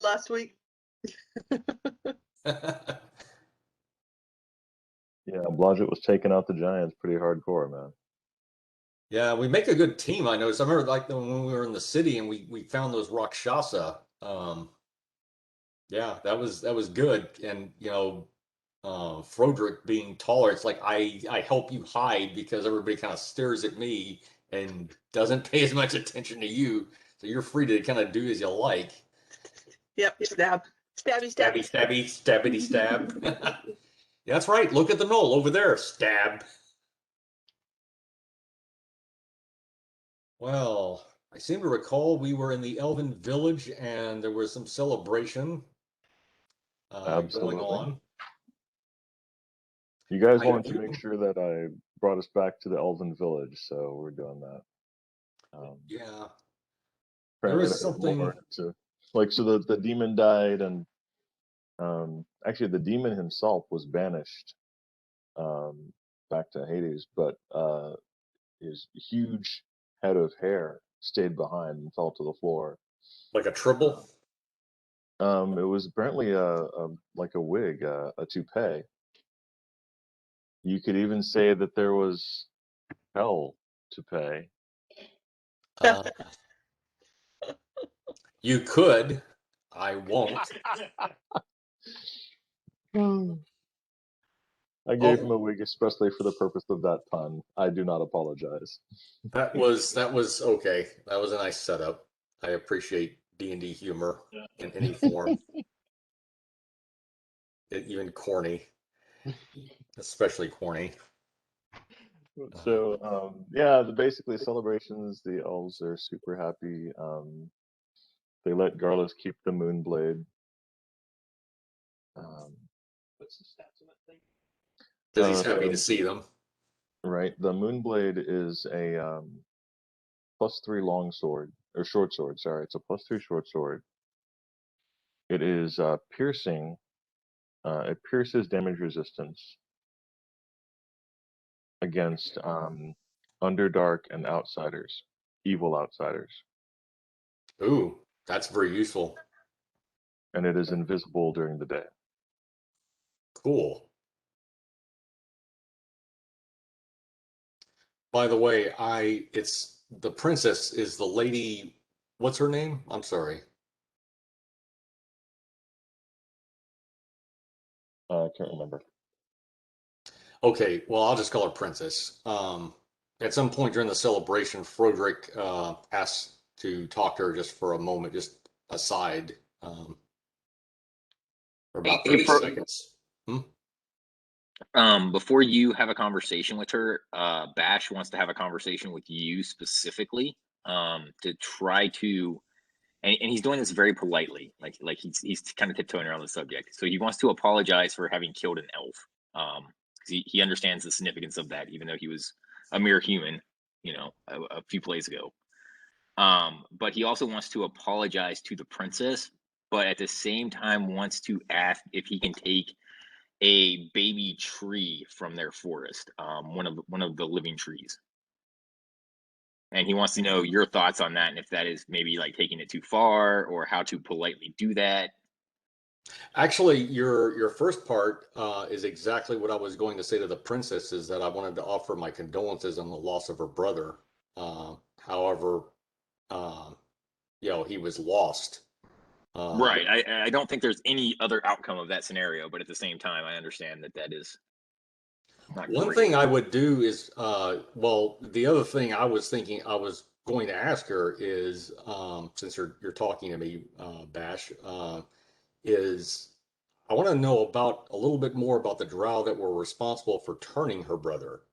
last week. Yeah, Blodgett was taking out the Giants pretty hardcore, man. Yeah, we make a good team. I noticed. I remember like when we were in the city and we found those Rakshasa. Yeah, that was good. And Froderick being taller, it's like I help you hide because everybody kind of stares at me and doesn't pay as much attention to you. So you're free to kind of do as you like. Yep, stab. Stabby, stabby. Stabby, stabby, stabbity, stab. Yeah, that's right. Look at the knoll over there. Stab. Well, I seem to recall we were in the Elven village and there was some celebration going on. You guys wanted to make sure that I brought us back to the Elven village, so we're doing that. Yeah. There was something so the demon died, and actually the demon himself was banished back to Hades, but his huge head of hair stayed behind and fell to the floor. Like a tribble? It was apparently like a wig, a toupee. You could even say that there was hell to pay. You could. I won't. I gave him a wig especially for the purpose of that pun. I do not apologize. That was okay. That was a nice setup. I appreciate D&D humor in any form. Even corny. Especially corny. So yeah, basically celebrations. The elves are super happy. They let Garlos keep the Moonblade. What's the stats on that thing? Because he's happy to see them. Right. The Moonblade is a +3 long sword, or short sword, sorry. It's a +3 short sword. It is piercing. It pierces damage resistance against Underdark and outsiders, evil outsiders. Ooh, that's very useful. And it is invisible during the day. Cool. By the way, it's the princess is the lady. What's her name? I'm sorry. I can't remember. Okay, well, I'll just call her Princess. At some point during the celebration, Froderick asks to talk to her just for a moment, just aside, for about 30 seconds. Before you have a conversation with her, Bash wants to have a conversation with you specifically, to try to, and he's doing this very politely, like he's kind of tiptoeing around the subject. So he wants to apologize for having killed an elf. He understands the significance of that, even though he was a mere human, a few plays ago. But he also wants to apologize to the princess, but at the same time wants to ask if he can take a baby tree from their forest, one of the living trees. And he wants to know your thoughts on that, and if that is maybe like taking it too far, or how to politely do that. Actually, your first part is exactly what I was going to say to the princess, is that I wanted to offer my condolences on the loss of her brother. However, he was lost. Right. I don't think there's any other outcome of that scenario, but at the same time, I understand that is not one great. thing I would do is, the other thing I was thinking I was going to ask her is, since you're talking to me, Bash, is I want to know about a little bit more about the drow that were responsible for turning her brother,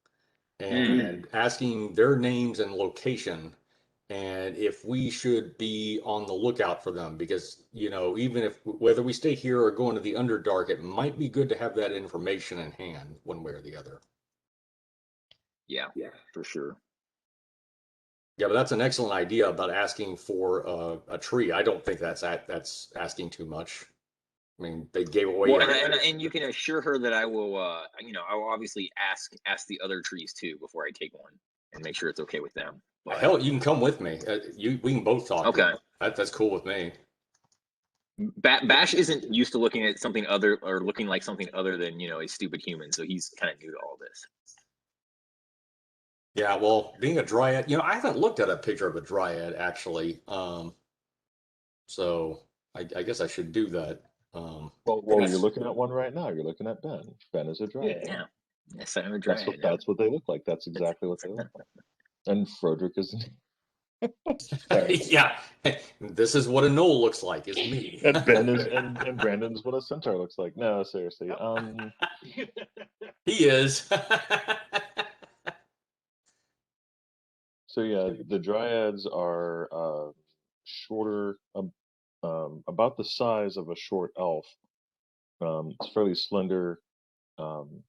and asking their names and location, and if we should be on the lookout for them, because even if whether we stay here or go into the Underdark, it might be good to have that information in hand one way or the other. Yeah, for sure. Yeah, but that's an excellent idea about asking for a tree. I don't think that's asking too much. I mean, they gave away. Well, and you can assure her that I will. I will obviously ask the other trees too before I take one, and make sure it's okay with them. But hell, you can come with me. We can both talk. Okay, that's cool with me. Bash isn't used to looking at something other or looking like something other than a stupid human, so he's kind of new to all this. Yeah, well, being a dryad, I haven't looked at a picture of a dryad actually. So I guess I should do that. Well, you're looking at one right now. You're looking at Ben. Ben is a dryad. Yeah, yes, I'm a dryad. That's what they look like. That's exactly what they look like. And Frederick isn't. Yeah, this is what a knoll looks like. Is me. And Ben is, and Brandon is what a centaur looks like. No, seriously. He is. So yeah, the dryads are shorter, about the size of a short elf. It's fairly slender, and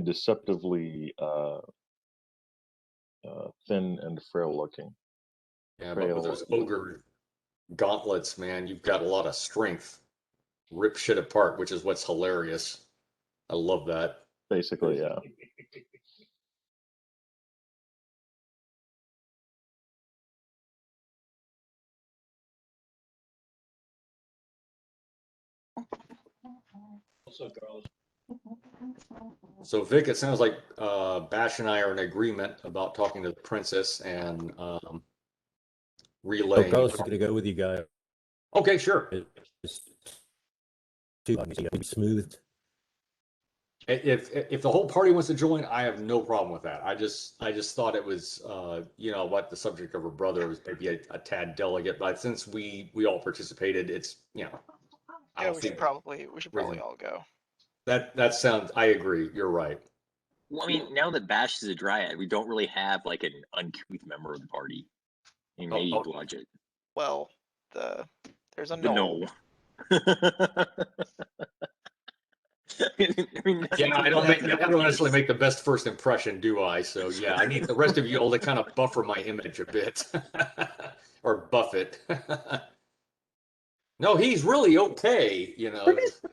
deceptively thin and frail looking. Yeah, but with those ogre gauntlets, man, you've got a lot of strength. Rip shit apart, which is what's hilarious. I love that. Basically, yeah. So Vic, it sounds like Bash and I are in agreement about talking to the princess and relaying. I was going to go with you guys. Okay, sure. It's too smooth. If the whole party wants to join, I have no problem with that. I just thought it was what the subject of her brother was maybe a tad delicate, but since we all participated, it's Yeah, we should probably all go. That sounds. I agree. You're right. Well, I mean, now that Bash is a dryad, we don't really have like an uncouth member of the party. I mean, maybe Blodgett. Well, there's a The knoll. Yeah, I don't necessarily make the best first impression, do I? So yeah, I need the rest of you all to kind of buffer my image a bit, or buff it. No, he's really okay,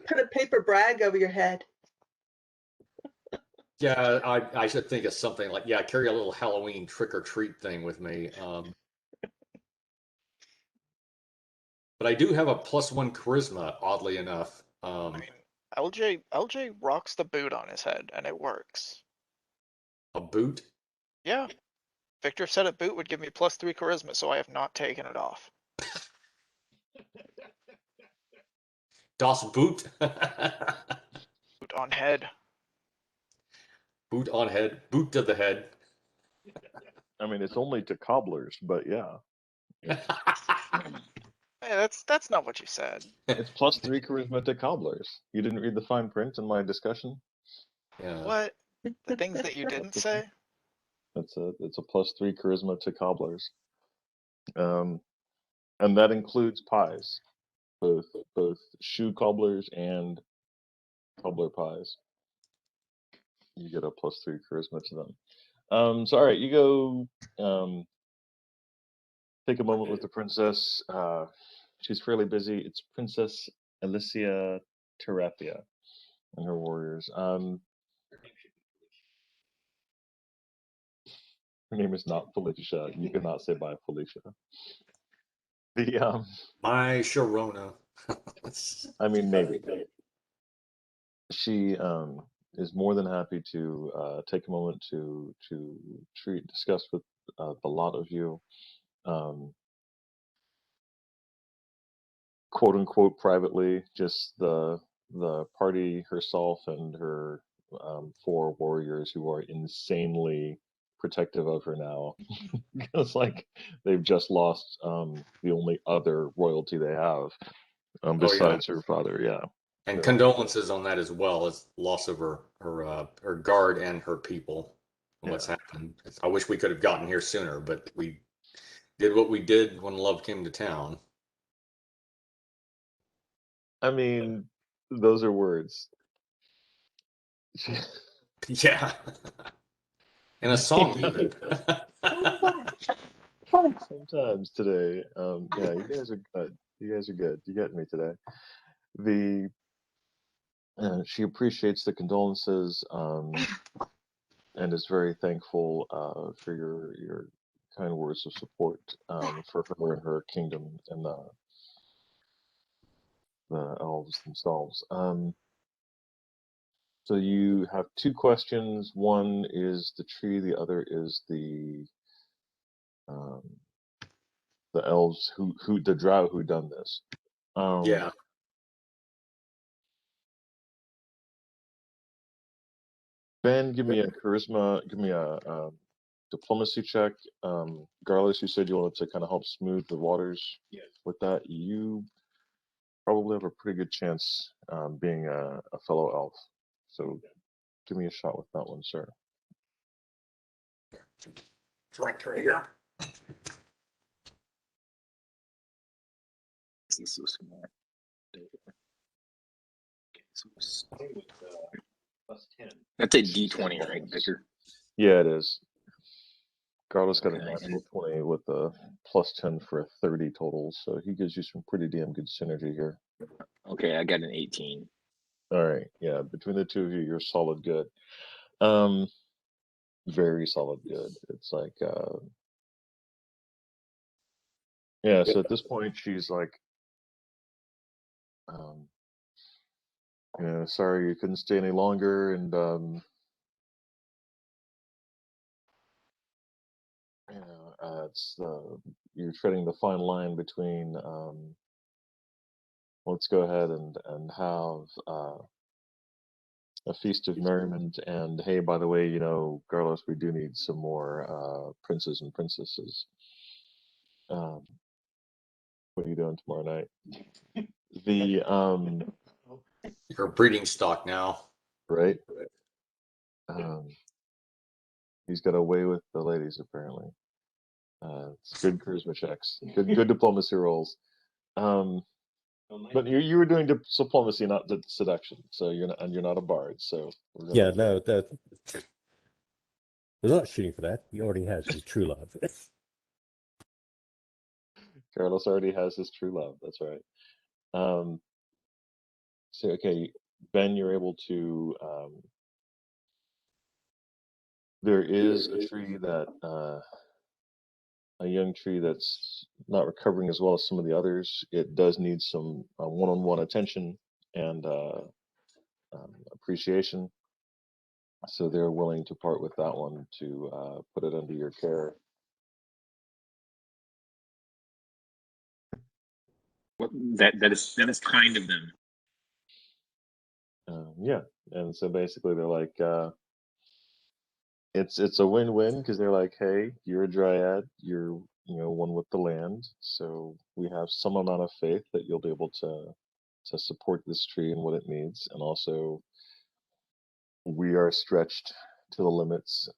Put a paper brag over your head. Yeah, I should think of something like, carry a little Halloween trick or treat thing with me. But I do have a +1 charisma, oddly enough. I mean, LJ rocks the boot on his head, and it works. A boot? Yeah. Victor said a boot would give me +3 charisma, so I have not taken it off. Das Boot? Boot on head. Boot on head. Boot to the head. I mean, it's only to cobblers, but yeah. Hey, that's not what you said. It's +3 charisma to cobblers. You didn't read the fine print in my discussion? Yeah. What? The things that you didn't say? It's a +3 charisma to cobblers. And that includes pies. Both shoe cobblers and cobbler pies. You get a +3 charisma to them. So all right, you go take a moment with the princess. She's fairly busy. It's Princess Alicia Terapia and her warriors. Her name is not Felicia. You cannot say bye, Felicia. My Sharona. I mean, maybe. She is more than happy to take a moment to discuss with the lot of you, quote unquote, privately, just the party herself and her 4 warriors who are insanely protective of her now, because like they've just lost the only other royalty they have besides her father. Yeah. And condolences on that as well, as loss of her guard and her people. And what's happened. I wish we could have gotten here sooner, but we did what we did when love came to town. I mean, those are words. Yeah. In a song even. Sometimes today. Yeah, you guys are good. You guys are good. You get me today. She appreciates the condolences, and is very thankful for your kind words of support for her and her kingdom, and the elves themselves. So you have two questions. One is the tree. The other is um, the elves who the drow who done this. Yeah. Ben, give me a diplomacy check. Garlis, you said you wanted to kind of help smooth the waters. Yes. With that, you probably have a pretty good chance being a fellow elf. So give me a shot with that one, sir. Right here. He's so smart. Mine was +10. That's a D20, right, Victor? Yeah, it is. Garlis got a Okay. natural 20 with a +10 for a 30 total, so he gives you some pretty damn good synergy here. Okay, I got an 18. All right, yeah, between the two of you, you're solid good. Very solid good. It's like, yeah. So at this point, she's like, sorry you couldn't stay any longer, and it's you're treading the fine line between let's go ahead and have a feast of merriment, and hey, by the way, Carlos, we do need some more princes and princesses. What are you doing tomorrow night? The You're a breeding stock now. right. He's got away with the ladies apparently. It's good charisma checks, good diplomacy rolls. But you were doing diplomacy, not seduction. So you're not a bard. So Yeah, no, that we're not shooting for that. He already has his true love. Carlos already has his true love. That's right. So okay, Ben, you're able to. There is a tree that a young tree that's not recovering as well as some of the others. It does need some one-on-one attention and appreciation. So they're willing to part with that one to put it under your care. Well, that is kind of them. Yeah, and so basically they're like, it's a win-win because they're like, hey, you're a dryad, you're one with the land, so we have some amount of faith that you'll be able to support this tree and what it needs, and also we are stretched to the limits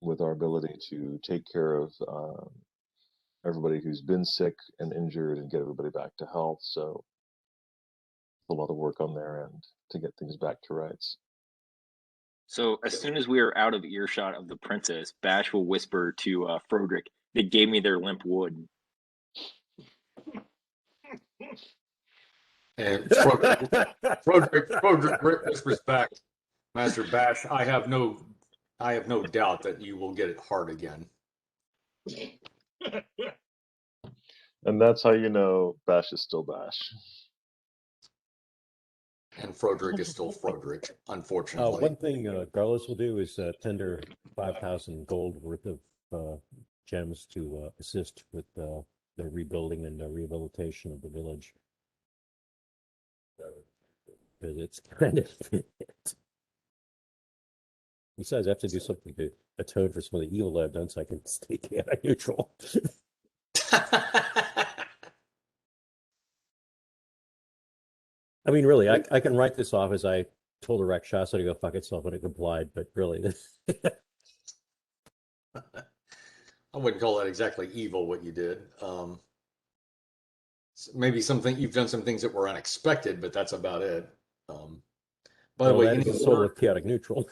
with our ability to take care of everybody who's been sick and injured and get everybody back to health. So a lot of work on their end to get things back to rights. So as soon as we are out of earshot of the princess, Bash will whisper to Frodrick, "They gave me their limp wood." And Frodrick whispers back, Master Bash, I have no doubt that you will get it hard again. And that's how you know Bash is still Bash. And Frodrick is still Frodrick, unfortunately. One thing Garlos will do is tender 5,000 gold worth of gems to assist with the rebuilding and the rehabilitation of the village. Because it's kind of Besides, I have to do something to atone for some of the evil I've done so I can stay chaotic neutral. I mean, really, I can write this off as I told a Rakshasa to go fuck itself when it complied, but really. I wouldn't call that exactly evil what you did. Maybe you've done some things that were unexpected, but that's about it. By the way, that is a soul of chaotic neutral.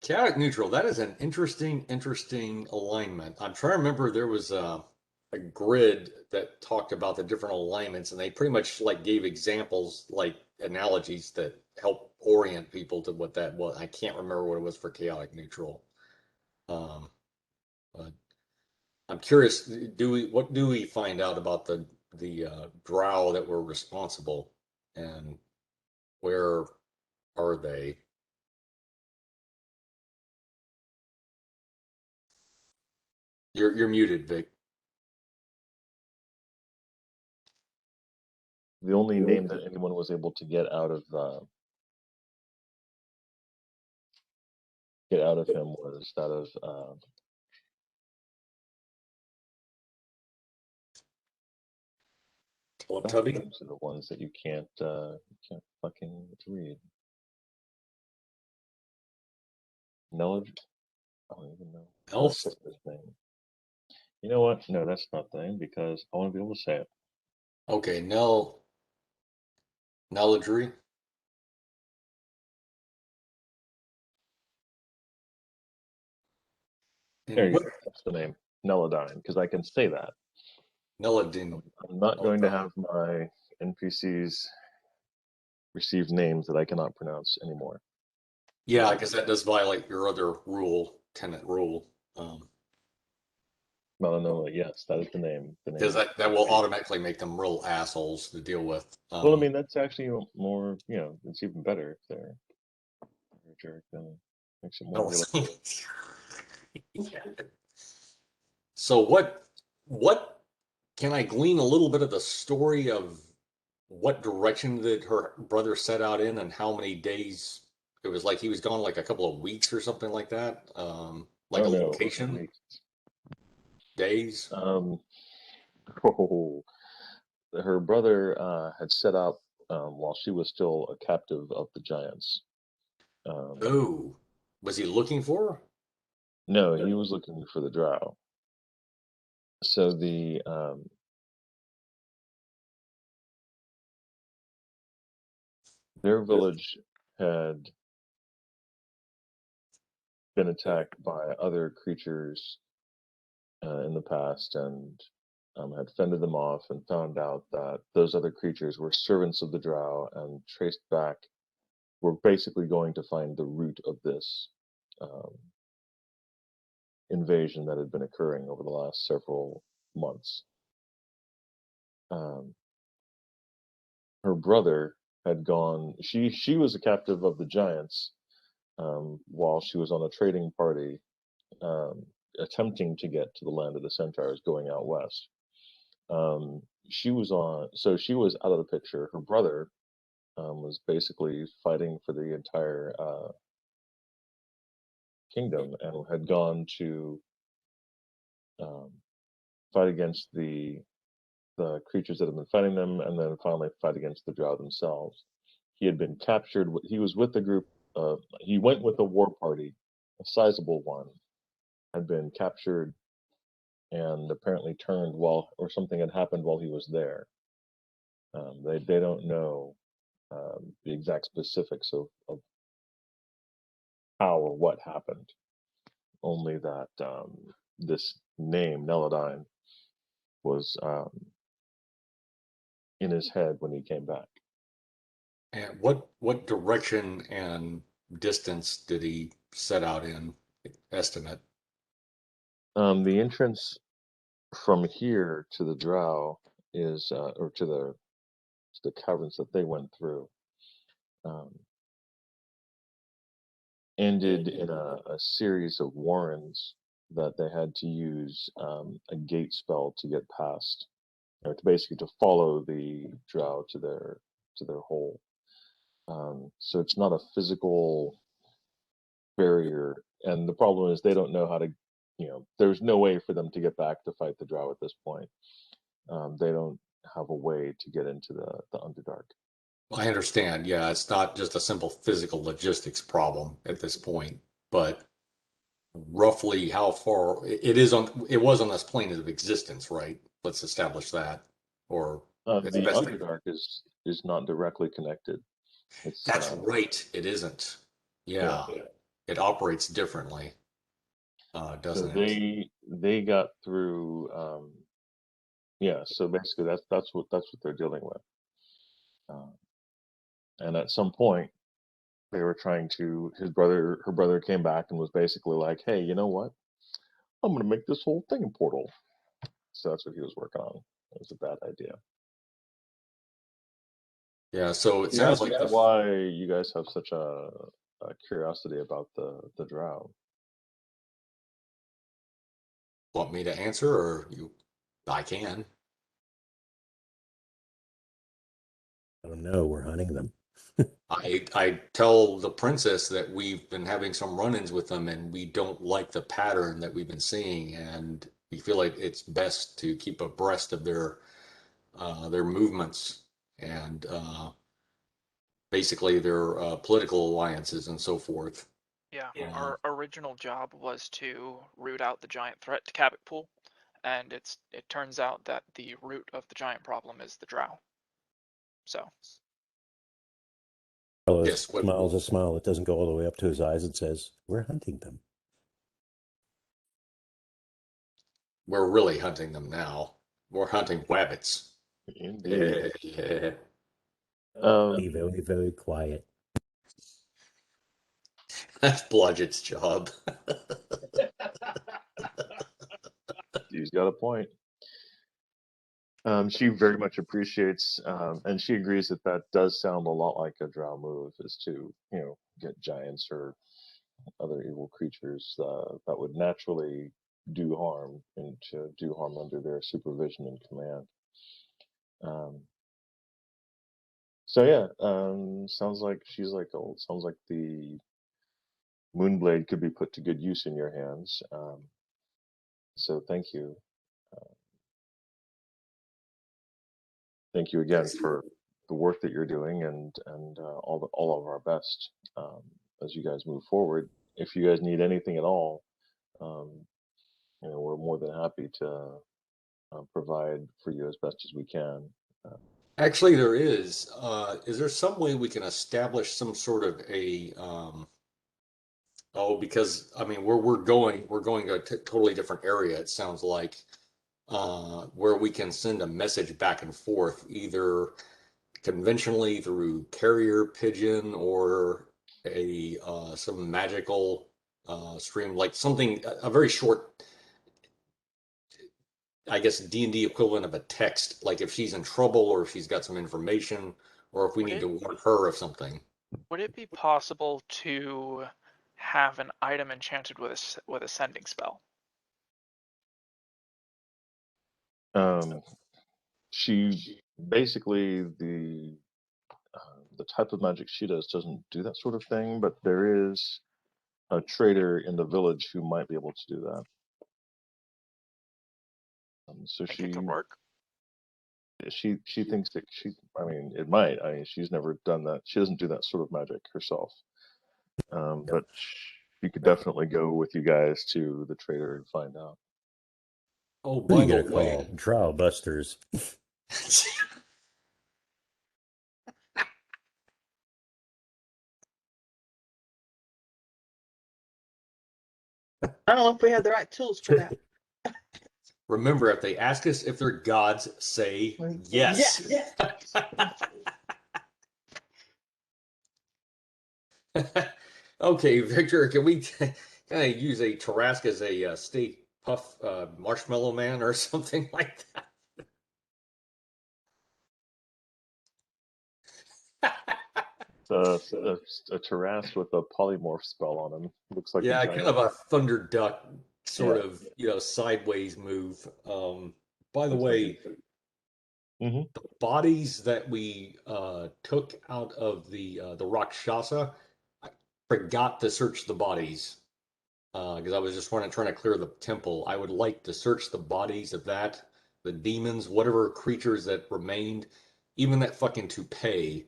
Chaotic neutral, that is an interesting alignment. I'm trying to remember there was a grid that talked about the different alignments, and they pretty much like gave examples, like analogies that help orient people to what that was. I can't remember what it was for chaotic neutral. But I'm curious. What do we find out about the drow that were responsible, and where are they? You're muted, Vic. The only name that anyone was able to get out of him was that of Teletubby? those are the ones that you can't fucking read. Knowledge? I don't even know. Elf? That's his name. You know what? No, that's not the name because I want to be able to say it. Okay, Nelladry. There And you go. That's the name. Nelladine, because I can say that. Nelladin. I'm not going to have my NPCs receive names that I cannot pronounce anymore. Yeah, because that does violate your other rule, tenant rule. Melanoma, yes, that is the name. Because that will automatically make them real assholes to deal with. Well, I mean, that's actually more, it's even better if they're a jerk. Then makes it more realistic. Yeah. So what can I glean a little bit of the story of what direction did her brother set out in and how many days? It was like he was gone like a couple of weeks or something like that. Like a No, location, days. Her brother had set out while she was still a captive of the giants. Oh, was he looking for her? No, he was looking for the drow. So their village had been attacked by other creatures in the past and had fended them off and found out that those other creatures were servants of the drow and traced back. Were basically going to find the root of this invasion that had been occurring over the last several months. Her brother had gone. She was a captive of the giants while she was on a trading party attempting to get to the land of the centaurs, going out west. She was on. So she was out of the picture. Her brother was basically fighting for the entire kingdom and had gone to fight against the creatures that had been fighting them, and then finally fight against the drow themselves. He had been captured. He was with the group. He went with a war party, a sizable one, had been captured, and apparently turned or something had happened while he was there. They don't know the exact specifics of how or what happened. Only that this name Nelladine was in his head when he came back. And what direction and distance did he set out in? Estimate. The entrance from here to the drow is, or to the caverns that they went through, ended in a series of warrens that they had to use a gate spell to get past, or to basically to follow the drow to their hole. So it's not a physical barrier, and the problem is they don't know how to. There's no way for them to get back to fight the drow at this point. They don't have a way to get into the Underdark. I understand. Yeah, it's not just a simple physical logistics problem at this point, but roughly how far it was on this plane of existence, right? Let's establish that. Or it's The best Underdark is not directly connected. It's That's right. It isn't. Yeah. It operates differently, so doesn't it? they got through. Yeah, so basically that's what they're dealing with. And at some point, they were trying to. Her brother came back and was basically like, "Hey, you know what? I'm going to make this whole thing a portal. So that's what he was working on. It was a bad idea. Yeah, so it Yeah, sounds that's like why you guys have such a curiosity about the drow. want me to answer, or you? I can. I don't know. We're hunting them. I tell the princess that we've been having some run-ins with them, and we don't like the pattern that we've been seeing, and we feel like it's best to keep abreast of their movements and basically their political alliances and so forth. Yeah, Yeah. our original job was to root out the giant threat to Cabot Pool, and it turns out that the root of the giant problem is the drow. So Yes, Smile's a smile. It doesn't go all the way up to his eyes and says, "We're hunting them." we're really hunting them now. We're hunting wabbits. Indeed. Be very, very quiet. That's Bludgeon's job. He's got a point. She very much appreciates, and she agrees that that does sound a lot like a drow move, is to, get giants or other evil creatures that would naturally do harm and to do harm under their supervision and command. So yeah, sounds like she's like old. Sounds like the Moonblade could be put to good use in your hands. So thank you. Thank you again for the work that you're doing and all of our best as you guys move forward. If you guys need anything at all, um, we're more than happy to provide for you as best as we can. Actually, there is. Is there some way we can establish some sort of a because I mean we're going to a totally different area. It sounds like where we can send a message back and forth, either conventionally through carrier pigeon or a some magical stream, like something a very short, I guess D&D equivalent of a text, like if she's in trouble or if she's got some information or if we Would need it- to warn her of something. would it be possible to have an item enchanted with a sending spell? She basically the type of magic she does doesn't do that sort of thing, but there is a trader in the village who might be able to do that. So Think it could work? she thinks that I mean, it might. I mean, she's never done that. She doesn't do that sort of magic herself. But she could definitely go with you guys to the trader and find out. Oh, Who by are you the gonna way, call? Drow Busters. I don't know if we have the right tools for that. remember, if they ask us if they're gods, say yes. Yes. Okay, Victor, can we kind of use a Tarask as a Stay Puff Marshmallow Man or something like that? A Taras with a polymorph spell on him. Looks like Yeah, a kind giant. of a Thunder Duck sort Yeah. of, sideways move. By the Looks like way, the bodies that we took out of the Rakshasa, I forgot to search the bodies because I was just trying to clear the temple. I would like to search the bodies of the demons, whatever creatures that remained, even that fucking toupee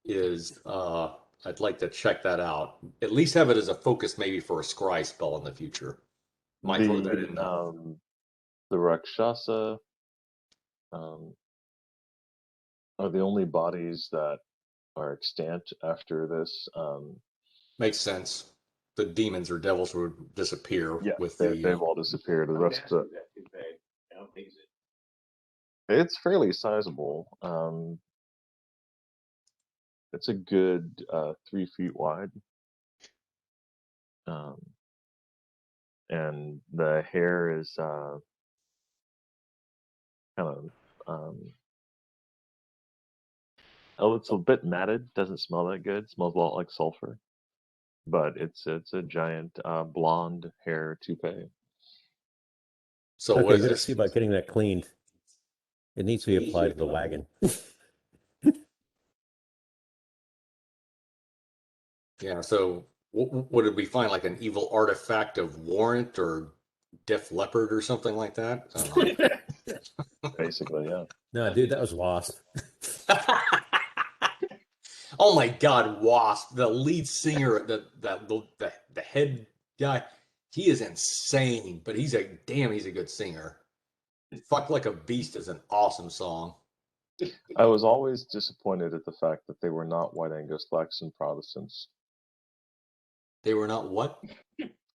is. I'd like to check that out. At least have it as a focus, maybe for a scry spell in the future. Might throw that in. The Rakshasa are the only bodies that are extant after this. Makes sense. The demons or devils would disappear Yeah, with they've all disappeared. The rest of it's fairly sizable. It's a good 3 feet wide. and the hair is kind of oh, it's a bit matted. Doesn't smell that good. Smells a lot like sulfur, but it's a giant blonde hair toupee. So Okay, what you got to is see this? about getting that cleaned. It needs to be applied to the wagon. Yeah. So what did we find? Like an evil artifact of Warrant or Def Leopard or something like that? Basically, yeah. No, dude, that was Wasp. Oh my God, Wasp, the lead singer, the head guy, he is insane, but he's a good singer. Fuck Like a Beast is an awesome song. I was always disappointed at the fact that they were not white Anglo-Saxon Protestants. They were not what?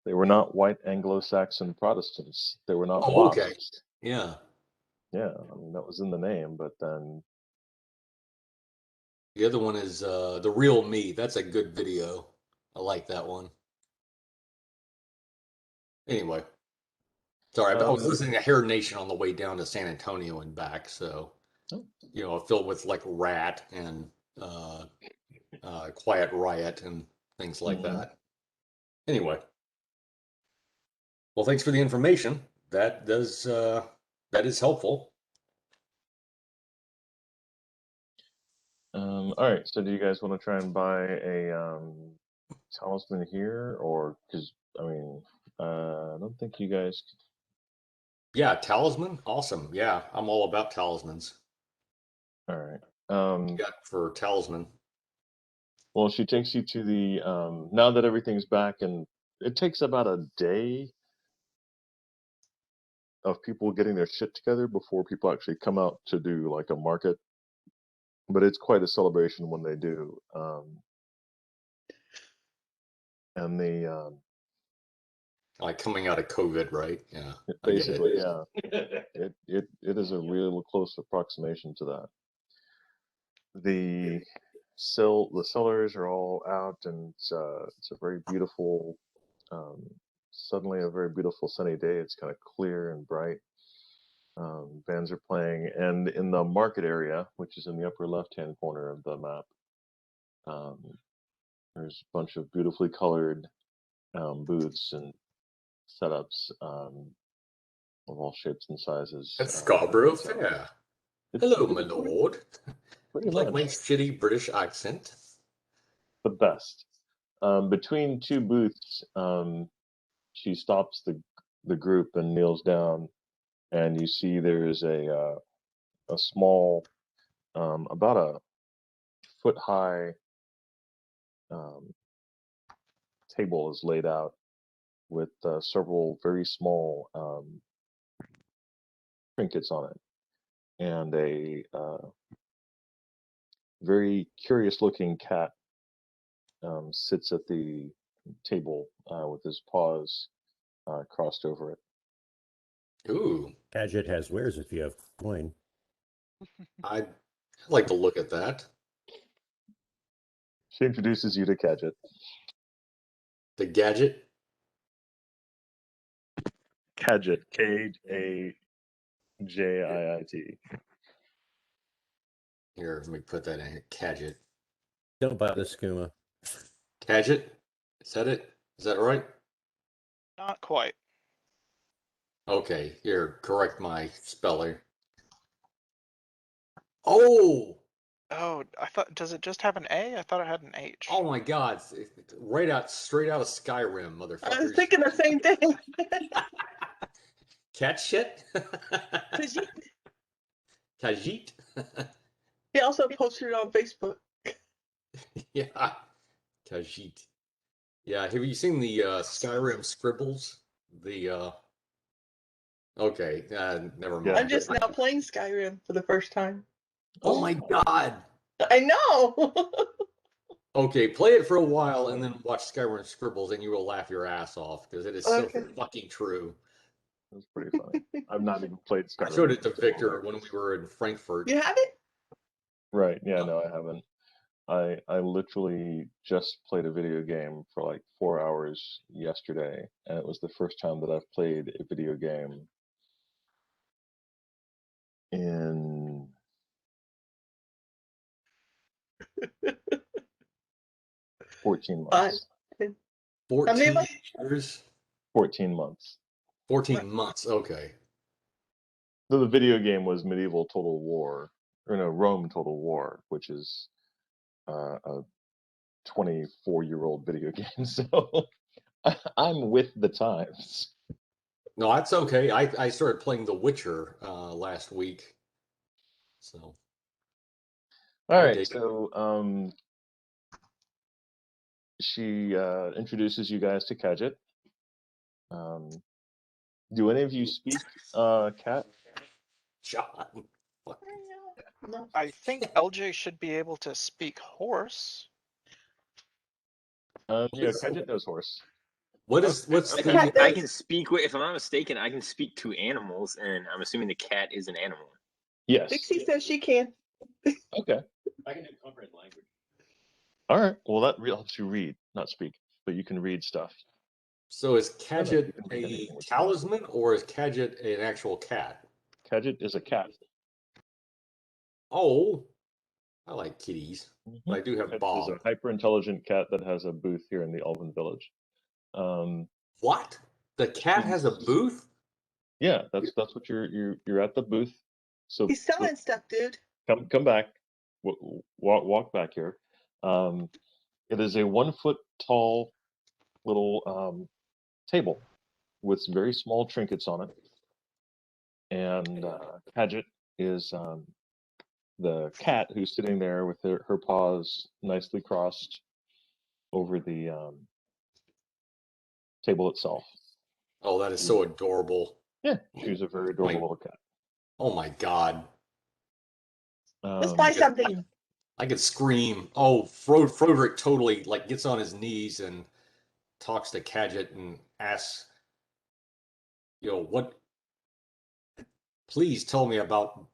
They were not white Anglo-Saxon Protestants. They were not Oh, okay. WASPs. Yeah. Yeah, I mean that was in the name, but then The other one is The Real Me. That's a good video. I like that one. Anyway, sorry, I was listening to Hair Nation on the way down to San Antonio and back, so filled with like Rat and Quiet Riot and things like that. Anyway, well, thanks for the information. That is helpful. all right. So do you guys want to try and buy a talisman here, or because I mean I don't think you guys. Yeah, talisman, awesome. Yeah, I'm all about talismans. All right. Got for talisman. Well, she takes you to the now that everything's back, and it takes about a day of people getting their shit together before people actually come out to do like a market. But it's quite a celebration when they do. And the Like coming out of COVID, right? Yeah, I get it. basically, yeah, it is a real close approximation to that. The sellers are all out, and it's a very beautiful, suddenly a very beautiful sunny day. It's kind of clear and bright. Bands are playing, and in the market area, which is in the upper left-hand corner of the map, there's a bunch of beautifully colored booths and setups of all shapes and sizes. At Scarborough Fair. Hello, my lord. Pretty Like much my shitty British accent. the best. Between two booths, she stops the group and kneels down, and you see there's a small, about a foot high table is laid out with several very small trinkets on it, and a very curious-looking cat sits at the table with his paws crossed over it. Ooh, Kaajit has wares if you have coin. I'd like to look at that. She introduces you to Kaajit. The gadget. Kaajit, Kajit. Here, let me put that in here. Kaajit. Don't buy the skooma. Kaajit? Is that it? Is that right? Not quite. Okay, here, correct my spelling. Oh! Oh, I thought, does it just have an A? I thought it had an H. Oh my God! Straight out of Skyrim, motherfuckers. I was thinking the same thing. Cat shit. Kaajit. Kaajit. He also posted it on Facebook. Yeah, Kaajit. Yeah, have you seen the Skyrim scribbles? The okay, never mind. Yeah. I'm just now playing Skyrim for the first time. Oh my God. I know. Okay, play it for a while and then watch Skyrim Scribbles, and you will laugh your ass off because it is so Okay. fucking true. That's pretty funny. I've not even played I Skyrim. showed it to Victor when we were in Frankfurt. You have it? Right? Yeah, no, I haven't. I literally just played a video game for like 4 hours yesterday, and it was the first time that I've played a video game in 14 Fun. months. 14 months? years? 14 months. 14 months, okay. So the video game was Medieval Total War, or no, Rome Total War, which is a 24-year-old video game. So I'm with the times. No, that's okay. I started playing The Witcher last week. So All I right, dig it. so she introduces you guys to Kaajit. Do any of you speak Cat? John. No. I think LJ should be able to speak horse. Yeah, Kaajit knows horse. What's The the cat I does. can speak with, if I'm not mistaken, I can speak to animals, and I'm assuming the cat is an animal. Yes. Dixie says she can. Okay. I can do comprehend language. All right. Well, that helps you read, not speak, but you can read stuff. so is No, you Kaajit can read a anything with talisman or is Kaajit an actual cat? Kaajit is a cat. Oh, I like kitties, but I do have Kaajit is Bob. a hyper-intelligent cat that has a booth here in the Elven Village. What? The cat has a booth? Yeah, that's what you're at the booth. So He's selling stuff, dude. come back, walk back here. It is a 1 foot tall little table with very small trinkets on it, and Kaajit is the cat who's sitting there with her paws nicely crossed over the table itself. Oh, that is so adorable. Yeah, she's a very adorable Wait. little cat. Oh my God. Let's buy something. I could scream. Oh, Froderick totally like gets on his knees and talks to Kaajit and asks, what? Please tell me about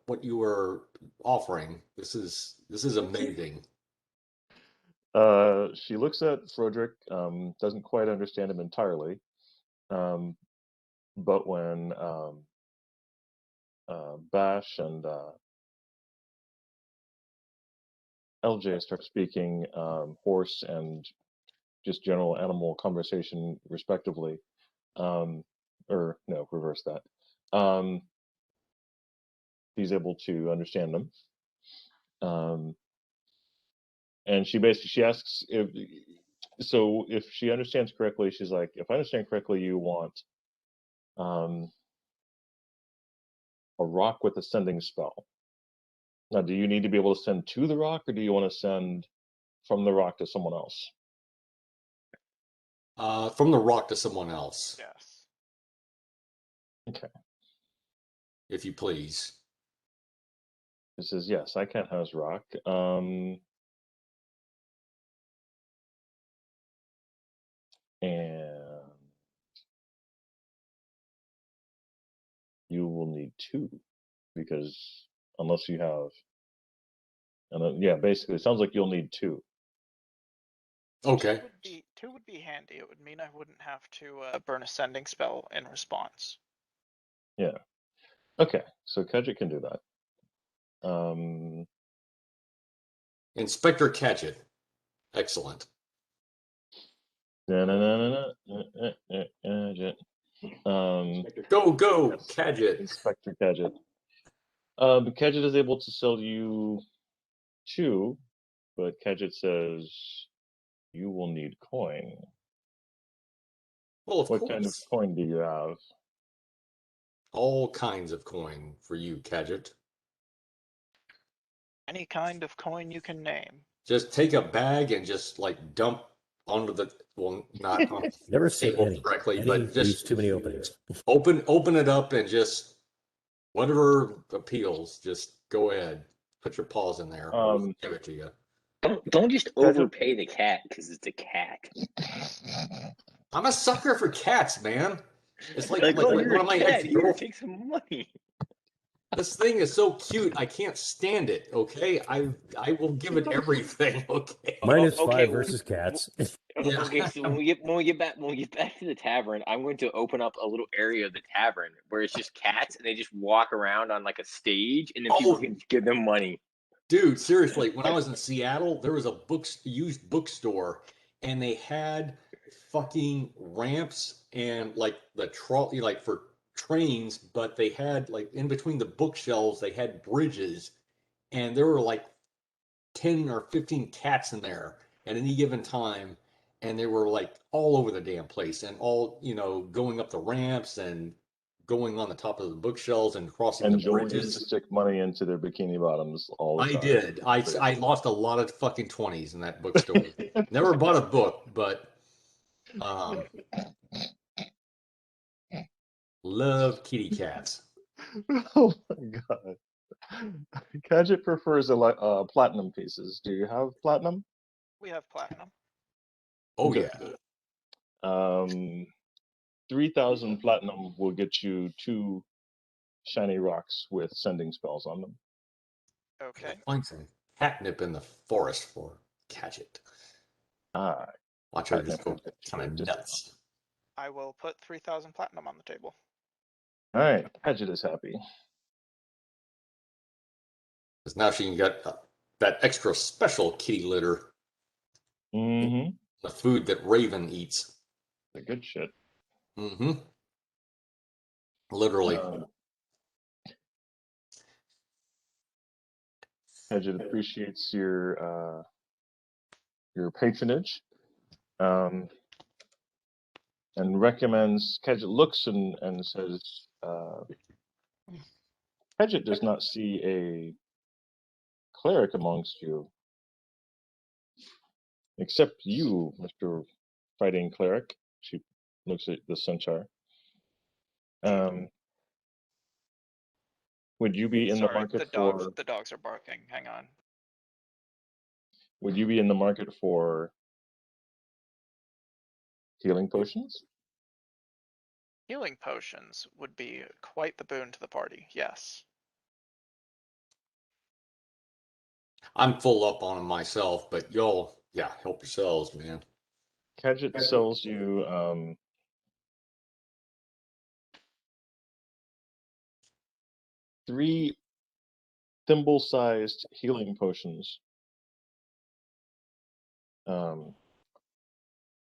what you were offering. This is amazing. She looks at Froderick, doesn't quite understand him entirely, but when Bash and LJ start speaking horse and just general animal conversation, respectively, or no, reverse that. He's able to understand them. And she asks if she understands correctly, she's like, if I understand correctly, you want a rock with a sending spell. Now, do you need to be able to send to the rock, or do you want to send from the rock to someone else? From the rock to someone else, Yes. Okay. if you please. He says, yes, I can house rock. And you will need 2, because unless you have, and yeah, basically, it sounds like you'll need 2. Okay. Two would be handy. It would mean I wouldn't have to burn a sending spell in response. Yeah. Okay, so Kaajit can do that. Inspector Kaajit. Excellent. Go, Kaajit. Inspector Kaajit. Kaajit is able to sell you 2, but Kaajit says you will need coin. Well, of What course. kind of coin do you have? All kinds of coin for you, Kaajit. Any kind of coin you can name. Just take a bag and just like dump onto the not on the Never say table any. directly, Any but leaves just too many openings. open it up and just whatever appeals. Just go ahead, put your paws in there. I'll give it to you. Don't just overpay the cat because it's a cat. I'm a sucker for cats, man. It's like Like, oh, one you're a of my cat. Here, ex-girlfriends. take some money. This thing is so cute. I can't stand it. Okay, I will give it everything. Okay. Minus okay, 5 versus cats. Yeah. Okay, so when we get back to the tavern, I'm going to open up a little area of the tavern where it's just cats and they just walk around on like a stage, and then people can give them money. Dude, seriously, when I was in Seattle, there was a used bookstore, and they had fucking ramps and like the trolley, like for trains, but they had like in between the bookshelves, they had bridges, and there were like 10 or 15 cats in there at any given time, and they were like all over the damn place and all, going up the ramps and going on the top of the bookshelves and crossing And the Joel used to bridges. stick money into their bikini bottoms all the I time. did. I lost a lot of fucking 20s in that bookstore. Never bought a book, but um, love kitty cats. Oh my god. Kaajit prefers platinum pieces. Do you have platinum? We have platinum. Oh Okay. yeah. 3,000 platinum will get you 2 shiny rocks with sending spells on them. Okay. Find some catnip in the forest for Kaajit. Ah, Watch her just go catnip. kind of nuts. I will put 3,000 platinum on the table. All right, Kaajit is happy. Because now she can get that extra special kitty litter, Mm-hmm. the food that Raven eats. The good shit. Mm-hmm. Literally. Kaajit appreciates your patronage, and recommends. Kaajit looks and says, Kaajit does not see a cleric amongst you, except you, Mr. Fighting Cleric. She looks at the centaur. Would you be in the Sorry, market the dogs are barking. Hang on. Would you be in the market for healing potions? Healing potions would be quite the boon to the party, yes. I'm full up on them myself, but y'all, yeah, help yourselves, man. Kaajit sells you 3 thimble-sized healing potions.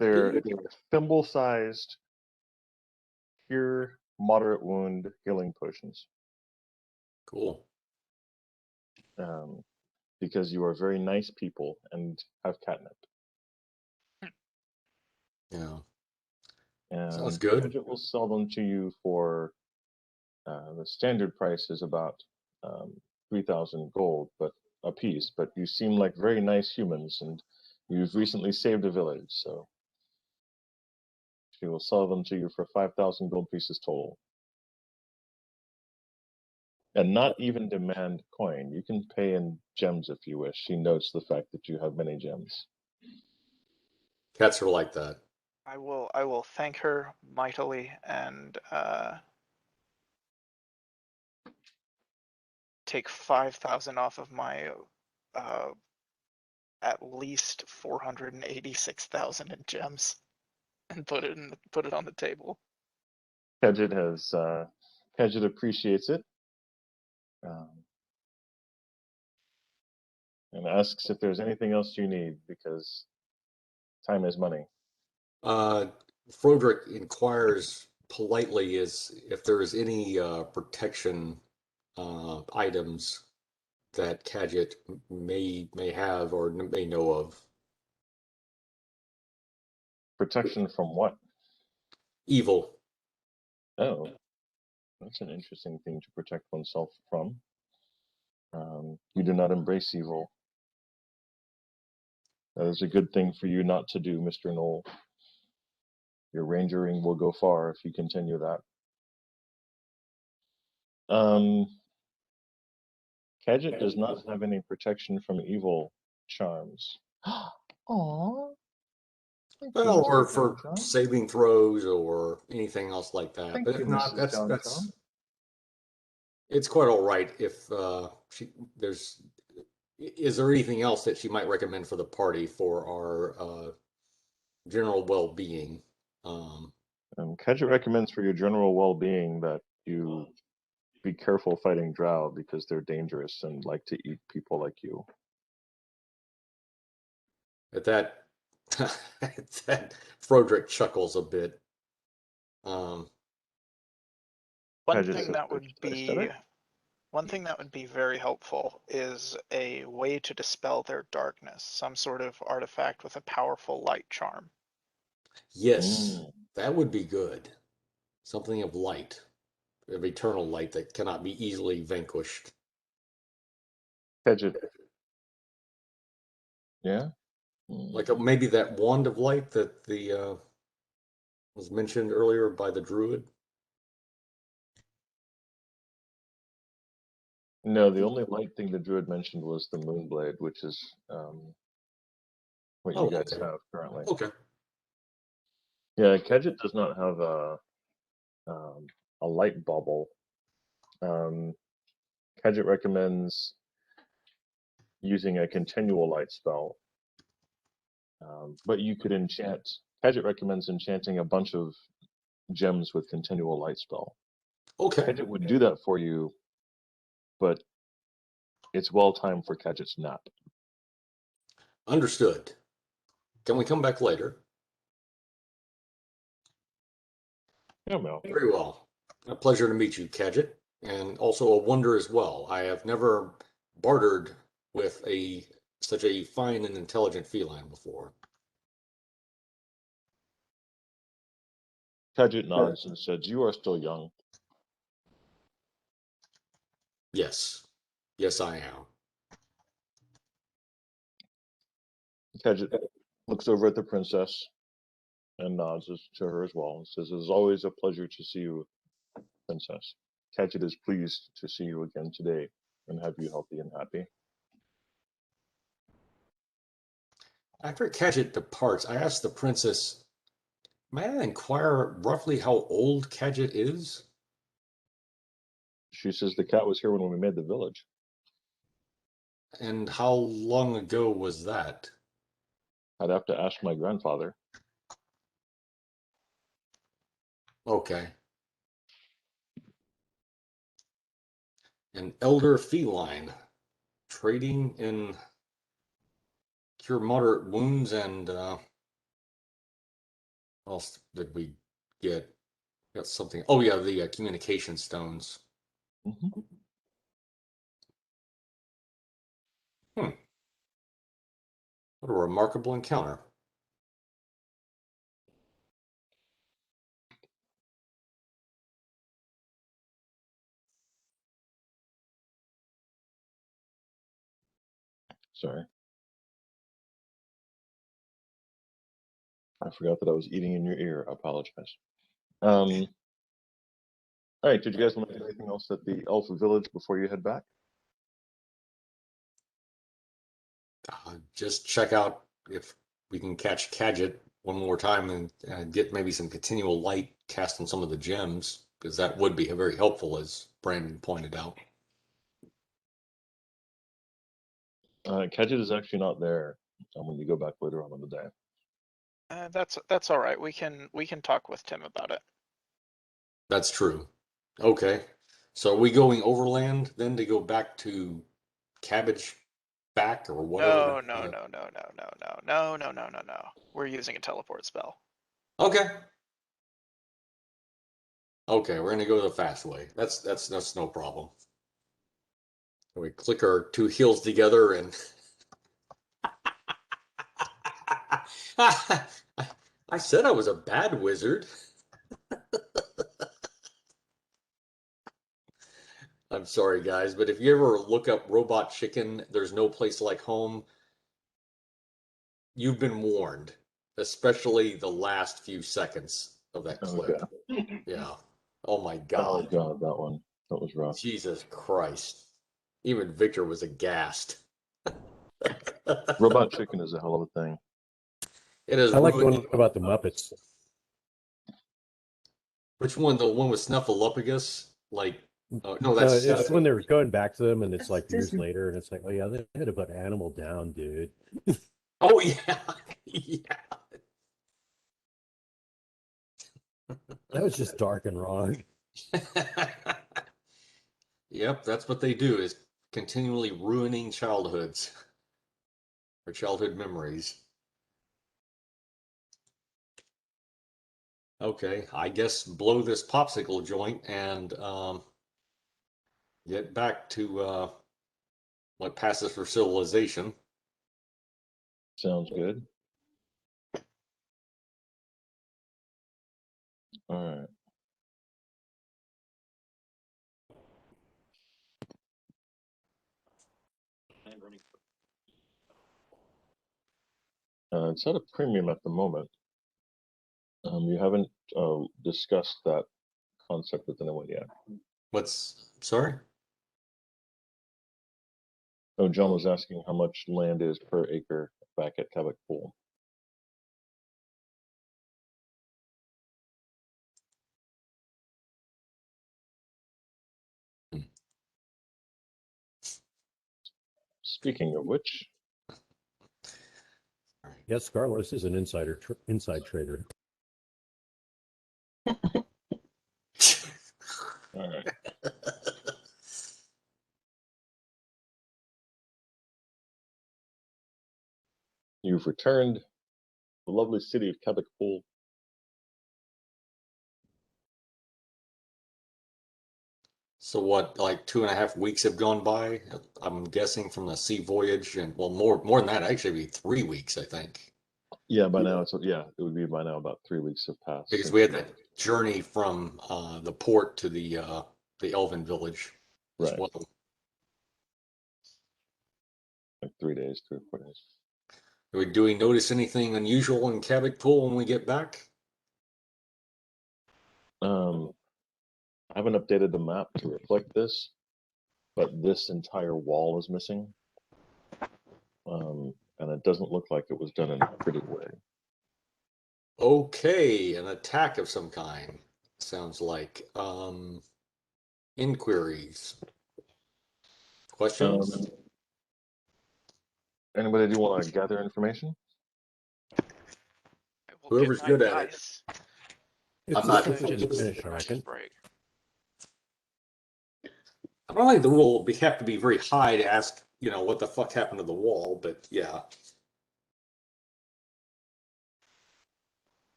They're thimble-sized, cure moderate wound healing potions. Cool. Because you are very nice people and have catnip. Yeah. And Sounds good. Kaajit will sell them to you for the standard price is about 3,000 gold, but a piece. But you seem like very nice humans, and you've recently saved a village, so she will sell them to you for 5,000 gold pieces total. And not even demand coin. You can pay in gems if you wish. She notes the fact that you have many gems. Cats are like that. I will thank her mightily and take 5,000 off of my at least 486,000 in gems and put it on the table. Kaajit appreciates it. And asks if there's anything else you need, because time is money. Froderick inquires politely is if there is any protection items that Kaajit may have or may know of. Protection from what? Evil. Oh, that's an interesting thing to protect oneself from. You do not embrace evil. That is a good thing for you not to do, Mr. Knoll. Your rangering will go far if you continue that. Kaajit does not have any protection from evil charms. Aww. Well, or for saving throws or anything else like that. Thank But you, if not, Mrs. that's Johnson. It's quite all right if is there anything else that she might recommend for the party for our general well-being? Kaajit recommends for your general well-being that you be careful fighting drow because they're dangerous and like to eat people like you. At that, at that, Froderick chuckles a bit. One Kaajit thing says that would it's aesthetic. be one thing that would be very helpful is a way to dispel their darkness, some sort of artifact with a powerful light charm. Yes, that would be good. Something of light, of eternal light that cannot be easily vanquished. Kaajit. Yeah? Like maybe that wand of light that the was mentioned earlier by the druid. No, the only light thing the druid mentioned was the moonblade, which is what you guys have currently. Okay. Yeah, Kaajit does not have a light bubble. Kaajit recommends using a continual light spell. But you could enchant. Kaajit recommends enchanting a bunch of gems with continual light spell. Okay. Kaajit would do that for you, but it's well timed for Kaajit's nap. Understood. Can we come back later? Yeah, Mel. Very well. A pleasure to meet you, Kaajit, and also a wonder as well. I have never bartered with such a fine and intelligent feline before. Kaajit nods and says, "You are still young." Yes. Yes, I am. Kaajit looks over at the princess and nods to her as well and says, "It is always a pleasure to see you, princess. Kaajit is pleased to see you again today and have you healthy and happy." After Kaajit departs, I ask the princess, may I inquire roughly how old Kaajit is? She says, "The cat was here when we made the village." And how long ago was that? I'd have to ask my grandfather. Okay. An elder feline trading in cure moderate wounds and what else did we get? Got something. Oh yeah, the communication stones. Mm-hmm. What a remarkable encounter. Sorry. I forgot that I was eating in your ear. I apologize. All right, did you guys want to do anything else at the Elf Village before you head back? Just check out if we can catch Kaajit one more time and get maybe some continual light cast on some of the gems, because that would be very helpful, as Brandon pointed out. Kaajit is actually not there when you go back later on in the day. That's all right. We can talk with Tim about it. That's true. Okay. So are we going overland then to go back to Cabbage Back or whatever? No. We're using a teleport spell. Okay. Okay, we're gonna go the fast way. That's no problem. We click our two heels together and I said I was a bad wizard. I'm sorry, guys, but if you ever look up Robot Chicken, There's No Place Like Home, you've been warned, especially the last few seconds of that clip. Okay. Yeah. Oh my Oh God. God, that one. That was rough. Jesus Christ. Even Victor was aghast. Robot Chicken is a hell of a thing. It is I like the ruined. one about the Muppets. Which one? The one with Snuffleupagus? Like No, No, that's it's when they're going back to them, and it's like years Disney. later, and it's like, oh yeah, they had to put animal down, dude. Oh yeah, yeah. That was just dark and wrong. Yep, that's what they do is continually ruining childhoods or childhood memories. Okay, I guess blow this popsicle joint and get back to what passes for civilization. Sounds good. All right. It's at a premium at the moment. You haven't discussed that concept with anyone yet. What's sorry? Oh, John was asking how much land is per acre back at Cabot Pool. Speaking of which, Yes, Carlos is an inside trader. all right. You've returned to the lovely city of Cabot Pool. So what, like 2.5 weeks have gone by? I'm guessing from the sea voyage, and well, more than that, actually, it'd be 3 weeks, I think, Yeah, by now it would be by now about 3 weeks have passed because since we had you that journey from the port to the elven village as right, well. like 3 days, 3 or 4 days. Do we notice anything unusual in Cabot Pool when we get back? I haven't updated the map to reflect this, but this entire wall is missing. And it doesn't look like it was done in a pretty way. Okay, an attack of some kind. Sounds like inquiries, questions. Um, Anybody do want to gather information? I will Whoever's get my good at it. dice. It's I'm a not- sufficient Just finish, I rest reckon. break. I don't think the rule would have to be very high to ask, what the fuck happened to the wall, but yeah.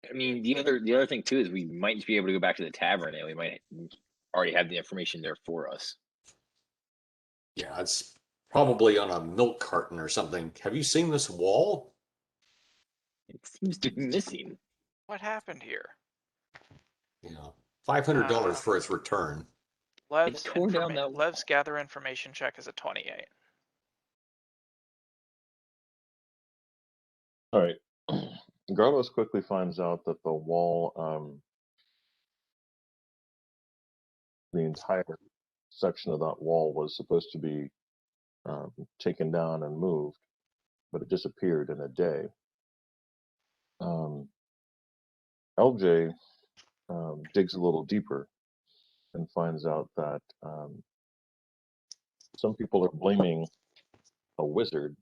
I mean, the other thing too is we might just be able to go back to the tavern and we might already have the information there for us. Yeah, it's probably on a milk carton or something. Have you seen this wall? It seems to be missing. What happened here? Yeah, $500 for its return. Lev's tore down that wall. Lev's gather information check is a 28. All right. Garlos quickly finds out that the wall, the entire section of that wall was supposed to be taken down and moved, but it disappeared in a day. LJ digs a little deeper and finds out that some people are blaming a wizard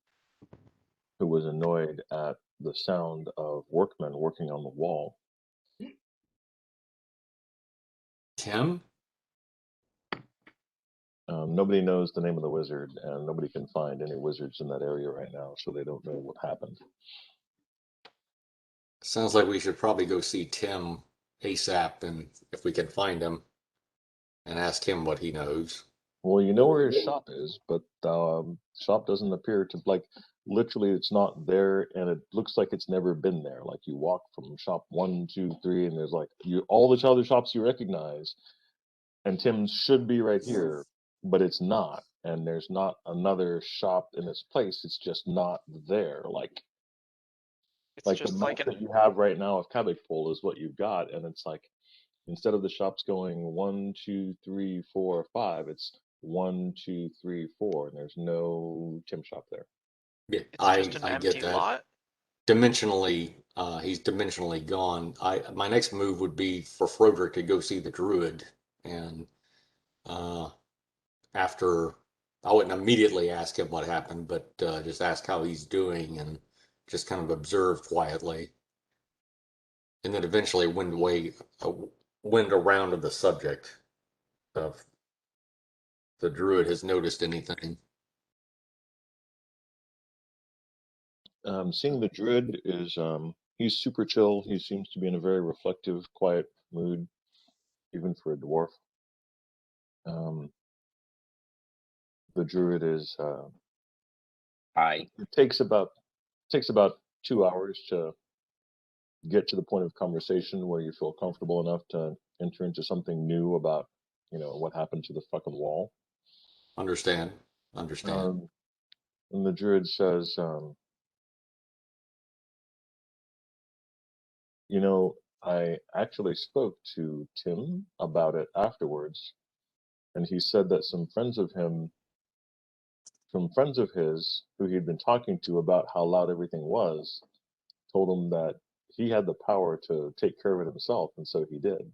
who was annoyed at the sound of workmen working on the wall. Tim? Nobody knows the name of the wizard, and nobody can find any wizards in that area right now, so they don't know what happened. Sounds like we should probably go see Tim ASAP, and if we can find him, and ask him what he knows. Well, you know where his shop is, but shop doesn't appear to, like, literally it's not there, and it looks like it's never been there. Like, you walk from shop 1, 2, 3, and there's like all the other shops you recognize, and Tim's should be right here, but it's not, and there's not another shop in its place. It's just not there. Like It's the just map like that you have right now of Cabot Pool is what you've got, and it's like instead of the shops going 1, 2, 3, 4, 5, it's 1, 2, 3, 4, and there's no Tim shop there. Yeah, it's just an I empty get that. lot. Dimensionally, he's dimensionally gone. My next move would be for Froderick to go see the druid, and after I wouldn't immediately ask him what happened, but just ask how he's doing and just kind of observe quietly. And then eventually went around to the subject of the druid has noticed anything. Seeing the druid is he's super chill. He seems to be in a very reflective, quiet mood, even for a dwarf. The druid is Hi. it takes about 2 hours to get to the point of conversation where you feel comfortable enough to enter into something new about what happened to the fucking wall. Understand. And the druid says, I actually spoke to Tim about it afterwards, and he said that some friends of his who he'd been talking to about how loud everything was, told him that he had the power to take care of it himself, and so he did.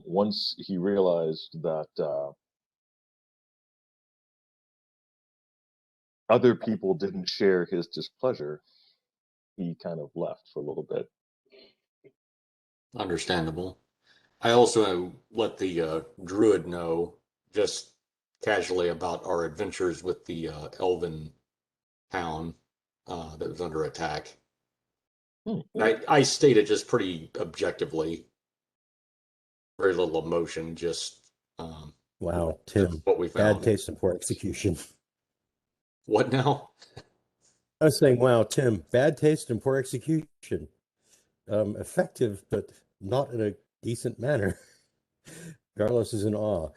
Once he realized that other people didn't share his displeasure, he kind of left for a little bit. Understandable. I also let the druid know just casually about our adventures with the elven town that was under attack. I stated just pretty objectively, very little emotion, just Wow, Tim, what we bad found. taste in poor execution. What now? I was saying, wow, Tim, bad taste and poor execution. Effective, but not in a decent manner. Carlos is in awe.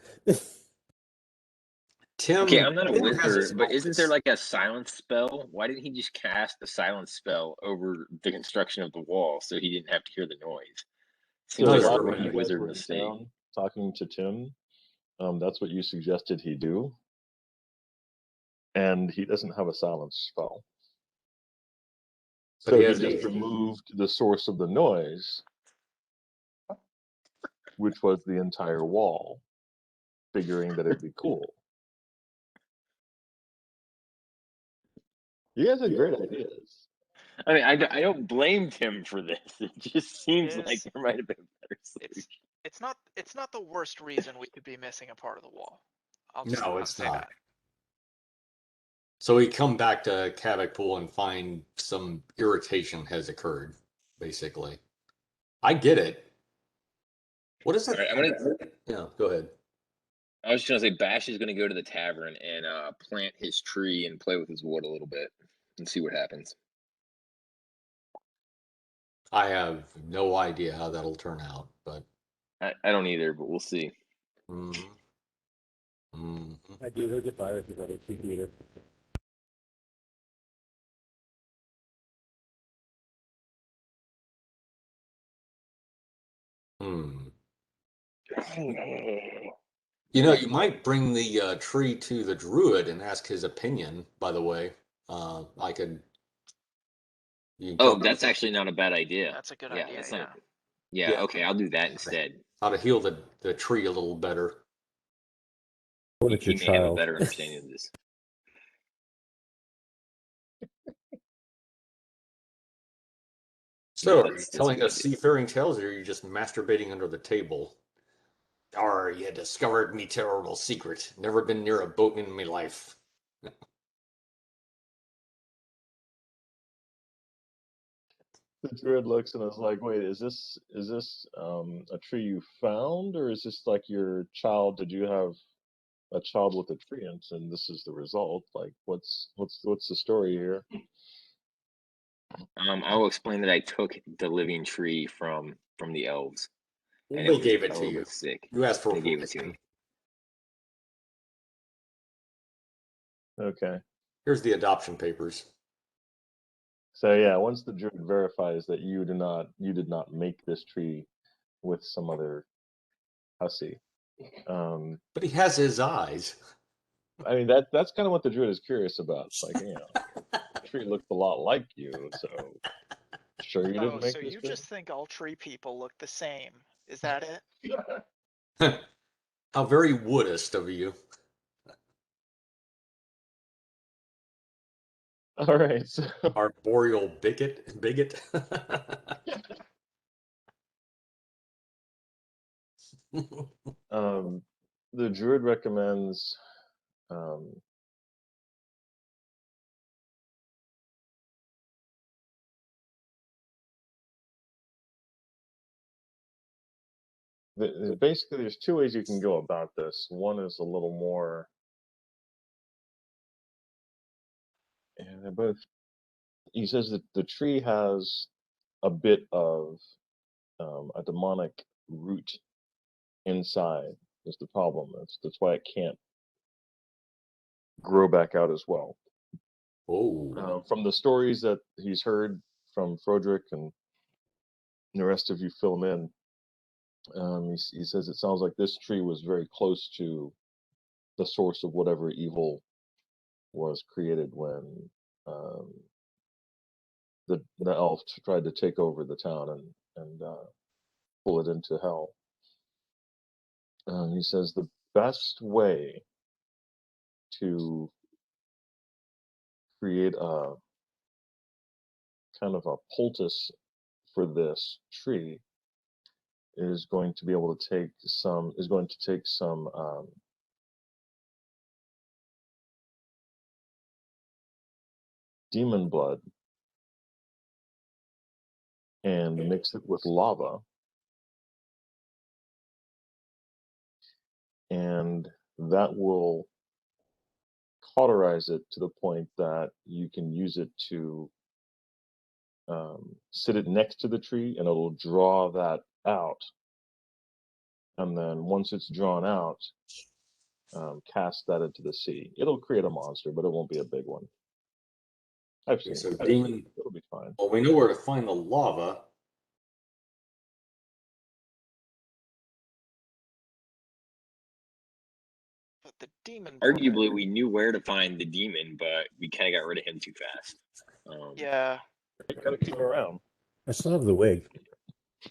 Tim. Okay, I'm not a Tim has his wizard, but isn't there moments. like a silence spell? Why didn't he just cast a silence spell over the construction of the wall so he didn't have to hear the noise? Seems So like a while rookie you guys wizard were in mistake. town talking to Tim, that's what you suggested he do, and he doesn't have a silence spell. But he So he has just a removed the source of the noise, which was the entire wall, figuring that it'd be cool. You guys had great ideas. I mean, I don't blame Tim for this. It just seems It like is- there might have been a better solution. It's not the worst reason we could be missing a part of the wall. I'll No, it's say not. that. So we come back to Kavik Pool and find some irritation has occurred, basically. I get it. What is it? All right, Yeah, go ahead. I was just gonna say Bash is gonna go to the tavern and plant his tree and play with his wood a little bit and see what happens. I have no idea how that'll turn out, but I don't either, but we'll see. mm, mm, I do. He'll get by with his other computer. mm. You know, you might bring the tree to the druid and ask his opinion, by the way. I could. You Oh, can that's actually not a bad idea. That's a good Yeah, idea. that's Yeah. not. Yeah, okay, I'll do that instead. how to heal the tree a little better. What He, if your he may have a child? better understanding of this. So, Yeah, are you that's a telling good us idea. seafaring tales, or are you just masturbating under the table? Arr, you discovered me terrible secret. Never been near a boat in my life. The druid looks and is like, "Wait, is this a tree you found, or is this like your child? Did you have a child with a treant, and this is the result? Like, what's the story here?" I will explain that I took the living tree from the elves, and They it was gave a it to little you. bit sick. You asked for They gave it to permission. me. Okay. Here's the adoption papers. So yeah, once the druid verifies that you did not make this tree with some other hussy, But he has his eyes. I mean that's kind of what the druid is curious about. It's like, the tree looked a lot like you, so sure you Oh, didn't make so this you tree? just think all tree people look the same? Is that it? How very woodist of you. All right. So, Arboreal bigot. the druid recommends basically there's two ways you can go about this. One is a little more, and they're both. He says that the tree has a bit of a demonic root inside. Is the problem? That's why it can't grow back out as well. Oh. From the stories that he's heard from Froderick and the rest of you fill him in, he says it sounds like this tree was very close to the source of whatever evil was created when um, the elf tried to take over the town and pull it into hell. He says the best way to create a kind of a poultice for this tree is going to be able to take some demon blood and mix it with lava, and that will cauterize it to the point that you can use it to sit it next to the tree, and it'll draw that out. And then once it's drawn out, cast that into the sea. It'll create a monster, but it won't be a big one. I've seen So it. demon. It'll be fine. Well, we know where to find the lava. But the demon. blood- Arguably, we knew where to find the demon, but we kind of got rid of him too fast. Yeah. You gotta keep it around. I still have the wig.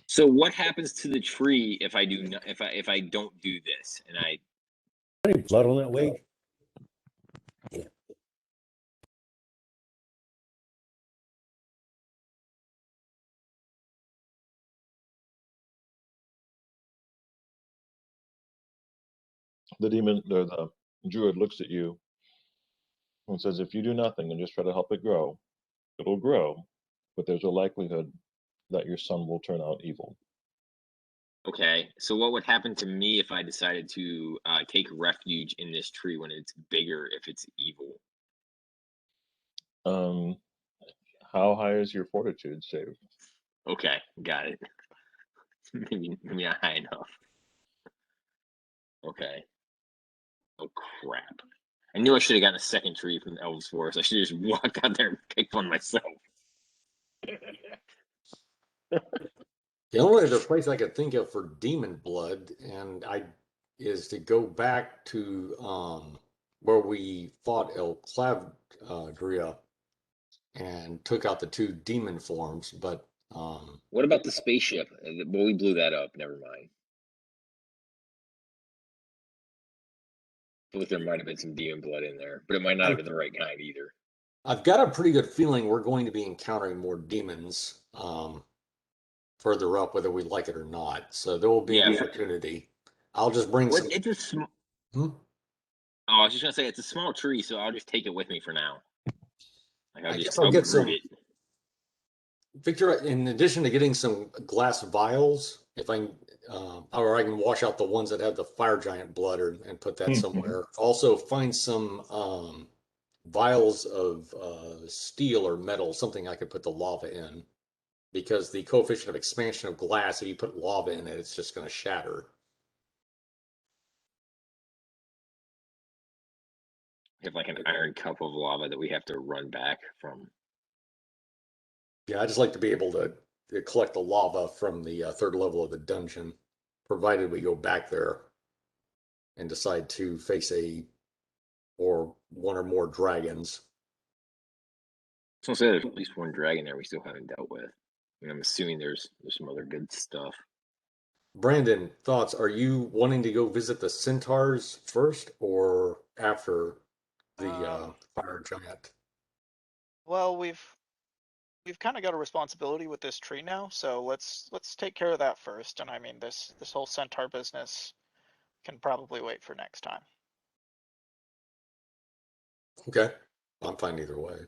So what happens to the tree if I do not, if I don't do this and I? Any blood on that wig? Yeah. The demon, or the druid, looks at you and says, "If you do nothing and just try to help it grow, it'll grow, but there's a likelihood that your son will turn out evil." Okay, so what would happen to me if I decided to take refuge in this tree when it's bigger, if it's evil? How high is your fortitude save? Okay, got it. maybe not high enough. Okay. Oh crap! I knew I should have gotten a second tree from the Elves Forest. I should have just walked out there and picked one myself. The only other place I could think of for demon blood is to go back to where we fought El Clavdria and took out the two demon forms, but What about the spaceship? Well, we blew that up. Never mind. I feel like there might have been some demon blood in there, but it might not have been the right kind either. I've got a pretty good feeling we're going to be encountering more demons further up, whether we like it or not. So there will be an opportunity. I'll just bring some. It's a Oh, I was just gonna say it's a small tree, so I'll just take it with me for now. Like I'll get some. it. Victor, in addition to getting some glass vials, if I can, or I can wash out the ones that have the fire giant blood and put that somewhere. Also, find some vials of steel or metal, something I could put the lava in, because the coefficient of expansion of glass, if you put lava in it, it's just going to shatter. We have like an iron cup of lava that we have to run back from. Yeah, I just like to be able to collect the lava from the third level of the dungeon, provided we go back there and decide to face or one or more dragons. So there's at least one dragon there we still haven't dealt with. I mean, I'm assuming there's some other good stuff. Brandon, thoughts? Are you wanting to go visit the centaurs first or after the fire giant? Well, we've kind of got a responsibility with this tree now, so let's take care of that first. And I mean, this whole centaur business can probably wait for next time. Okay, I'm fine either way.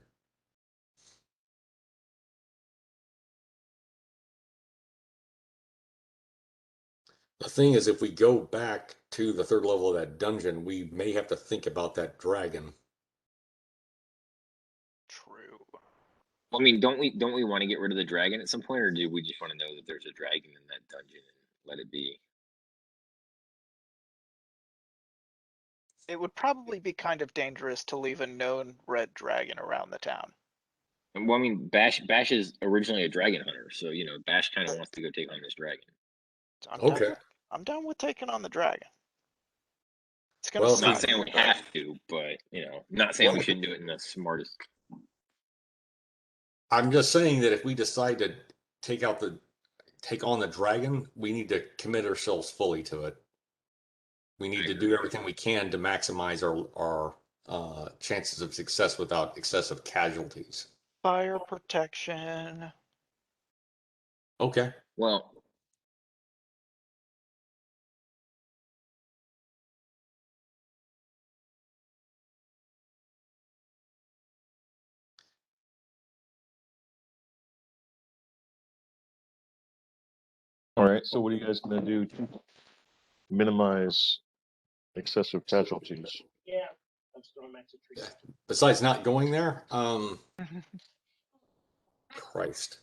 The thing is, if we go back to the third level of that dungeon, we may have to think about that dragon. True. Well, I mean, don't we want to get rid of the dragon at some point, or do we just want to know that there's a dragon in that dungeon and let it be? It would probably be kind of dangerous to leave a known red dragon around the town. And, well, I mean, Bash is originally a dragon hunter, so you know, Bash kind of wants to go take on this dragon. So Okay. I'm down with taking on the dragon. It's gonna Well, Not suck. saying we have to, but you know, not saying we shouldn't do it in the smartest. I'm just saying that if we decide to take on the dragon, we need to commit ourselves fully to it. We need to do everything we can to maximize our chances of success without excessive casualties. Fire protection. Okay. Well, All right. So what are you guys going to do to minimize excessive casualties? Besides not going there, Christ.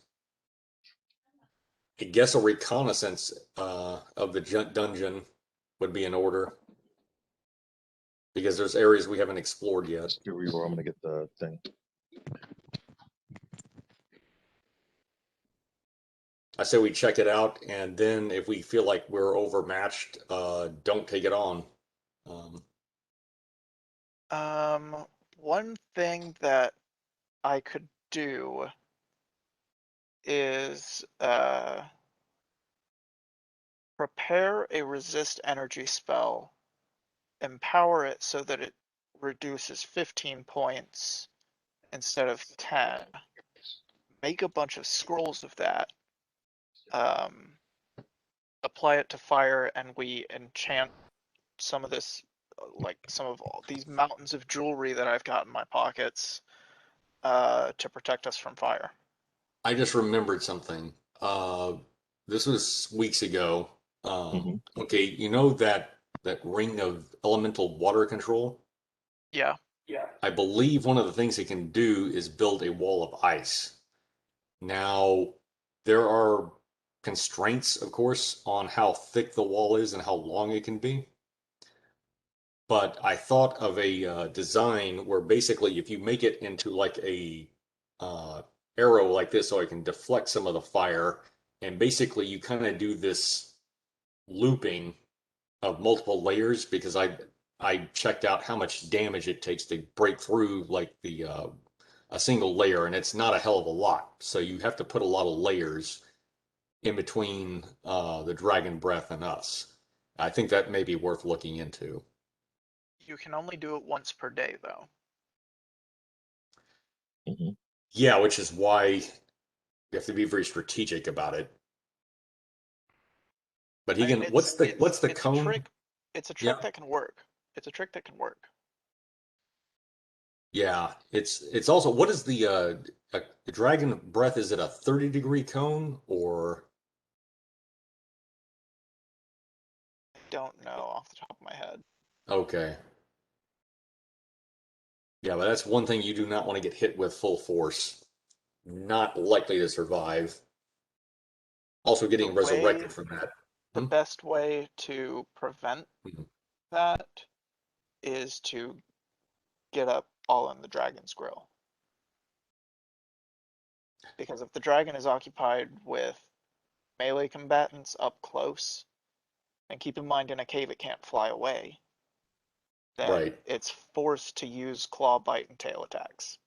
I guess a reconnaissance of the dungeon would be in order because there's areas we haven't explored yet. Here we are. I'm going to get the thing. I say we check it out, and then if we feel like we're overmatched, don't take it on. One thing that I could do is prepare a resist energy spell, empower it so that it reduces 15 points instead of 10. Make a bunch of scrolls of that. Apply it to fire, and we enchant some of this, like some of all these mountains of jewelry that I've got in my pockets, to protect us from fire. I just remembered something. This was weeks ago. Okay, you know that ring of elemental water control? Yeah. I believe one of the things it can do is build a wall of ice. Now, there are constraints, of course, on how thick the wall is and how long it can be. But I thought of a design where basically if you make it into like a arrow like this so it can deflect some of the fire, and basically you kind of do this looping of multiple layers because I checked out how much damage it takes to break through like the a single layer, and it's not a hell of a lot. So you have to put a lot of layers in between the dragon breath and us. I think that may be worth looking into. You can only do it once per day, though. Yeah, which is why you have to be very strategic about it. But he can. What's the cone? It's a trick that can work. It's a trick that can work. Yeah, it's also what is the dragon breath? Is it a 30-degree cone or? Don't know off the top of my head. Okay. Yeah, but that's one thing you do not want to get hit with full force. Not likely to survive. Also getting resurrected from that. The best way to prevent that is to get up all in the dragon's grill. Because if the dragon is occupied with melee combatants up close, and keep in mind in a cave it can't fly away, then it's forced to use claw, bite, and tail attacks.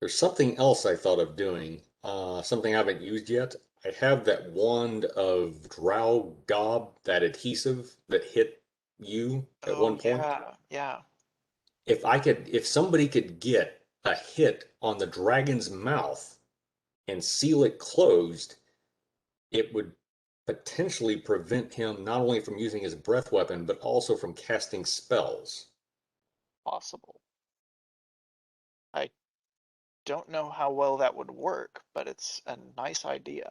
There's something else I thought of doing, something I haven't used yet. have that wand of Drow Gob, that adhesive that hit you at one point. Yeah. If somebody could get a hit on the dragon's mouth and seal it closed, it would potentially prevent him not only from using his breath weapon, but also from casting spells. Possible. I don't know how well that would work, but it's a nice idea.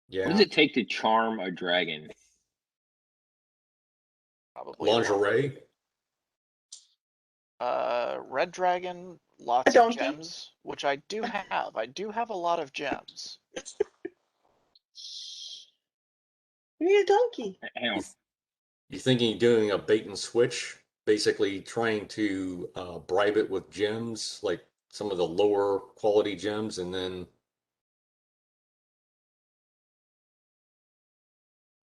Yeah. What does it take to charm a dragon? Probably a lot. Lingerie? Red Dragon, lots of gems, which I do have. I do have a lot of gems. You need a donkey. Hang on. You thinking doing a bait and switch? Basically trying to bribe it with gems, like some of the lower quality gems, and then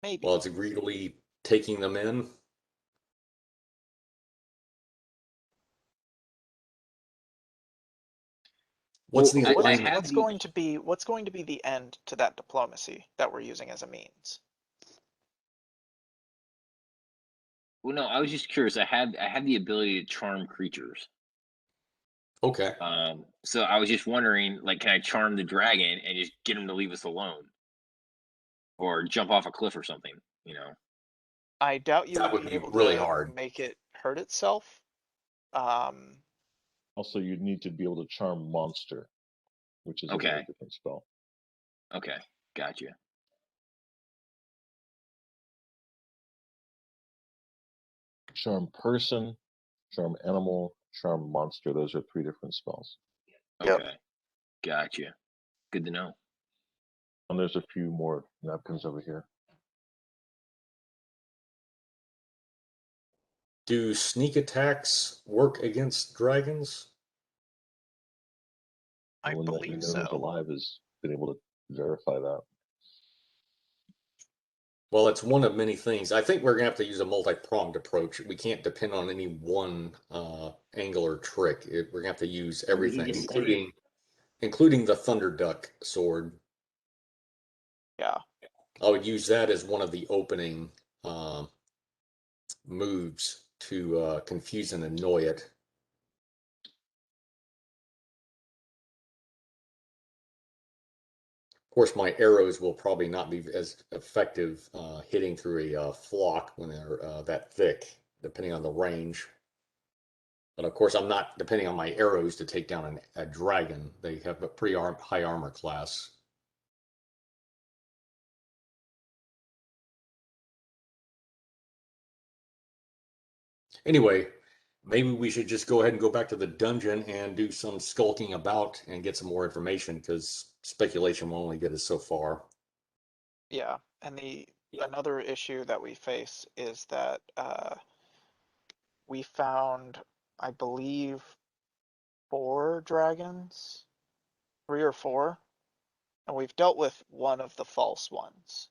Maybe. while it's greedily taking them in. What's the alignment? What's going to be the end to that diplomacy that we're using as a means? Well, no, I was just curious. I have the ability to charm creatures. Okay. So I was just wondering, like, can I charm the dragon and just get him to leave us alone, or jump off a cliff or something? You know. I doubt you That would would be be able really to hard. make it hurt itself. Also, you'd need to be able to charm monster, which is a very different spell. Okay, gotcha. Charm person, charm animal, charm monster. Those are 3 different spells. Okay, gotcha. Good to know. And there's a few more napkins over here. Do sneak attacks work against dragons? I One that we believe know who's so. alive has been able to verify that. Well, it's one of many things. I think we're gonna have to use a multi-pronged approach. We can't depend on any one angle or trick. We're gonna have to use everything, including the Thunder Duck sword. Yeah. I would use that as one of the opening moves to confuse and annoy it. Of course, my arrows will probably not be as effective hitting through a flock when they're that thick, depending on the range. But of course, I'm not depending on my arrows to take down a dragon. They have a pretty high armor class. Anyway, maybe we should just go ahead and go back to the dungeon and do some skulking about and get some more information, because speculation will only get us so far. Yeah, and another issue that we face is that we found, I believe, 4 dragons, 3 or 4, and we've dealt with one of the false ones,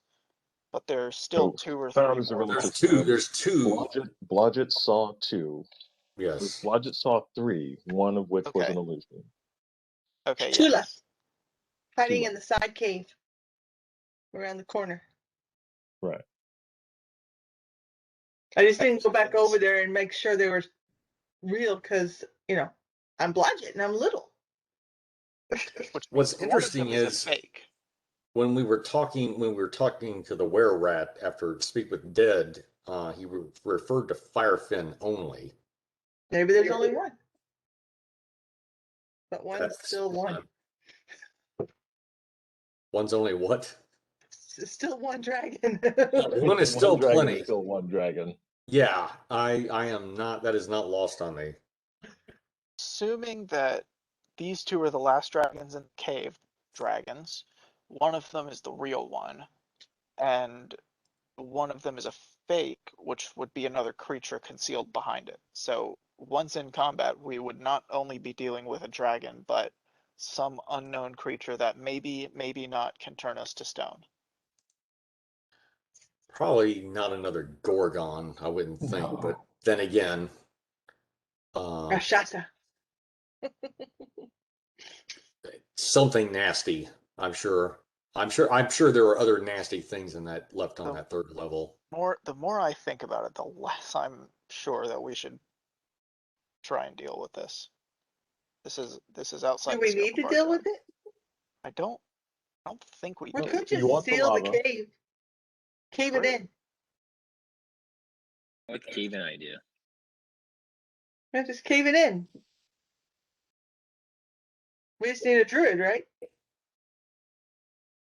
but there's still 2 or 3 more. There's two. Blodgett saw 2. Yes. Blodgett saw 3, one of which was an illusion. Okay, Tula, yes. hiding in the side cave around the corner. Right. I just didn't go back over there and make sure they were real because, I'm Blodgett and I'm little. What's interesting is fake. when we were talking to the were-rat after Speak with Dead, he referred to Firefin only. Maybe there's only one. But one's still one. One's only what? Still one dragon. One is still plenty. Still one dragon. Yeah, I am not. That is not lost on me. Assuming that these 2 are the last dragons in the cave dragons, one of them is the real one, and one of them is a fake, which would be another creature concealed behind it. So once in combat, we would not only be dealing with a dragon, but some unknown creature that maybe not can turn us to stone. Probably not another Gorgon, I wouldn't think. But then again, Rashasa. something nasty, I'm sure. I'm sure there are other nasty things in that left on The- that third level. The more I think about it, the less I'm sure that we should try and deal with this. This is outside Do the we scope need to of our deal job. with it? I don't think we We do. could You just want the seal the lava. cave. Cave it True. in. I like the cave-in idea. Yeah, just cave it in. We just need a druid, right?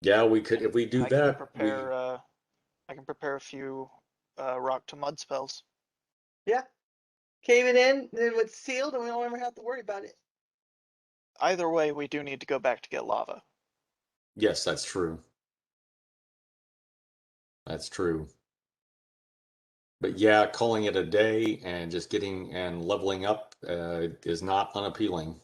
Yeah, we could if we do I can that. prepare I can prepare a few rock to mud spells. Yeah. Cave it in, then it's sealed, and we don't ever have to worry about it. Either way, we do need to go back to get lava. Yes, that's true. That's true. But yeah, calling it a day and just getting and leveling up is not unappealing.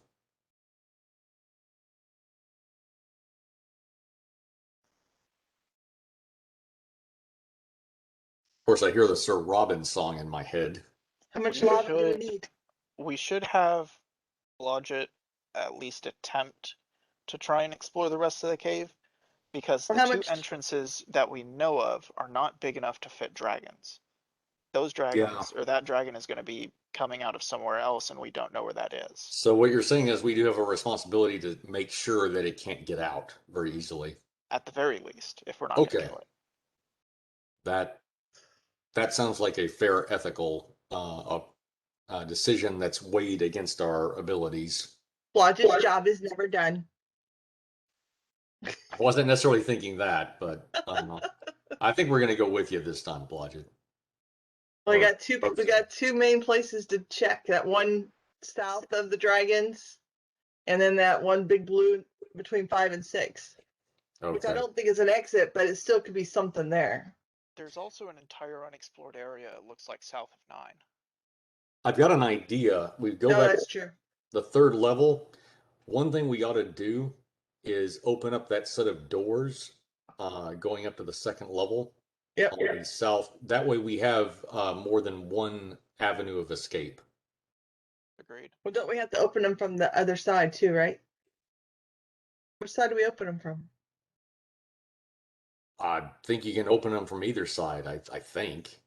Of course, I hear the Sir Robin song in my head. How much We lava do we should- need? We should have Blodgett at least attempt to try and explore the rest of the cave, because Or the how two much- entrances that we know of are not big enough to fit dragons. Those dragons, or that dragon is going to be coming out of somewhere else, and we don't know where that is. So what you're saying is we do have a responsibility to make sure that it can't get out very easily. At the very least, if we're not going to Okay. kill it. That sounds like a fair ethical decision that's weighed against our abilities. Blodgett's job is never done. I wasn't necessarily thinking that, but I think we're going to go with you this time, Blodgett. We Or got two. both We of you. got two main places to check. That one south of the dragons, and then that one big blue between 5 and 6. Which I Okay. don't think is an exit, but it still could be something there. There's also an entire unexplored area, it looks like south of 9. I've got an idea. We go No, back that's true. the third level. One thing we ought to do is open up that set of doors going up to the second level. Yep. On the south. That way we have more than one avenue of escape. Agreed. Well, don't we have to open them from the other side too, right? Which side do we open them from? I think you can open them from either side, I think.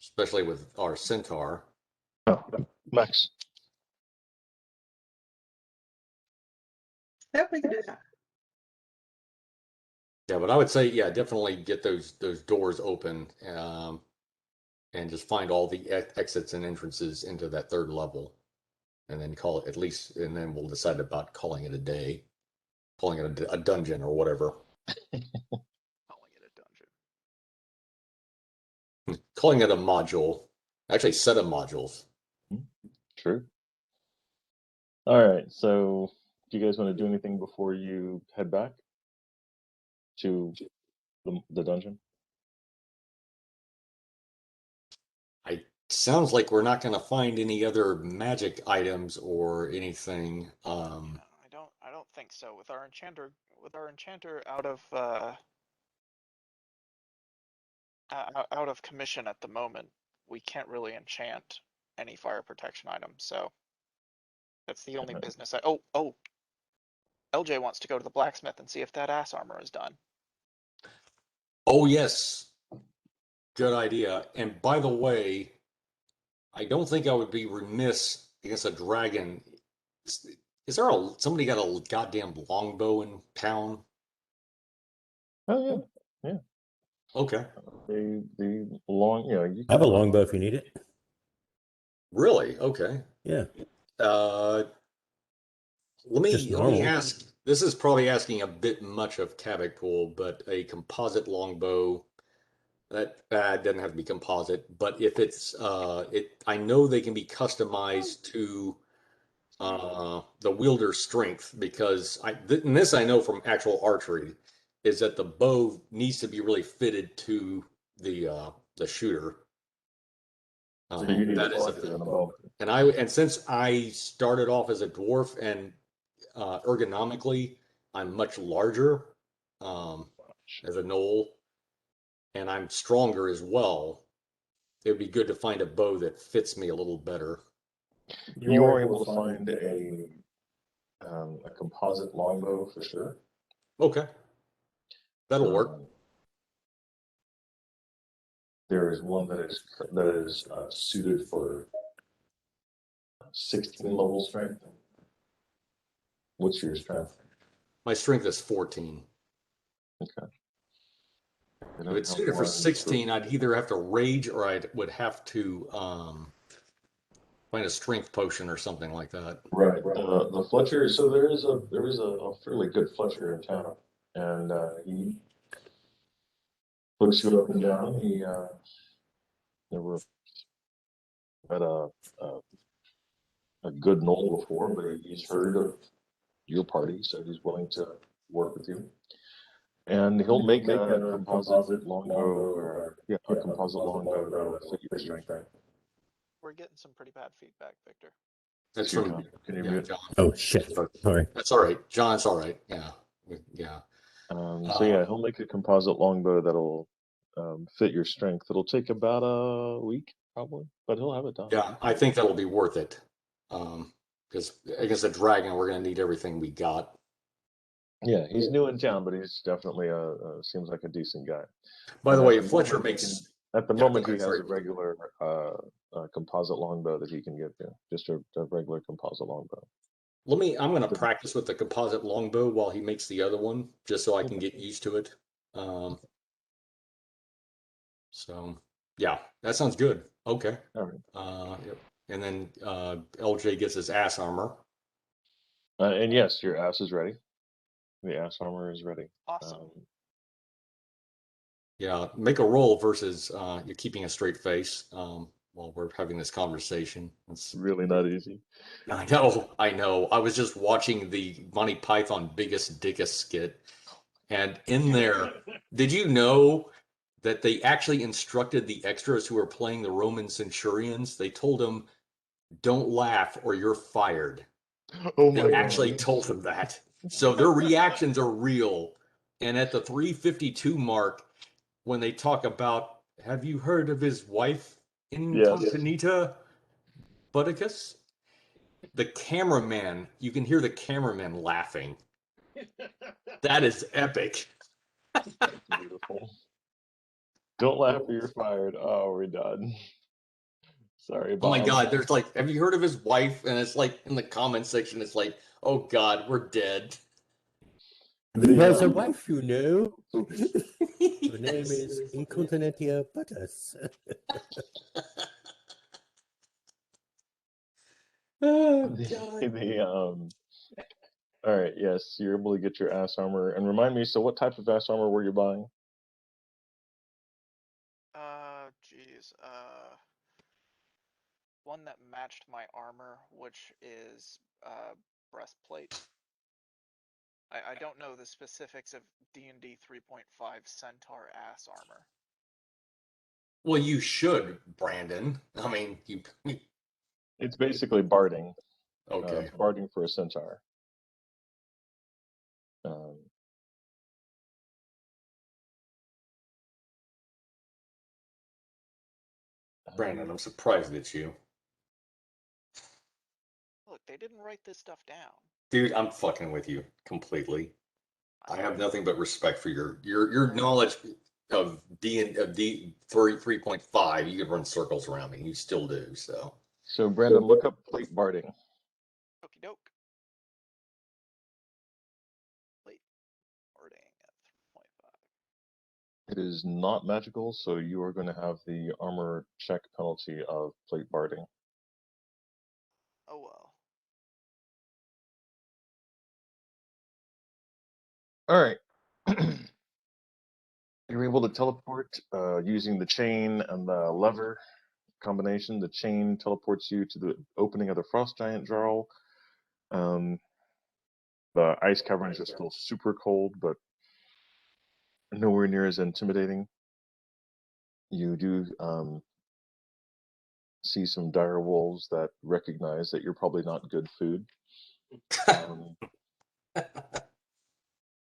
Especially with our centaur. Oh, Max. Yeah, we can do that. Yeah, but I would say, yeah, definitely get those doors open and just find all the exits and entrances into that third level. And then call it at least, and then we'll decide about calling it a day, calling it a dungeon or whatever. Calling it a dungeon. Calling it a module, actually set of modules. True. All right. So, do you guys want to do anything before you head back to the dungeon? Sounds like we're not going to find any other magic items or anything. I don't think so. With our enchanter out of commission at the moment, we can't really enchant any fire protection items. So that's the only business. Oh, LJ wants to go to the blacksmith and see if that ass armor is done. Oh yes, good idea. And by the way, I don't think I would be remiss against a dragon. Is there somebody got a goddamn longbow in town? Oh yeah. Okay. The long, you I have a longbow if you need it. Really? Okay. Yeah. Let Just me normal. ask. This is probably asking a bit much of Cavicpool, but a composite longbow that doesn't have to be composite. But if it's I know they can be customized to the wielder's strength, because and this I know from actual archery, is that the bow needs to be really fitted to the shooter. So you need That a is a selector thing. and a bow. And since I started off as a dwarf and ergonomically I'm much larger as a gnoll, and I'm stronger as well, it would be good to find a bow that fits me a little better. You are able to find a composite longbow for sure. Okay. That'll work. There is one that is suited for 16 level strength. What's your strength? My strength is 14. Okay. If it's suited for 16, I'd either have to rage or I would have to find a strength potion or something like that. Right. The Fletcher. So there is a fairly good Fletcher in town, and he looks you up and down. He never had a good knoll before, but he's heard of your party, so he's willing to work with you. And he'll make a composite longbow or a composite longbow that'll fit your strength. We're getting some pretty bad feedback, Victor. That's Your from John. Can you yeah, mute? John. Oh shit! Sorry. That's all right. John's all right. Yeah, yeah. So yeah, he'll make a composite longbow that'll fit your strength. It'll take about a week probably, but he'll have it done. Yeah, I think that'll be worth it. Because against the dragon, we're going to need everything we got. Yeah, he's new in town, but he's definitely seems like a decent guy. By the way, if Fletcher makes at the Yeah, moment go he ahead, has sorry. a regular composite longbow that he can give you, just a regular composite longbow. I'm going to practice with the composite longbow while he makes the other one, just so I can get used to it. So yeah, that sounds good. Okay. All right. Yep. And then LJ gets his ass armor. And yes, your ass is ready. The ass armor is ready. Awesome. Yeah, make a roll versus you're keeping a straight face while we're having this conversation. It's Really not easy. I know. I was just watching the Monty Python Biggest Dickest skit, and in there, did you know that they actually instructed the extras who were playing the Roman centurions? They told them, "Don't laugh or you're fired." Oh They actually told them that. So their reactions are real. And at the 352 mark, when they talk about, have you heard of his wife incognita, Butticus? The cameraman, you can hear the cameraman laughing. That is epic. Beautiful. Don't laugh or you're fired. Oh, we're done. Sorry, Bob. Oh my God, there's like, have you heard of his wife? And it's like in the comment section, it's like, oh God, we're dead. He has a wife, you know. Her name is Incontinentia Buttus. Oh God. All right, yes, you're able to get your ass armor. And remind me, so what type of ass armor were you buying? Geez. One that matched my armor, which is breastplate. I don't know the specifics of D&D 3.5 Centaur ass armor. Well, you should, Brandon. I mean, you. It's basically barding. Okay. Barding for a centaur. Brandon, I'm surprised it's you. Look, they didn't write this stuff down. Dude, I'm fucking with you completely. I have nothing but respect for your knowledge of D 3.5. You can run circles around me. You still do, so. So Brandon, look up plate barding. Okie doke. Plate barding at 3.5. It is not magical, so you are going to have the armor check penalty of plate barding. Oh well. All right. You're able to teleport using the chain and the lever combination. The chain teleports you to the opening of the frost giant jarl. The ice caverns are still super cold, but nowhere near as intimidating. You do see some dire wolves that recognize that you're probably not good food.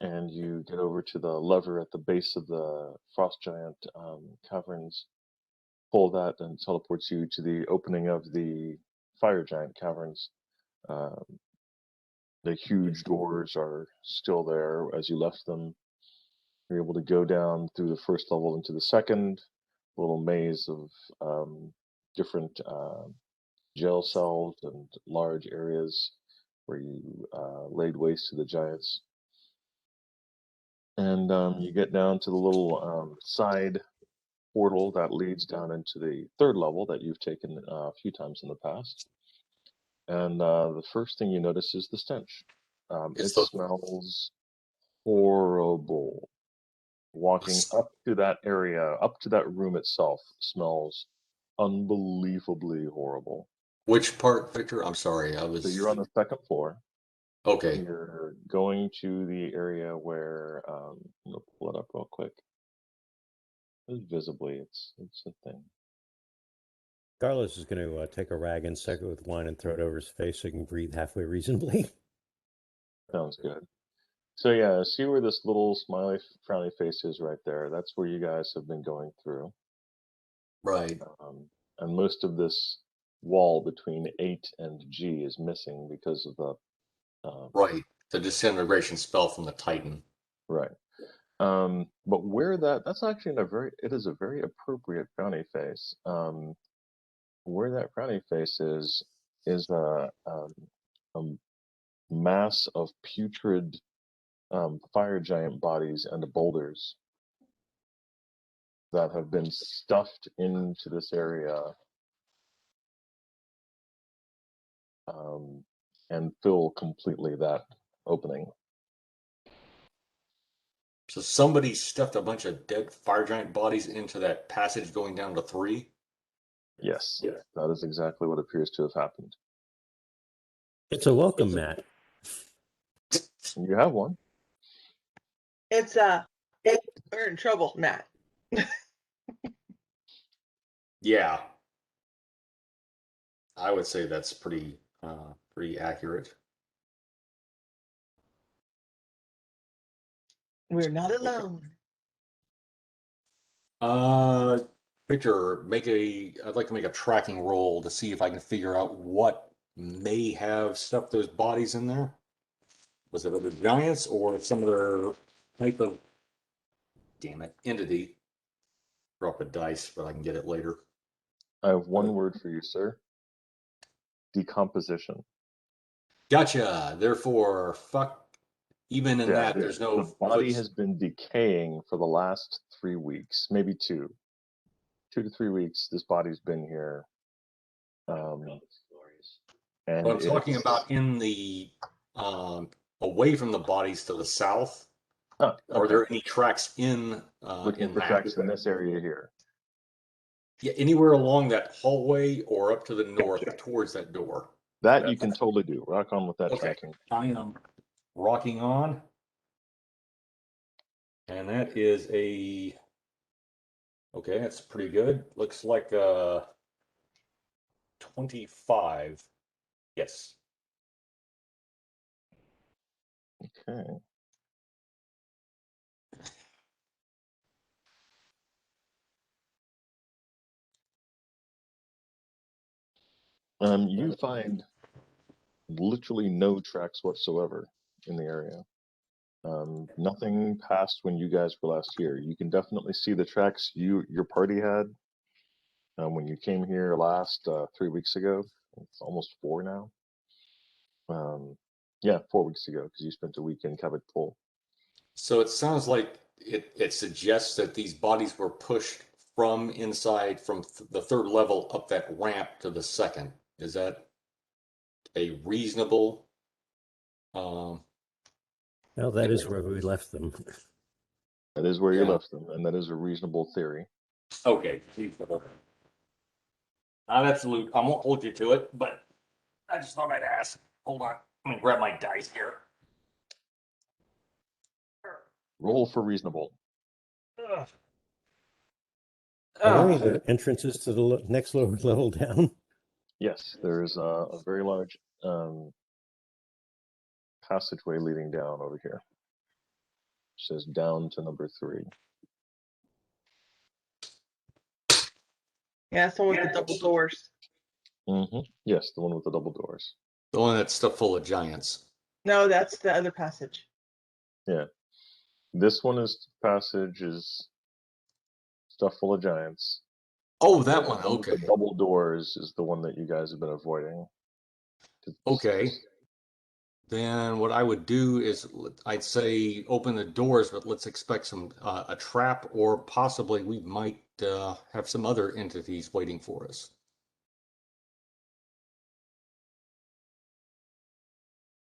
And you get over to the lever at the base of the frost giant caverns, pull that, and teleports you to the opening of the fire giant caverns. The huge doors are still there as you left them. You're able to go down through the first level into the second, a little maze of different jail cells and large areas where you laid waste to the giants. And you get down to the little side portal that leads down into the third level that you've taken a few times in the past. And the first thing you notice is the stench. It smells horrible. Walking up to that area, up to that room itself, smells unbelievably horrible. Which part, Victor? I'm sorry, So you're on the second floor. Okay. You're going to the area where I'm gonna pull it up real quick. Visibly, it's a thing. Carlos is going to take a rag and soak it with wine and throw it over his face so he can breathe halfway reasonably. Sounds good. So yeah, see where this little smiley, frowny face is right there? That's where you guys have been going through. Right. And most of this wall between 8 and G is missing because of the right, the disintegration spell from the Titan. Right. But where that's actually it is a very appropriate frowny face. Where that frowny face is a mass of putrid fire giant bodies and boulders that have been stuffed into this area and fill completely that opening. So somebody stuffed a bunch of dead fire giant bodies into that passage going down to 3? Yes, that is exactly what appears to have happened. It's a welcome mat. You have one. It's we're in trouble, Matt. Yeah. I would say that's pretty accurate. We're not alone. Victor, I'd like to make a tracking roll to see if I can figure out what may have stuffed those bodies in there. Was it other giants or some other type of, damn it, entity? Drop a dice, but I can get it later. I have one word for you, sir. Decomposition. Gotcha. Therefore, fuck. Even in that, there's no. The body has been decaying for the last 3 weeks, maybe 2 to 3 weeks. This body's been here. And I'm talking about in the away from the bodies to the south. Okay. Are there any tracks in looking for tracks in this area here? Yeah, anywhere along that hallway or up to the north towards that door. That you can totally do. Rock on with that tracking. I am rocking on. And that is okay, that's pretty good. Looks like 25. Yes. Okay. You find literally no tracks whatsoever in the area. Nothing passed when you guys were last here. You can definitely see the tracks your party had when you came here last 3 weeks ago. It's almost 4 now. 4 weeks ago because you spent a week in Kaajit Pool. So it sounds like it suggests that these bodies were pushed from inside from the third level up that ramp to the second. Is that a reasonable? Well, that is where we left them. That is where you left them, and that is a reasonable theory. Okay. Not absolute. I won't hold you to it, but I just thought I'd ask. Hold on. Let me grab my dice here. Roll for reasonable. Are there any entrances to the next lower level down? Yes, there's a very large passageway leading down over here. It says down to number 3. Yeah, it's the one with the double doors. Mm-hmm. Yes, the one with the double doors. The one that's stuff full of giants. No, that's the other passage. Yeah. This one is passage is stuff full of giants. Oh, that one. The one with Okay. the double doors is the one that you guys have been avoiding. Okay. Then what I would do is I'd say open the doors, but let's expect some a trap, or possibly we might have some other entities waiting for us.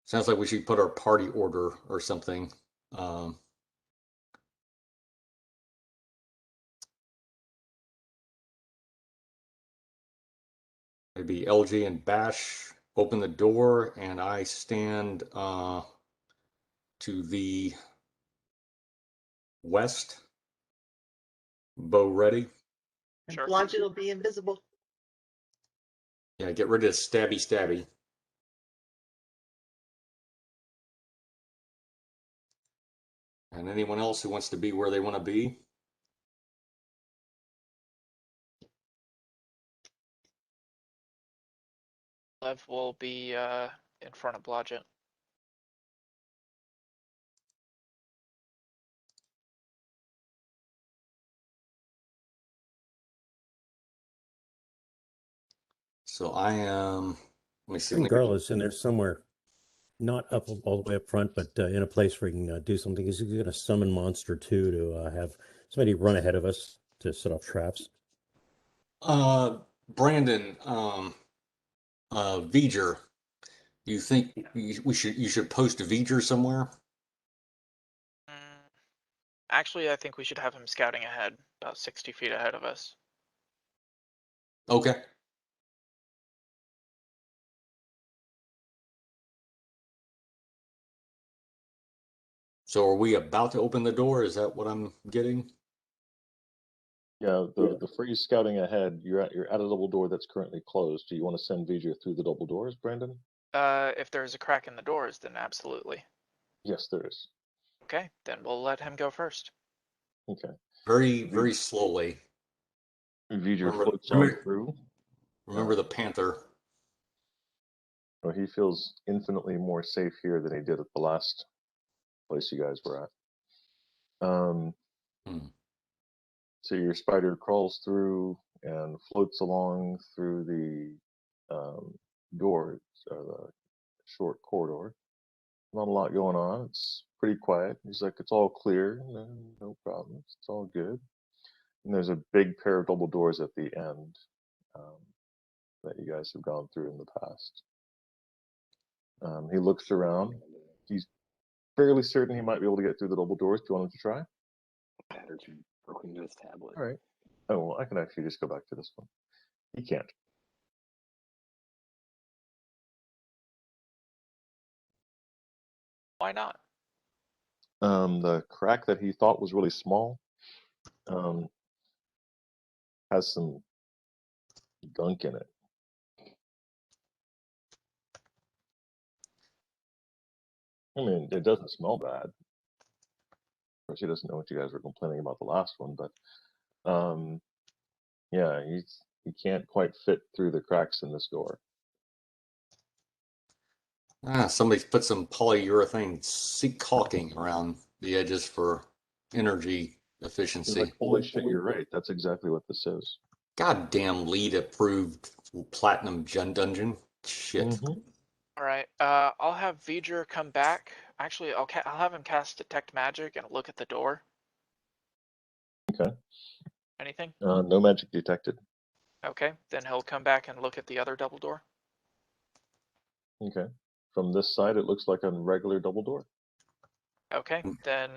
Sounds like we should put our party order or something. Maybe LG and Bash open the door, and I stand to the west, bow ready. And Sure. Blodgett will be invisible. Yeah, get rid of stabby stabby. And anyone else who wants to be where they want to be. Lev will be in front of Blodgett. So I am. Let me see. And Garla's in there somewhere, not up all the way up front, but in a place where he can do something. He's going to summon Monster 2 to have somebody run ahead of us to set off traps. Brandon, V'ger, you think you should post V'ger somewhere? Actually, I think we should have him scouting ahead, about 60 feet ahead of us. Okay. So are we about to open the door? Is that what I'm getting? Yeah, the phrase scouting ahead, you're at a double door that's currently closed. Do you want to send V'ger through the double doors, Brandon? If there's a crack in the doors, then absolutely. Yes, there is. Okay, then we'll let him go first. Okay. Very slowly. V'ger floats on through. Remember the panther. Well, he feels infinitely more safe here than he did at the last place you guys were at. So your spider crawls through and floats along through the door, the short corridor. Not a lot going on. It's pretty quiet. He's like, it's all clear. No problems. It's all good. And there's a big pair of double doors at the end that you guys have gone through in the past. He looks around. He's fairly certain he might be able to get through the double doors. Do you want him to try? Battery's broken to his tablet. All right. Oh, well, I can actually just go back to this one. He can't. Why not? The crack that he thought was really small has some gunk in it. I mean, it doesn't smell bad. Of course, he doesn't know what you guys were complaining about the last one, but yeah, he can't quite fit through the cracks in this door. Somebody's put some polyurethane seat caulking around the edges for energy efficiency. Like, holy shit, you're right. That's exactly what this is. Goddamn lead approved platinum dungeon. Shit. Mm-hmm. All right. I'll have V'ger come back. Actually, I'll have him cast Detect Magic and look at the door. Okay. Anything? No magic detected. Okay, then he'll come back and look at the other double door. Okay. From this side, it looks like a regular double door. Okay, then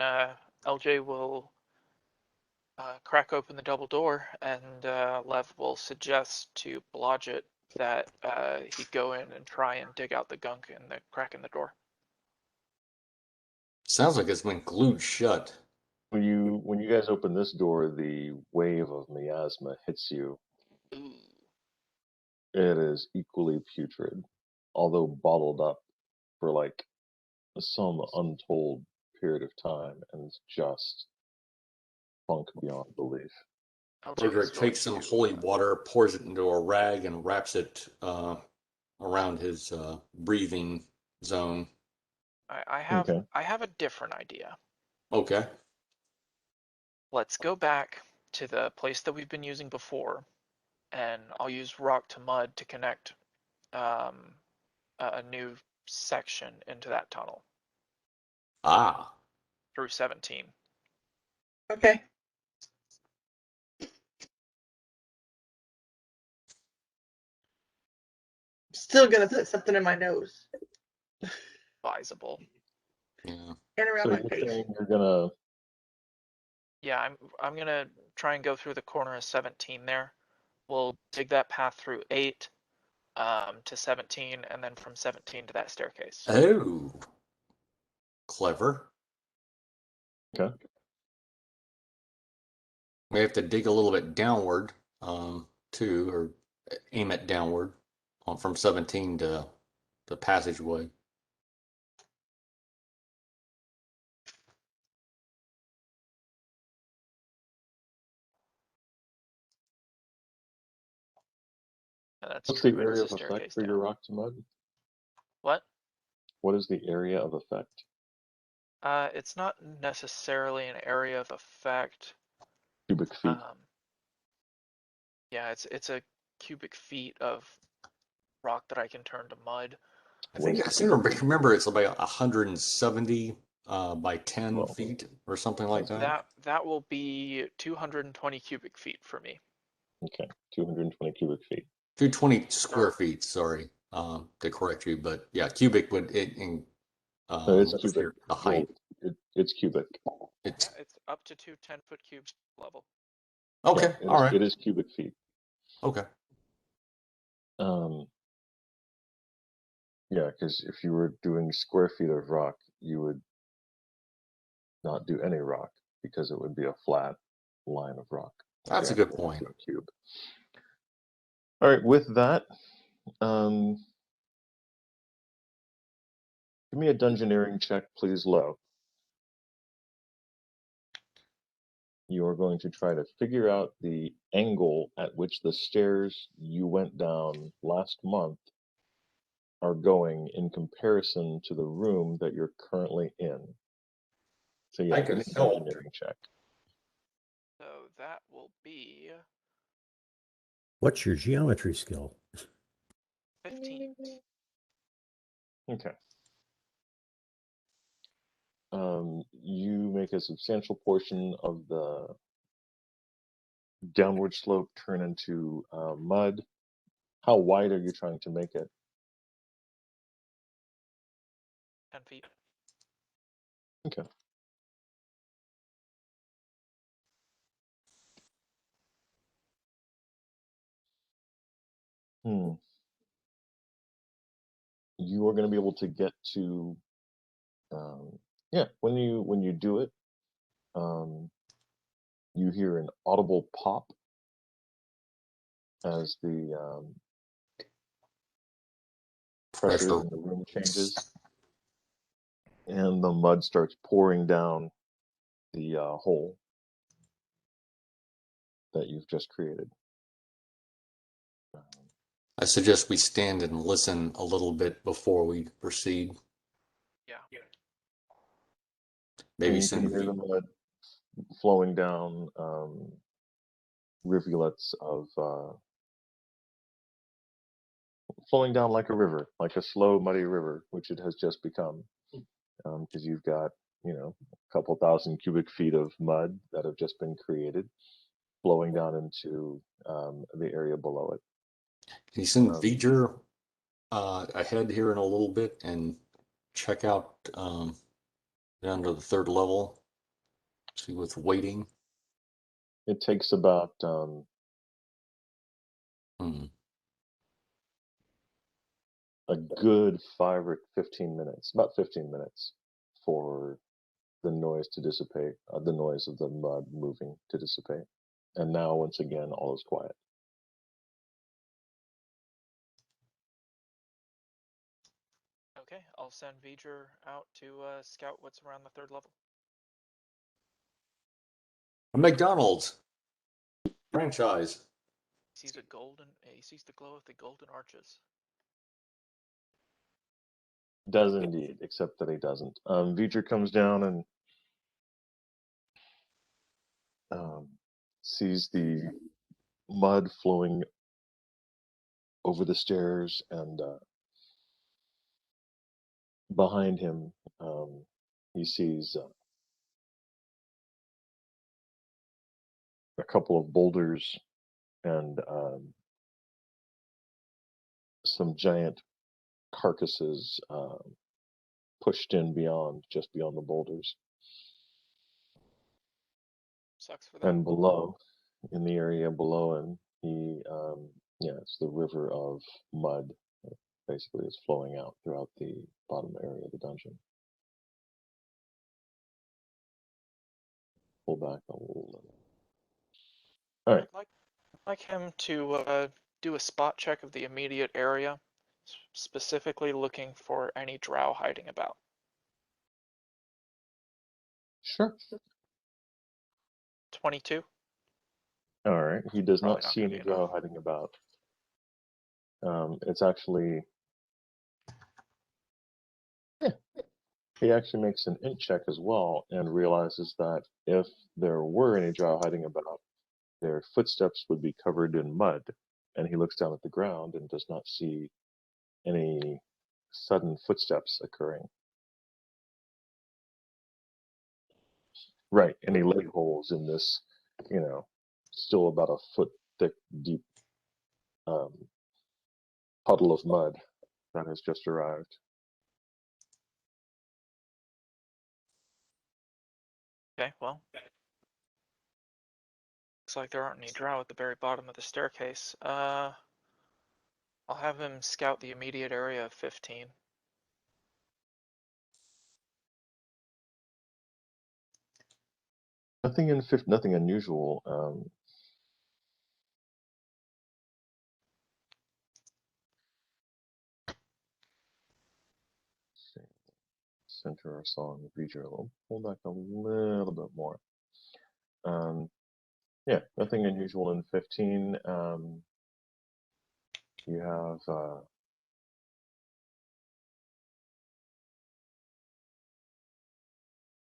LJ will crack open the double door, and Lev will suggest to Blodgett that he go in and try and dig out the gunk in the crack in the door. Sounds like it's been glued shut. When you guys open this door, the wave of miasma hits you. Ooh. It is equally putrid, although bottled up for like some untold period of time, and it's just funk beyond belief. Broderick takes some holy water, pours it into a rag, and wraps it around his breathing zone. I have a different idea. Okay. Let's go back to the place that we've been using before, and I'll use rock to mud to connect a new section into that tunnel Ah. through 17. Okay. Still gonna put something in my nose Advisable. Yeah. and around So my you're face. saying you're gonna Yeah, I'm gonna try and go through the corner of 17 there. We'll dig that path through 8 to 17, and then from 17 to that staircase. Oh. Clever. okay. We have to dig a little bit downward, too, or aim it downward from 17 to the passageway. And that's What's the true. It is area a of effect staircase for your down. rock to mud? What? What is the area of effect? It's not necessarily an area of effect. Cubic feet. Yeah, it's a cubic feet of rock that I can turn to mud. I think I seem to remember it's about 170 by 10 Well, feet or something like that. That will be 220 cubic feet for me. Okay, 220 cubic feet. 220 square feet, sorry, to correct you, but yeah, cubic would No, it's cubic. the height. Well, it's cubic. It's Yeah, it's up to 2 10-foot cubes level. okay, Yeah, all right. It is cubic feet. Okay. Yeah, because if you were doing square feet of rock, you would not do any rock because it would be a flat line of rock. That's a good point. A cube. All right, with that, give me a dungeoneering check, please, low. You are going to try to figure out the angle at which the stairs you went down last month are going in comparison to the room that you're currently in. So yeah, I give can me a help. dungeoneering check. So that will be What's your geometry skill? 15. Okay. You make a substantial portion of the downward slope turn into mud. How wide are you trying to make it? 10 feet. Okay. You are going to be able to get to, yeah. When you do it, you hear an audible pop as the pressure in the room changes, and the mud starts pouring down the hole that you've just created. I suggest we stand and listen a little bit before we proceed. Yeah. Maybe you can hear the mud flowing down, rivulets of flowing down like a river, like a slow, muddy river, which it has just become, because you've got, a couple thousand cubic feet of mud that have just been created, flowing down into the area below it. Can you send V'ger ahead here in a little bit and check out down to the 3rd level? See what's waiting. It takes about a good 5 or 15 minutes, about 15 minutes, for the noise to dissipate, the noise of the mud moving to dissipate. And now, once again, all is quiet. Okay, I'll send V'ger out to scout what's around the 3rd level. A McDonald's franchise. He sees the glow of the golden arches. Does indeed, except that he doesn't. V'ger comes down and sees the mud flowing over the stairs, and behind him, he sees a couple of boulders and some giant carcasses pushed in just beyond the boulders. Sucks for them. And below, in the area below him, it's the river of mud that basically is flowing out throughout the bottom area of the dungeon. Pull back a little. All right. I'd like him to do a spot check of the immediate area, specifically looking for any drow hiding about. Sure. 22. All right. He does Probably not not see gonna any be drow enough. hiding about. It's actually, he actually makes an int check as well and realizes that if there were any drow hiding about, their footsteps would be covered in mud. And he looks down at the ground and does not see any sudden footsteps occurring. Right. Any leg holes in this, still about a foot thick, deep puddle of mud that has just arrived. Okay, well. Looks like there aren't any drow at the very bottom of the staircase. I'll have him scout the immediate area of 15. Nothing unusual. Center our song feature. We'll pull back a little bit more. Nothing unusual in 15. You have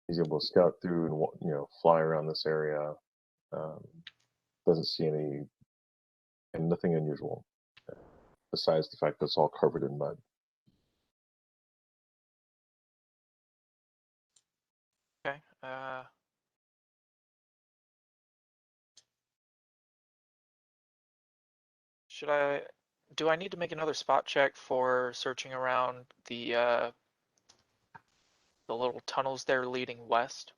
he's able to scout through and fly around this area. Doesn't see and nothing unusual besides the fact that it's all covered in mud. Okay. Do I need to make another spot check for searching around the little tunnels there leading west?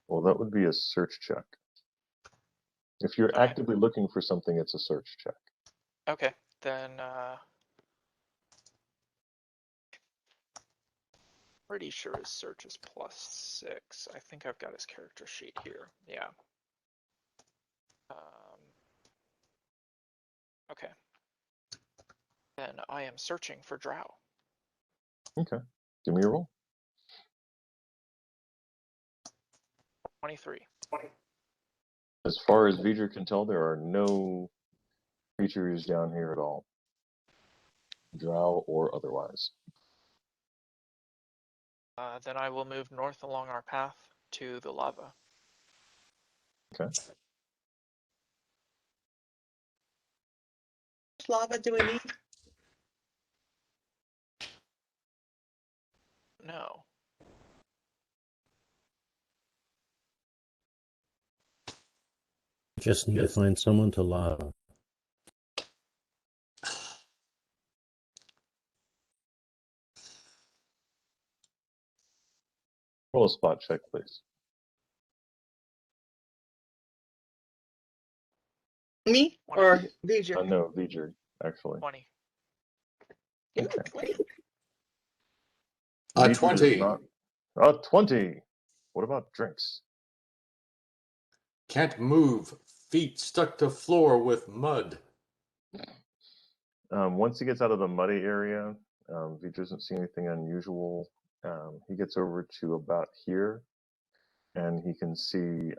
Well, that would be a search check. If you're Okay. actively looking for something, it's a search check. Okay, then pretty sure his search is +6. I think I've got his character sheet here. Yeah. Okay. Then I am searching for drow. Okay. Give me a roll. 23. As far as V'ger can tell, there are no creatures down here at all. Drow or otherwise. Then I will move north along our path to the lava. Okay. Lava do we need? No. Just need to find someone to lava. Roll a spot check, please. Me or V'ger? No, V'ger, actually. 20. Ooh, Okay. 20. V'ger is 20. not. 20. What about drinks? Can't move. Feet stuck to floor with mud. Once he gets out of the muddy area, he doesn't see anything unusual. He gets over to about here, and he can see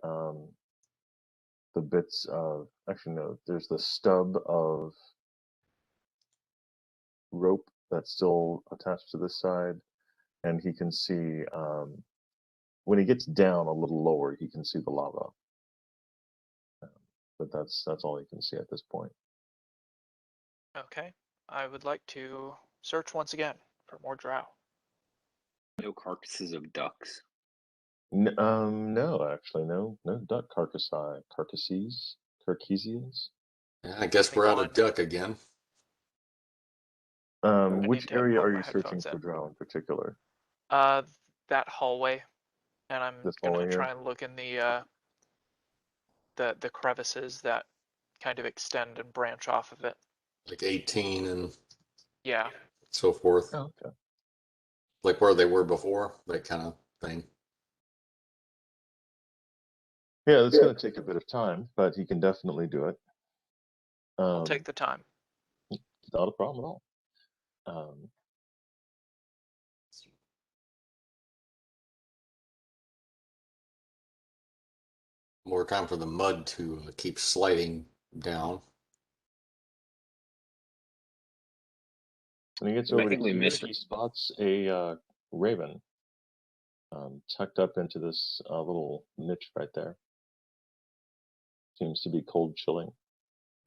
the bits of, actually no, there's the stub of rope that's still attached to this side, and he can see when he gets down a little lower, he can see the lava. But that's all he can see at this point. Okay. I would like to search once again for more drow. No carcasses of ducks. No, actually, no duck carcasses. Yeah, I guess we're out of duck again. Which to area pop are my you searching headphones for in. drow in particular? That hallway, and I'm This gonna hallway here? try and look in the crevices that kind of extend and branch off of it. Like 18 and Yeah. so forth. Oh, okay. Like where they were before, that kind of thing. Yeah, it's going to take a bit of time, but he can definitely do it. I'll take the time. Not a problem at all. Um, More time for the mud to keep sliding down. when he gets I over to think we here, missed he spots a raven tucked up into this little niche right there. Seems to be cold chilling,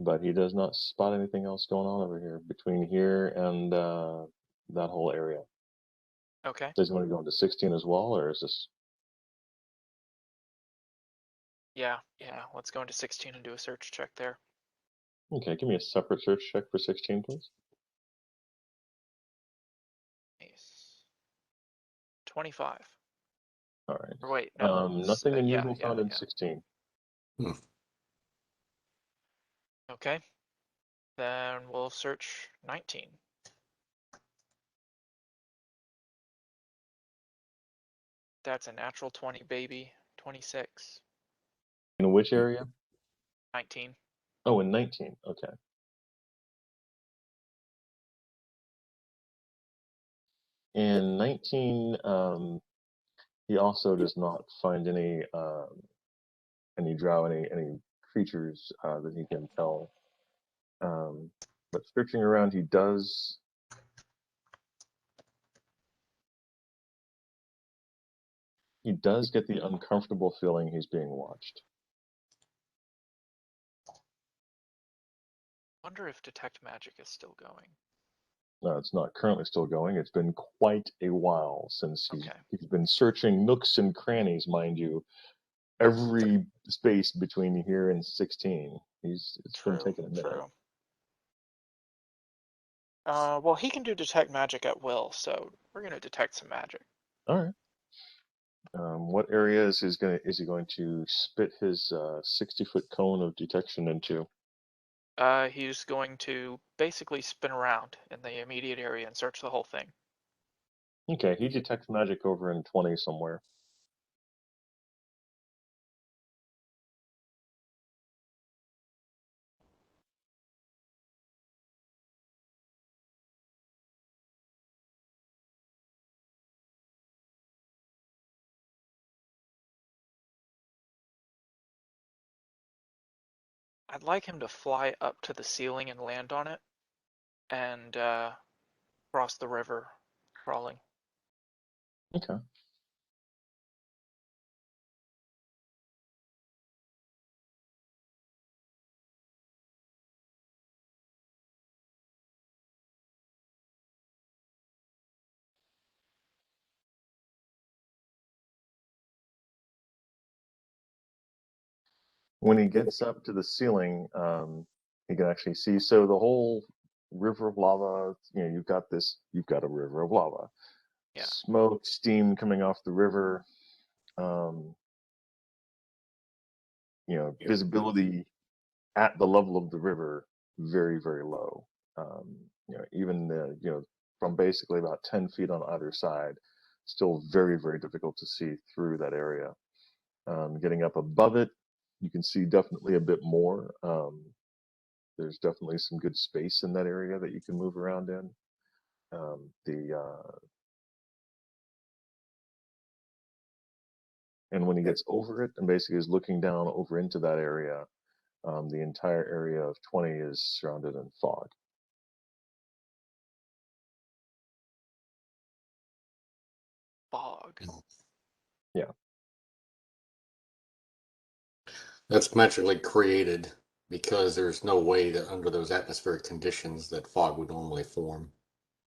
but he does not spot anything else going on over here between here and that whole area. Okay. Does he want to go into 16 as well, or is this? Yeah. Let's go into 16 and do a search check there. Okay, give me a separate search check for 16, please. Nice. 25. All right. Or wait, no. Nothing unusual found in yeah. 16. Okay. Then we'll search 19. That's a natural 20, baby. 26. In which area? 19. Oh, in 19. Okay. In 19, he also does not find any drow, any creatures that he can tell. But searching around, he does get the uncomfortable feeling he's being watched. Wonder if detect magic is still going. No, it's not currently still going. It's been quite a while since he's Okay. been searching nooks and crannies, mind you, every space between here and 16. It's been taking a minute. True. Well, he can do detect magic at will, so we're gonna detect some magic. All right. What area is he going to spit his 60-foot cone of detection into? He's going to basically spin around in the immediate area and search the whole thing. Okay, he detects magic over in 20 somewhere. I'd like him to fly up to the ceiling and land on it, and cross the river, crawling. Okay. When he gets up to the ceiling, he can actually see. So the whole river of lava. You've got a river of lava. Yeah. Smoke, steam coming off the river. Visibility at the level of the river, very, very low. Even from basically about 10 feet on either side, still very, very difficult to see through that area. Getting up above it, you can see definitely a bit more. There's definitely some good space in that area that you can move around in. And when he gets over it and basically is looking down over into that area, the entire area of 20 is surrounded in fog. Fog. Yeah. That's magically created because there's no way that under those atmospheric conditions that fog would normally form.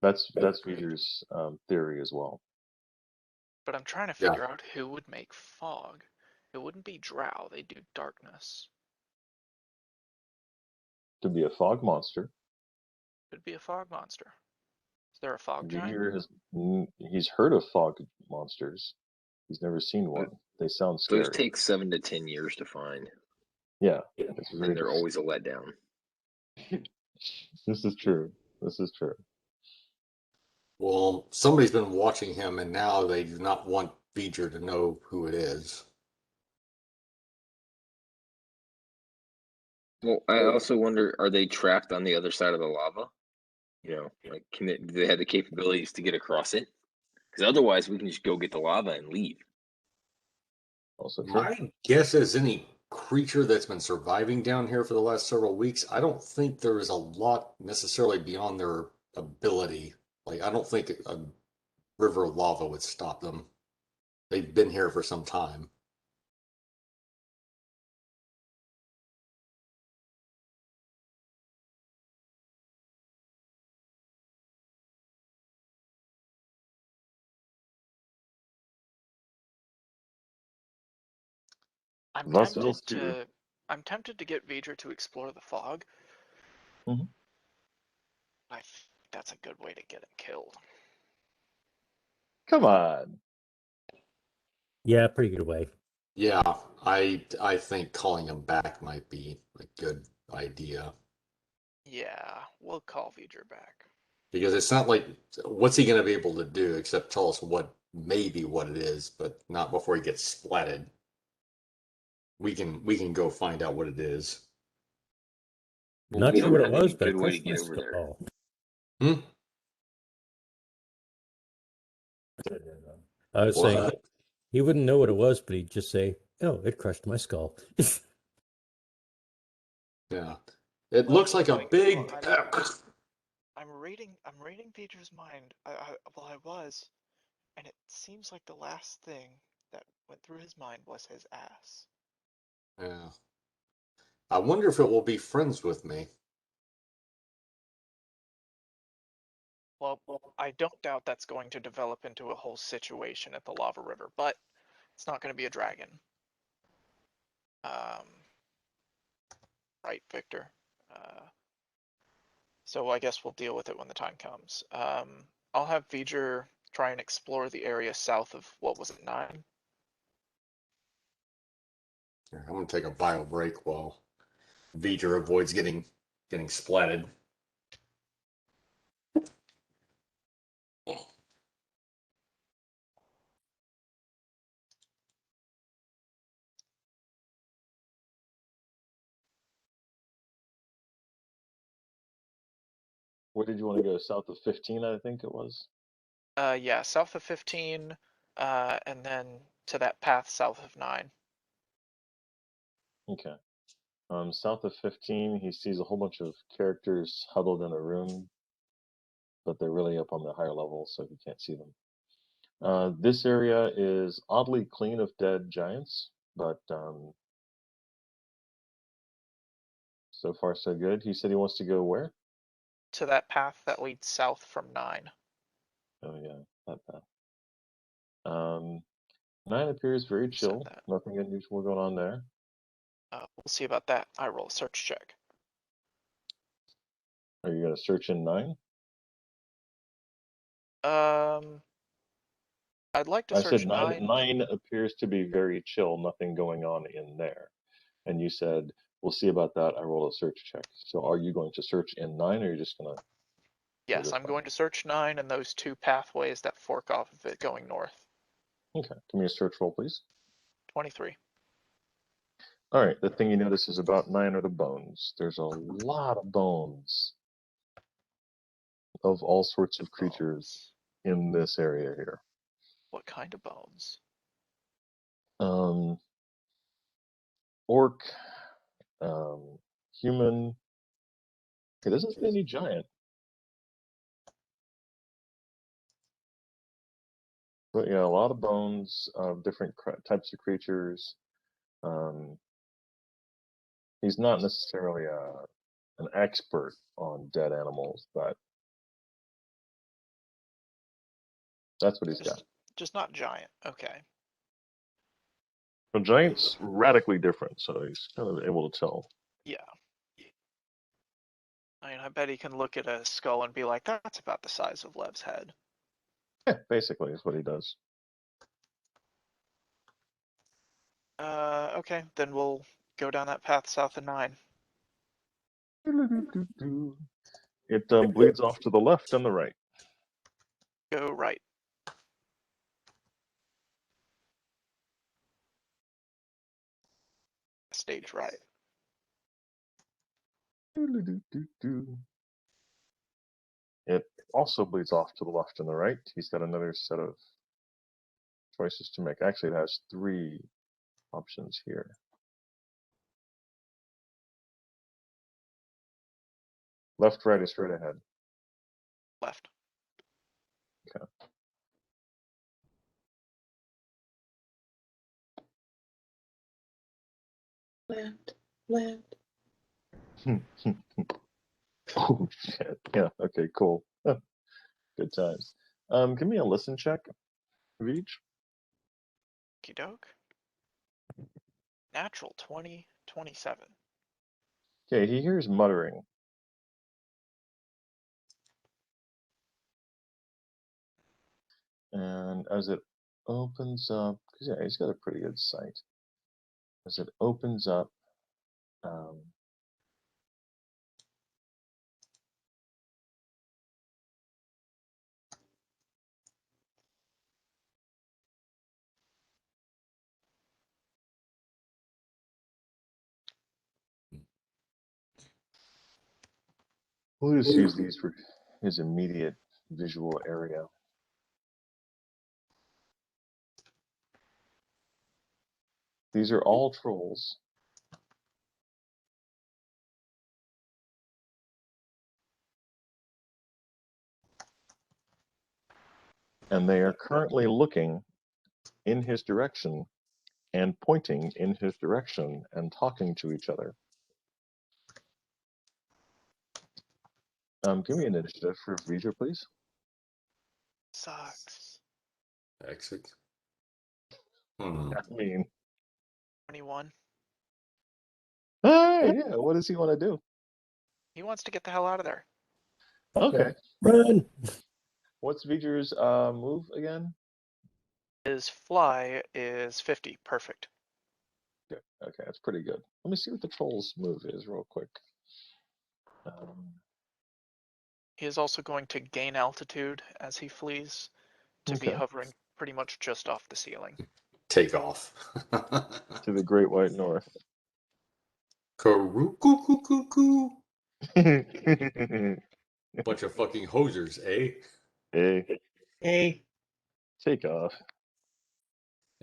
That's Peter's theory as well. But I'm trying to Yeah. figure out who would make fog. It wouldn't be Drow. They do darkness. Could be a fog monster. Could be a fog monster. Is there a fog giant? He's heard of fog monsters. He's never seen one. They sound scary. Those take 7 to 10 years to find. Yeah, and they're always a letdown. This is true. This is true. Well, somebody's been watching him, and now they do not want V'ger to know who it is. Well, I also wonder, are they trapped on the other side of the lava? You know, like, do they have the capabilities to get across it? Because otherwise, we can just go get the lava and leave. Also true. My guess is any creature that's been surviving down here for the last several weeks, I don't think there is a lot necessarily beyond their ability. Like, I don't think a river of lava would stop them. They've been here for some time. I'm Thus tempted else too. to. I'm tempted to get V'ger to explore the fog. Mhm. I think that's a good way to get him killed. Come on. Yeah, pretty good way. Yeah, I think calling him back might be a good idea. Yeah, we'll call V'ger back. Because it's not like, what's he going to be able to do except tell us what it is, but not before he gets splatted. We can go find out what it is. Well, Not we sure don't what it have any was, but it good way to crushed my get over there. skull. Hmm? I was What? saying he wouldn't know what it was, but he'd just say, "Oh, it crushed my skull." Yeah. It Well, looks like a big. I'm reading V'ger's mind. I was, and it seems like the last thing that went through his mind was his ass. Yeah. I wonder if it will be friends with me. Well, I don't doubt that's going to develop into a whole situation at the lava river, but it's not going to be a dragon. Right, Victor? So I guess we'll deal with it when the time comes. I'll have V'ger try and explore the area south of, what was it, 9? Here, I'm gonna take a bio break while V'ger avoids getting splatted. Where did you want to go? South of 15, I think it was. Yeah, south of 15, and then to that path south of 9. Okay. South of 15, he sees a whole bunch of characters huddled in a room, but they're really up on the higher level, so he can't see them. This area is oddly clean of dead giants, but so far so good. He said he wants to go where? To that path that leads south from 9. Oh yeah, that path. 9 appears very chill. Nothing unusual going on there. We'll see about that. I roll a search check. Are you going to search in 9? I'd like to I search said 9. 9 appears to be very chill. Nothing going on in there. And you said, we'll see about that. I roll a search check. So are you going to search in 9, or are you just going to... Yes, I'm going to search 9 and those 2 pathways that fork off of it going north. Okay, give me a search roll, please. 23. All right, the thing you notice is about 9 are the bones. There's a lot of bones of all sorts of creatures in this area here. What kind of bones? Orc, human. It doesn't say any giant. But yeah, a lot of bones of different types of creatures. He's not necessarily an expert on dead animals, but that's what he's got. Just not giant. Okay. But giant's radically different, so he's kind of able to tell. Yeah. I mean, I bet he can look at a skull and be like, that's about the size of Lev's head. Yeah, basically is what he does. Okay, then we'll go down that path south of 9. It bleeds off to the left and the right. Go right. Stage right. It also bleeds off to the left and the right. He's got another set of choices to make. Actually, it has 3 options here. Left, right, or straight ahead? Left. Okay. Left. Oh shit. Yeah, okay, cool. Good times. Give me a listen check of each. Okey doke. Natural 20, 27. Okay, he hears muttering. And as it opens up, because yeah, he's got a pretty good sight. As it opens up, we'll just use these for his immediate visual area. These are all trolls. And they are currently looking in his direction and pointing in his direction and talking to each other. Give me an initiative for Vija, please. Sucks. Exit. I mean, 21. hey, yeah, what does he want to do? He wants to get the hell out of there. Okay. Run! What's Vija's move again? His fly is 50. Perfect. Good. Okay, that's pretty good. Let me see what the troll's move is real quick. He is also going to gain altitude as he flees to be Okay. hovering pretty much just off the ceiling. Take off. To the Great White North. Karoo-coo-coo-coo-coo. Bunch of fucking hosers, eh? Hey, Hey. take off.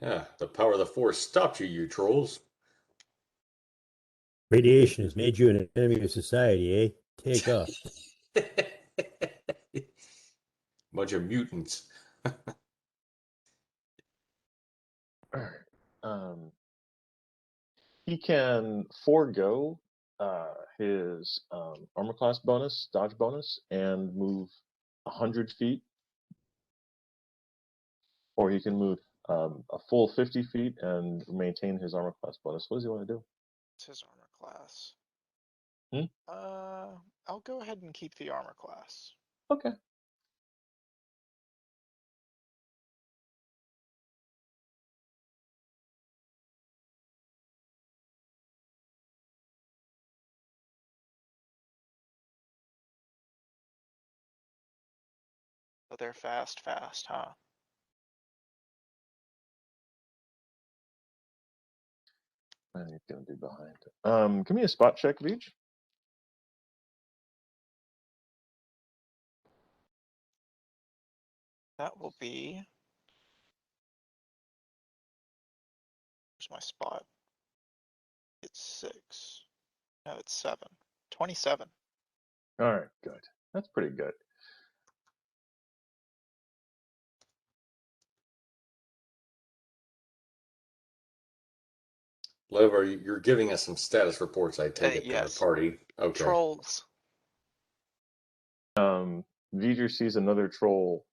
Yeah, the power of the force stopped you, you trolls. Radiation has made you an enemy of society, eh? Take off. Bunch of mutants. He can forego his armor class bonus, dodge bonus, and move 100 feet. Or he can move a full 50 feet and maintain his armor class bonus. What does he want to do? It's his armor class. Hmm? I'll go ahead and keep the armor class. Okay. So they're fast, huh? And he's going to be behind. Give me a spot check, Veej. That will be. Where's my spot? It's 6. No, it's 7. 27. All right, good. That's pretty good. Lev, you're giving us some status reports, I take it, yes. from the party. Okay. Trolls. V'ger sees another troll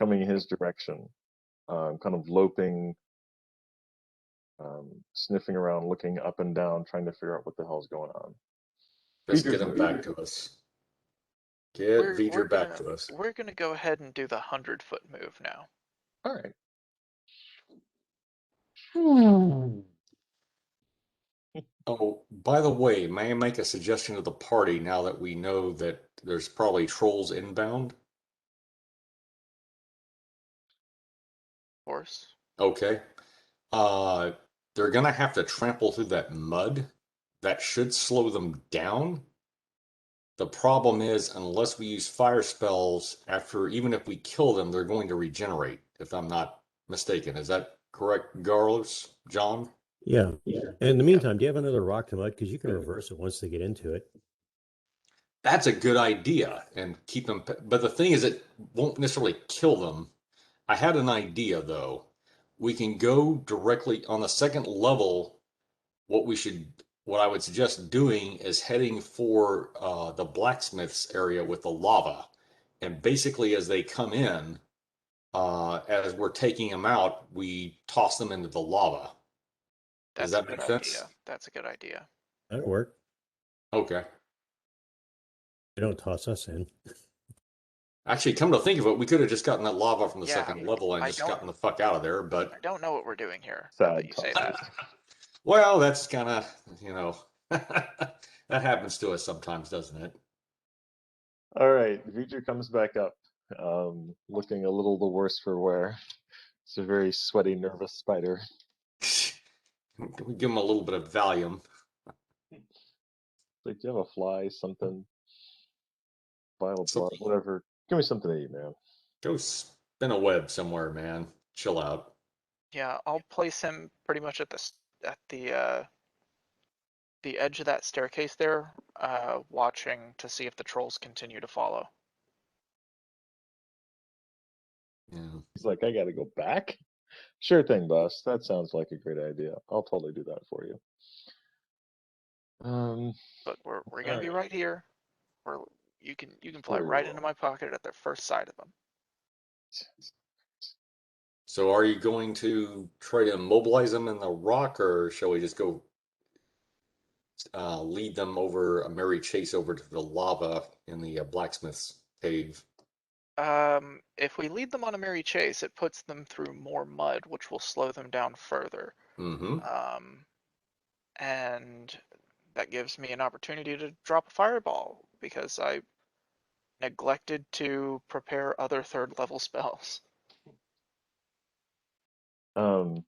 coming his direction, kind of loping, sniffing around, looking up and down, trying to figure out what the hell's going on. Just V'ger's get him waiting. back to us. Get V'ger back gonna, to us. We're gonna go ahead and do the 100-foot move now. All right. Oh, by the way, may I make a suggestion to the party now that we know that there's probably trolls inbound? Of course. Okay. They're gonna have to trample through that mud. That should slow them down. The problem is, unless we use fire spells, even if we kill them, they're going to regenerate, if I'm not mistaken. Is that correct, Garlos, John? Yeah. In the meantime, do you have another rock to mud? Because you can reverse it once they get into it. That's a good idea, and keep them. But the thing is, it won't necessarily kill them. I had an idea though. We can go directly on the second level. What I would suggest doing is heading for the blacksmith's area with the lava, and basically as they come in, as we're taking them out, we toss them into the lava. Does that make sense? Idea. That's a good idea. That'll work. Okay. They don't toss us in. Actually, come to think of it, we could have just gotten that lava from the Yeah, second level and I just don't- gotten the fuck out of there, but I don't know what we're doing here. Now Sad that you say that. well, that's kind of, that happens to us sometimes, doesn't it? All right. V'ger comes back up, looking a little the worse for wear. It's a very sweaty, nervous spider. We give him a little bit of Valium. Like, do you have a fly, something? Vial of blood, Something. whatever. Give me something to eat, man. Go spin a web somewhere, man. Chill out. Yeah, I'll place him pretty much at the edge of that staircase there, watching to see if the trolls continue to follow. Yeah. He's like, I gotta go back? Sure thing, boss. That sounds like a great idea. I'll totally do that for you. But we're gonna be right here. You can fly Very right well. into my pocket at the first sight of them. So are you going to try to immobilize them in the rock, or shall we just go lead them over a merry chase over to the lava in the blacksmith's cave? If we lead them on a merry chase, it puts them through more mud, which will slow them down further. Mm-hmm. And that gives me an opportunity to drop a fireball because I neglected to prepare other third level spells. All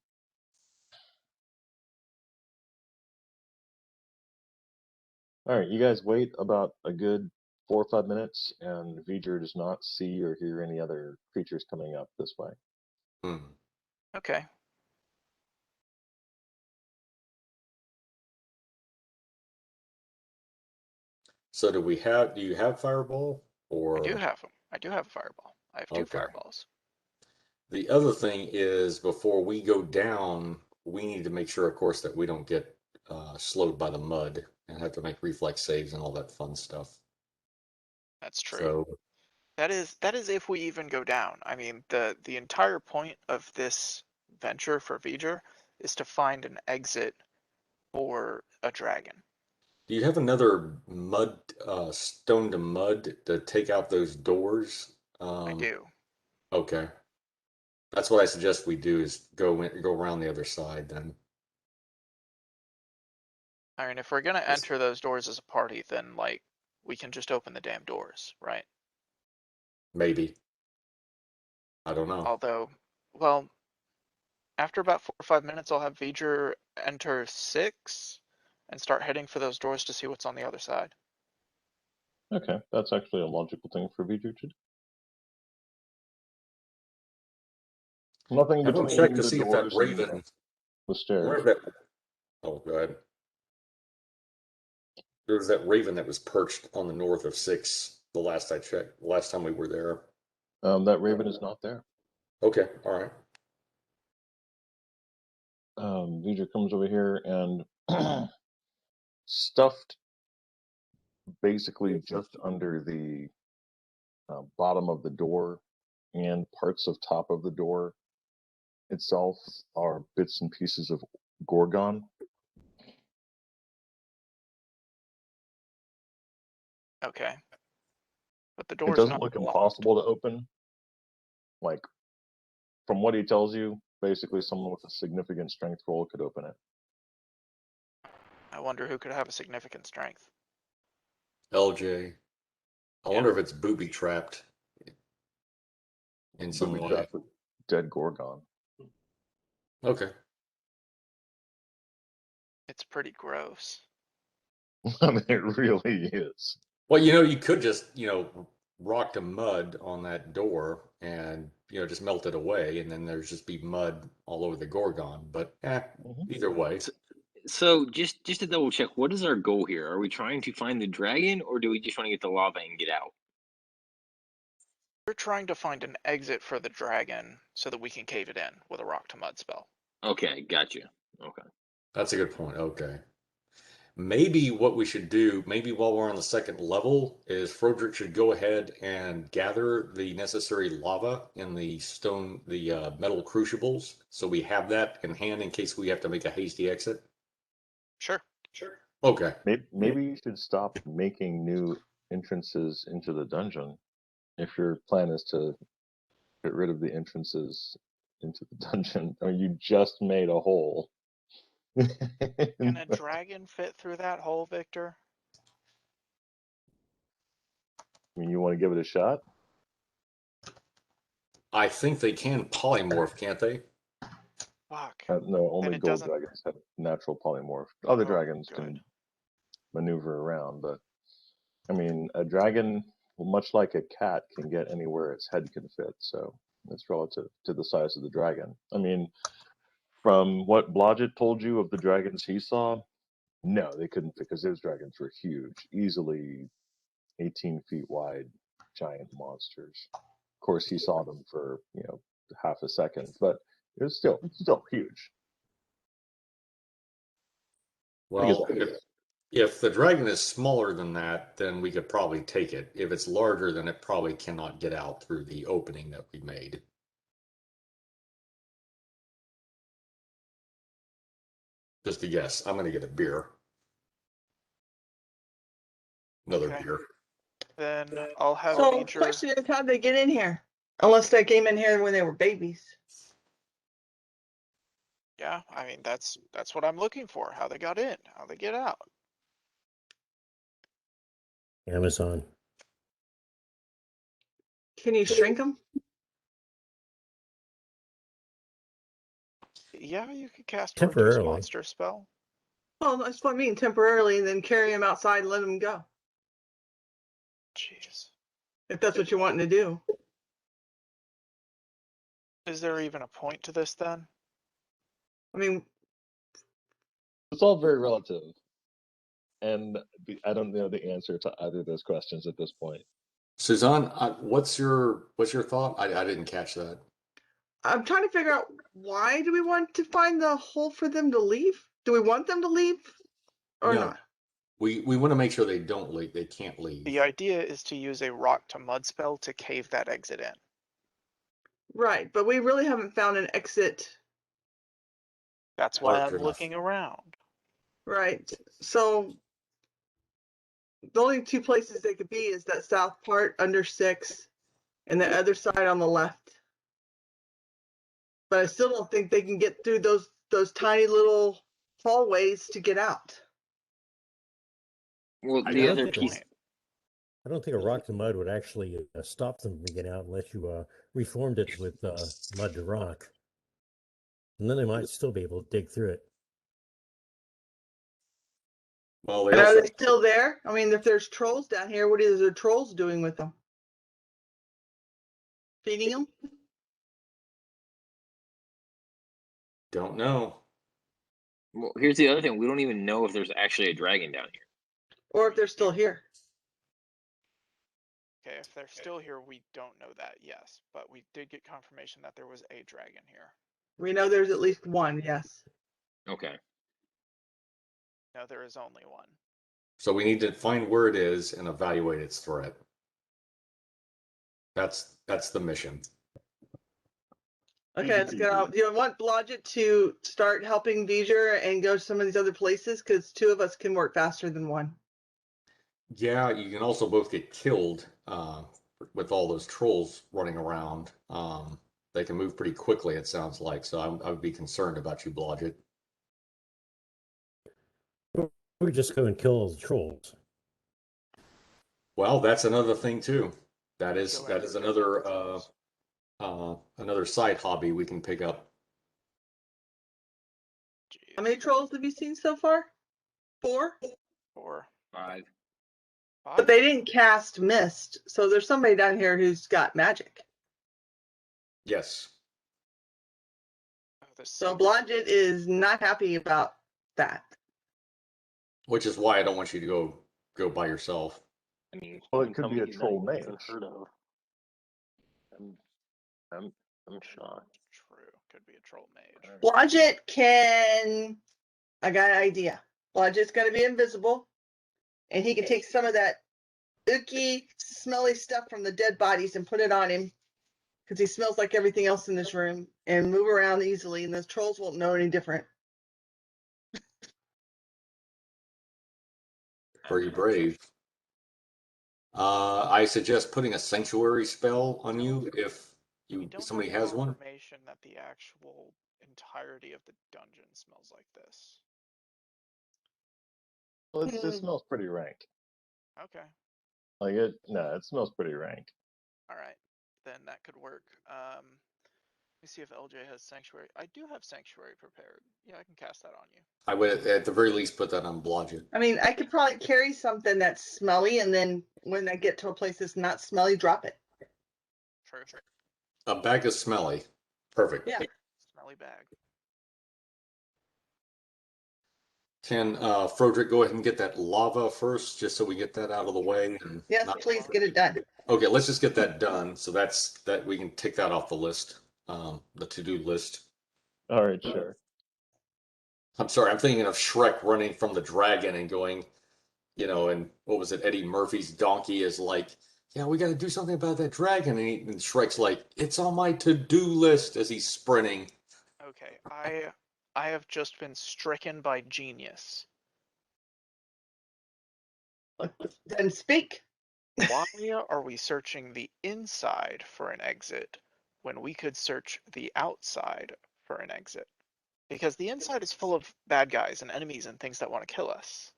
right, you guys wait about a good 4 or 5 minutes, and V'ger does not see or hear any other creatures coming up this way. Hmm. Okay. So do you have fireball, or? I do have them. I do have a fireball. I have two Okay. fireballs. The other thing is, before we go down, we need to make sure, of course, that we don't get slowed by the mud and have to make reflex saves and all that fun stuff. That's true. So, That is if we even go down. I mean, the entire point of this venture for V'ger is to find an exit for a dragon. do you have another stone to mud to take out those doors? I do. Okay. That's what I suggest we do, is go around the other side then. I mean, if we're gonna enter those doors as a party, then like we can just open the damn doors, right? Maybe. I don't know. Although, well, after about 4 or 5 minutes, I'll have V'ger enter 6 and start heading for those doors to see what's on the other side. Okay, that's actually a logical thing for V'ger to do. Nothing Have them between check to the see if that doors raven. and the stairs. Oh, go ahead. There was that raven that was perched on the north of 6 the last I checked, the last time we were there. That raven is not there. Okay, all right. Vidra comes over here and stuffed basically just under the bottom of the door and parts of top of the door itself are bits and pieces of gorgon. Okay. But the It door's doesn't not look locked. impossible to open. Like, from what he tells you, basically someone with a significant strength roll could open it. I wonder who could have a significant strength. LJ. I Yeah. wonder if it's booby trapped in some Booby way. trapped with dead gorgon. Okay. It's pretty gross. I mean, it really is. Well, you could just, rock to mud on that door and, just melt it away, and then there's just be mud all over the Gorgon. But either way. So just to double check, what is our goal here? Are we trying to find the dragon, or do we just want to get the lava and get out? We're trying to find an exit for the dragon so that we can cave it in with a rock to mud spell. Okay, gotcha. Okay. That's a good point. Okay. Maybe what we should do, maybe while we're on the second level, is Froderick should go ahead and gather the necessary lava in the metal crucibles, so we have that in hand in case we have to make a hasty exit. Sure. Okay. Maybe you should stop making new entrances into the dungeon if your plan is to get rid of the entrances into the dungeon. I mean, you just made a hole. Can a dragon fit through that hole, Victor? I mean, you want to give it a shot? I think they can polymorph, can't they? Fuck. No, only it gold doesn't- dragons have natural polymorph. Other Oh, dragons good. can maneuver around, but I mean, a dragon, much like a cat, can get anywhere its head can fit. So it's relative to the size of the dragon. I mean, from what Blodgett told you of the dragons he saw, no, they couldn't fit because those dragons were huge, easily 18 feet wide, giant monsters. Of course, he saw them for half a second, but it was still huge. Well, if the dragon is smaller than that, then we could probably take it. If it's larger, then it probably cannot get out through the opening that we made. Just a guess. I'm going to get a beer. Another Okay. beer. Then I'll have So Beecher. question is, how'd they get in here? Unless they came in here when they were babies. Yeah, I mean that's what I'm looking for. How they got in, how they get out. Amazon. Can you shrink them? Yeah, you could cast a reduce Temporarily. monster spell. Well, that's what I mean, temporarily, and then carry them outside and let them go. Jeez. If that's what you're wanting to do. Is there even a point to this then? I mean, It's all very relative, and I don't know the answer to either of those questions at this point. Suzanne, what's your thought? I didn't catch that. I'm trying to figure out, why do we want to find the hole for them to leave? Do we want them to leave or No. not? We want to make sure they don't leave. They can't leave. The idea is to use a rock to mud spell to cave that exit in. Right, but we really haven't found an exit. That's why Large I'm enough. looking around. Right, so the only two places they could be is that south part under 6 and the other side on the left. But I still don't think they can get through those tiny little hallways to get out. Well, I the don't other think piece. I don't think a rock to mud would actually stop them from getting out unless you reformed it with mud to rock. And then they might still be able to dig through it. Well, they And are also, they still there? I mean, if there's trolls down here, what is the trolls doing with them? Feeding them? don't know. Well, here's the other thing: we don't even know if there's actually a dragon down here. Or if they're still here? Okay, if they're still here, we don't know that, yes. But we did get confirmation that there was a dragon here. We know there's at least one, yes. Okay. No, there is only one. So we need to find where it is and evaluate its threat. That's the mission. Okay, let's go. Do you want Blodgett to start helping V'ger and go to some of these other places? Because two of us can work faster than one. Yeah, you can also both get killed with all those trolls running around. They can move pretty quickly, it sounds like. So I would be concerned about you, Blodgett. We just go and kill all the trolls. Well, that's another thing too. That is Kill every another trolls. another side hobby we can pick up. How many trolls have you seen so far? 4? 4, 5. 5. But they didn't cast mist, so there's somebody down here who's got magic. Yes. Oh, the So 6. Blodgett is not happy about that. Which is why I don't want you to go by yourself. I mean, Well, it you could tell be me a he's troll not even mage. unheard of. I'm shocked. True. Could be a troll mage. Blodgett can. I got an idea. Blodgett's going to be invisible, and he can take some of that icky, smelly stuff from the dead bodies and put it on him because he smells like everything else in this room and move around easily, and the trolls won't know any different. Very brave. I suggest putting a sanctuary spell on you if We don't somebody have has one. confirmation that the actual entirety of the dungeon smells like this. Well, it smells pretty rank. Okay. Like it smells pretty rank. All right. Then that could work. Let me see if LJ has Sanctuary. I do have Sanctuary prepared. Yeah, I can cast that on you. I would at the very least put that on Blodgett. I mean, I could probably carry something that's smelly, and then when I get to a place that's not smelly, drop it. True. A bag of smelly. Perfect. Yeah. Smelly bag. Can Froderick go ahead and get that lava first, just so we get that out of the way? And Yes, please get it done. Okay, let's just get that done. So that we can take that off the list, the to-do list. All right, sure. I'm sorry, I'm thinking of Shrek running from the dragon and going, and what was it? Eddie Murphy's donkey is like, yeah, we got to do something about that dragon. And Shrek's like, it's on my to-do list as he's sprinting. Okay, I have just been stricken by genius. Then speak. Why are we searching the inside for an exit when we could search the outside for an exit? Because the inside is full of bad guys and enemies and things that want to kill us.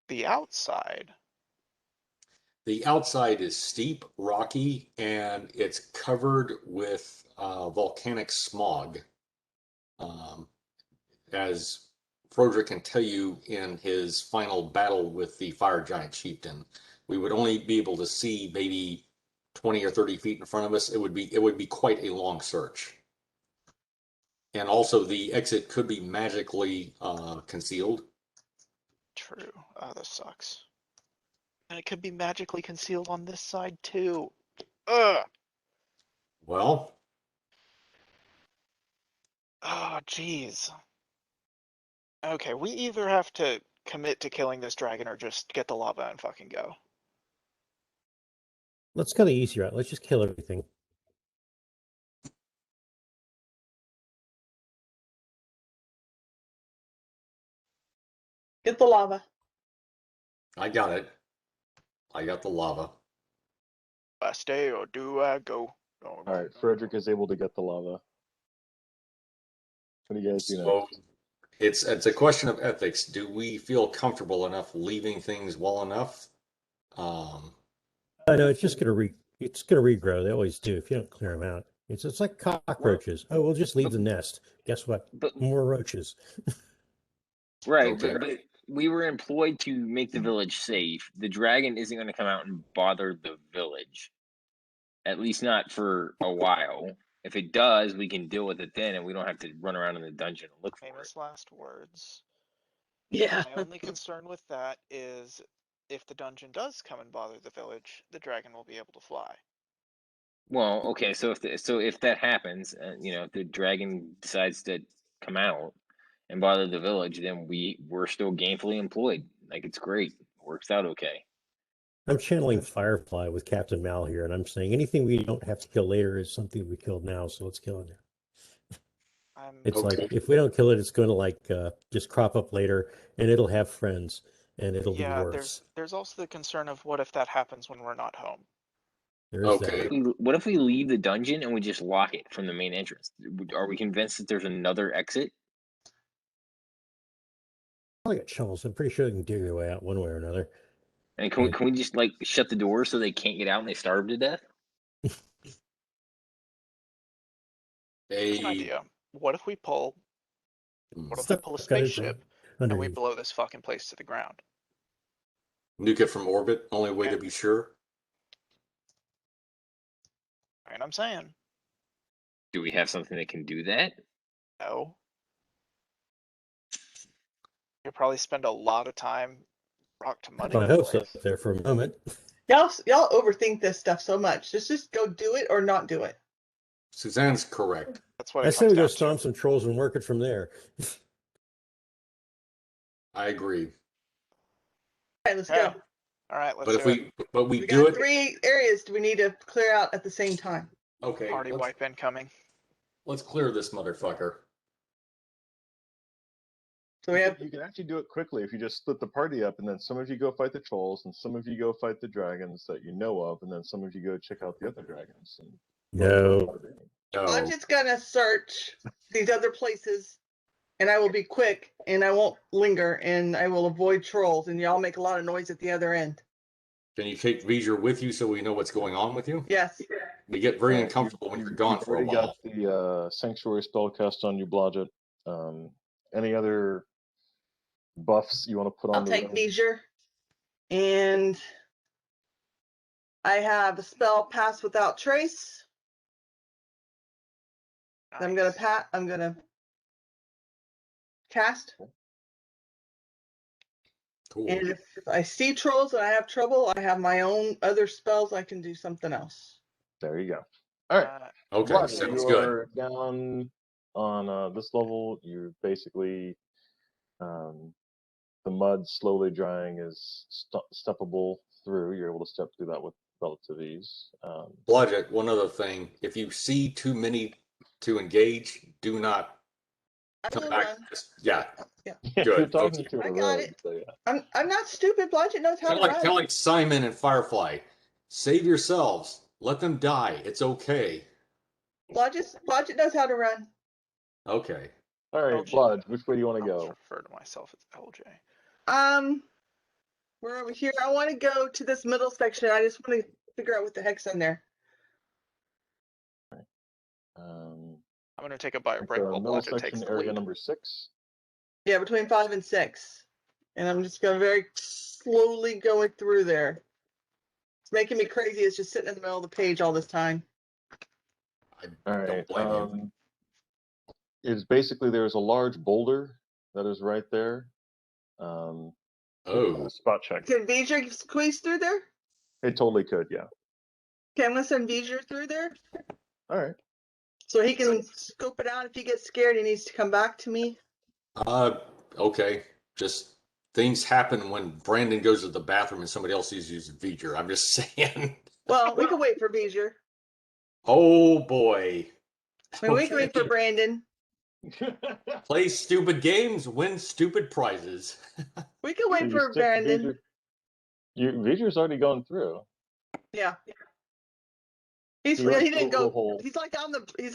The outside. The outside is steep, rocky, and it's covered with volcanic smog. As Froderick can tell you in his final battle with the fire giant chieftain, we would only be able to see maybe 20 or 30 feet in front of us. It would be quite a long search. And also the exit could be magically concealed. True. Oh, this sucks. And it could be magically concealed on this side too. Ugh. Well, Oh, jeez. Okay, we either have to commit to killing this dragon or just get the lava and fucking go. Let's go the easy route. Let's just kill everything. Get the lava. I got it. I got the lava. I stay or do I go? All right, Frederick is able to get the lava. What do you guys do So next? it's a question of ethics. Do we feel comfortable enough leaving things well enough? I know it's just gonna regrow. They always do if you don't clear them out. It's like cockroaches. Oh, we'll just leave the nest. Guess what? But More roaches. right, Okay. but we were employed to make the village safe. The dragon isn't going to come out and bother the village. At least not for a while. If it does, we can deal with it then, and we don't have to run around in the dungeon and look for it. Famous last words. Yeah. My only concern with that is if the dungeon does come and bother the village, the dragon will be able to fly. Well, okay, so if that happens, if the dragon decides to come out, and bother the village, then we're still gainfully employed. Like, it's great. Works out okay. I'm channeling Firefly with Captain Mal here, and I'm saying anything we don't have to kill later is something we killed now, so let's kill it now. It's Okay. like if we don't kill it, it's going to like just crop up later, and it'll have friends, and it'll be Yeah, worse. there's also the concern of what if that happens when we're not home. There's Okay. that. What if we leave the dungeon and we just lock it from the main entrance? Are we convinced that there's another exit? Probably got shovels. I'm pretty sure they can dig their way out one way or another. And can we just like shut the doors so they can't get out and they starve to death? Here's an idea. What if we pull a spaceship and we blow this fucking place to the ground? Nuke it from orbit. Only way to be sure. Right, I'm saying. Do we have something that can do that? No. You'll probably spend a lot of time rock to money. My hopes up there for a moment. Y'all overthink this stuff so much. Just go do it or not do it. Suzanne's correct. That's what I it say we comes go down stomp some trolls and work it from there. I agree. All right, let's Okay. go. All right, let's But if do it. we We do got it. 3 areas we need to clear out at the same time. Okay. Party wipe incoming. Let's clear this motherfucker. So we have You can actually do it quickly if you just split the party up, and then some of you go fight the trolls, and some of you go fight the dragons that you know of, and then some of you go check out the other dragons. And No. I'm just gonna search these other places, and I will be quick, and I won't linger, and I will avoid trolls, and y'all make a lot of noise at the other end. Can you take V'ger with you so we know what's going on with you? Yes. We get very uncomfortable when you're gone for a You've while. already got the sanctuary spell cast on you, Blodgett. Any other buffs you want to put on I'll the take room? V'ger, and I have a spell pass without trace. I'm gonna cast. Cool. And if I see trolls and I have trouble, I have my own other spells. I can do something else. There you go. All right. Okay, Blodgett, sounds you good. are down on this level. You're basically the mud slowly drying is steppable through. You're able to step through that with relative ease. Blodgett, one other thing. If you see too many to engage, do not come back. Yeah. You're Good. talking Okay. to I a got rogue, it. so yeah. I'm not stupid. Blodgett knows how to Kind run. of like Simon and Firefly. Save yourselves. Let them die. It's okay. Blodgett knows how to run. Okay. All right, LJ. Blodge, which way do you want to I'll go? refer to myself as LJ. We're over here. I want to go to this middle section. I just want to figure out what the heck's in there. I'm going to take a bio Like break the while middle Blodgett takes section, the area lead. number 6. Yeah, between 5 and 6. And I'm just going very slowly going through there. It's making me crazy. It's just sitting in the middle of the page all this time. All right. Don't blame you. It's basically there's a large boulder that is right there. Oh. Spot check. Can V'ger squeeze through there? It totally could, yeah. Okay, I'm going to send V'ger through there. All right. So he can scope it out. If he gets scared, he needs to come back to me. Okay. Just things happen when Brandon goes to the bathroom and somebody else is using V'ger. I'm just saying. Well, we can wait for V'ger. Oh boy. I mean, we can wait for Brandon. Play stupid games, win stupid prizes. We can wait You for stick Brandon. V'ger's already gone through. Yeah. He went didn't through the go. hole. He's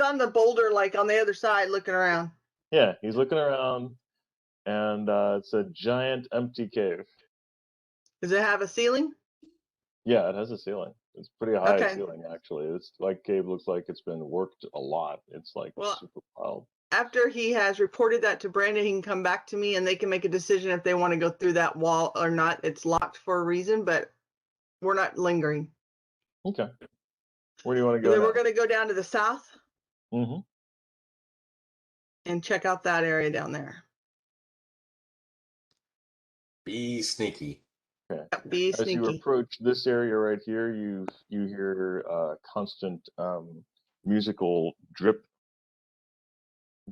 on the boulder, like on the other side, looking around. Yeah, he's looking around, and it's a giant empty cave. Does it have a ceiling? Yeah, it has a ceiling. It's pretty high Okay. ceiling, actually. It's like cave looks like it's been worked a lot. It's like Well, super wild. After he has reported that to Brandon, he can come back to me and they can make a decision if they want to go through that wall or not. It's locked for a reason, but we're not lingering. Okay. Where do you want to And go then now? we're going to go down to the south Mm-hmm. and check out that area down there. Be sneaky. Okay. Be As you sneaky. approach this area right here, you hear constant musical drip.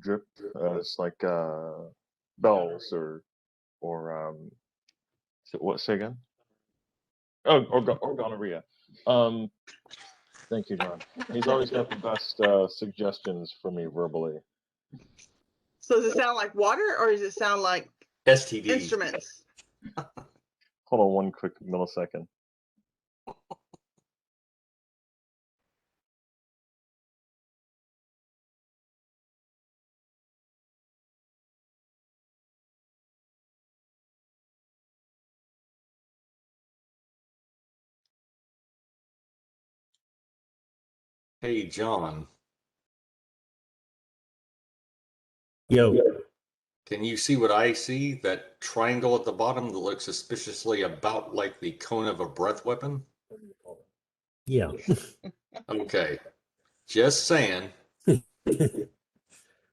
It's like bells or what? Say again? Oh, or gonorrhea. Thank you, John. He's always got the best suggestions for me verbally. So does it sound like water or does it sound like STD. instruments? Hold on one quick millisecond. Hey, John, Yo, can you see what I see? That triangle at the bottom that looks suspiciously about like the cone of a breath weapon? yeah. Okay. Just saying.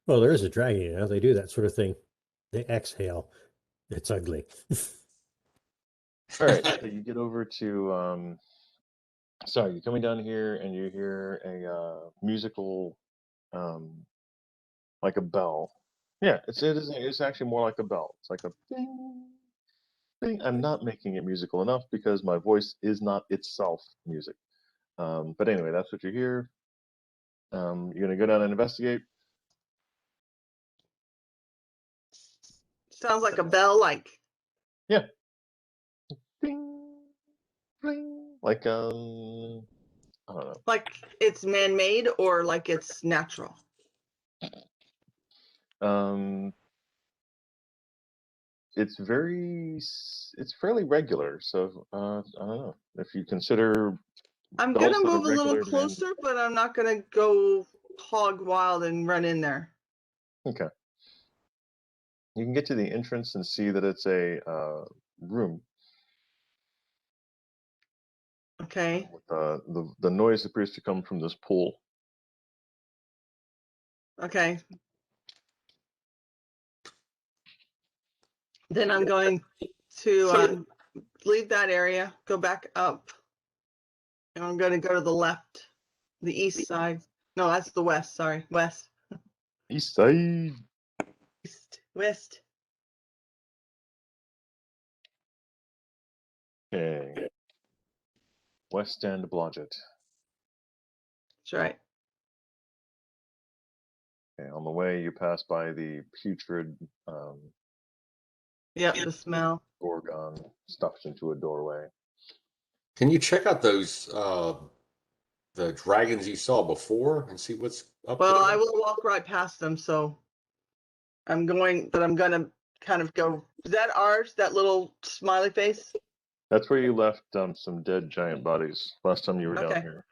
Well, there is a dragon, you know. They do that sort of thing. They exhale. It's ugly. All right, so you get over to sorry, you're coming down here and you hear a musical like a bell. Yeah, it's actually more like a bell. It's like a ding ding. I'm not making it musical enough because my voice is not itself music. But anyway, that's what you hear. You're gonna go down and investigate. Sounds like a bell, like Yeah. Ding, ding. Like I don't know. like it's man-made or like it's natural. It's fairly regular. So I don't know if you consider I'm bells gonna that are move a little regular man. closer, but I'm not gonna go hog wild and run in there. Okay. You can get to the entrance and see that it's a room. Okay. The noise appears to come from this pool. Okay. Then I'm going to leave that area, go back up, and I'm going to go to the left, the east side. No, that's the west. Sorry, west, East side. east, west. Okay. West End Blodgett. That's right. Okay. On the way, you pass by the putrid Yep, the smell. gorgon stuffed into a doorway. Can you check out those the dragons you saw before and see what's up Well, there? I will walk right past them, so I'm gonna kind of go. Is that ours? That little smiley face? That's where you left some dead giant bodies last time you were down Okay. here.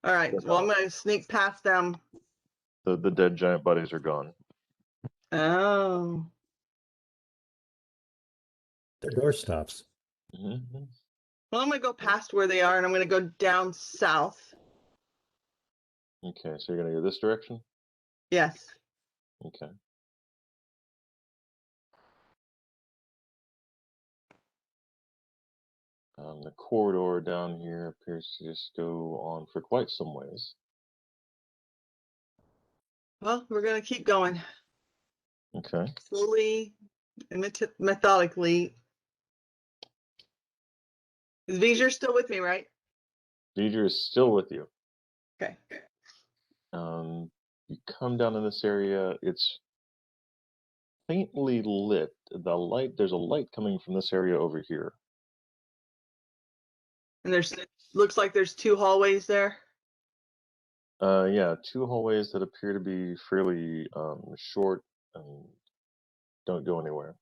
All right. Well, I'm gonna sneak past them. The dead giant bodies are gone. Oh. The door stops. Mm-hmm. Well, I'm gonna go past where they are, and I'm gonna go down south. Okay, so you're gonna go this direction. Yes. Okay. The corridor down here appears to just go on for quite some ways. Well, we're gonna keep going Okay. slowly and methodically. Is V'ger still with me, right? Deidre is still with you. Okay. You come down in this area. It's faintly lit. There's a light coming from this area over here. And looks like there's 2 hallways there. Yeah, 2 hallways that appear to be fairly short and don't go anywhere.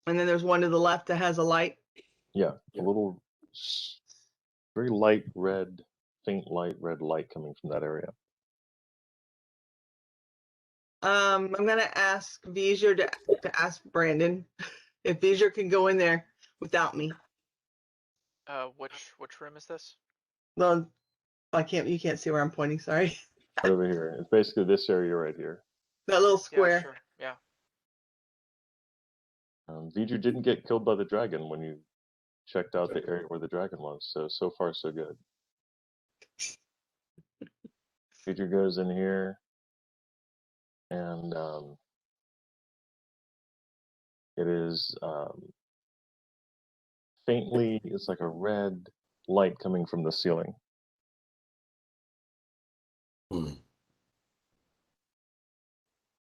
And then there's one to the left that has a light. Yeah, a little very light red, faint light red light coming from that area. I'm gonna ask V'ger to ask Brandon if V'ger can go in there without me. Which room is this? Well, you can't see where I'm pointing, sorry. Right over here. It's basically this area right here. That little Yeah, square. sure. Yeah. V'ger didn't get killed by the dragon when you checked out the area where the dragon was, so far so good. V'ger goes in here. and it is faintly, it's like a red light coming from the ceiling. Hmm.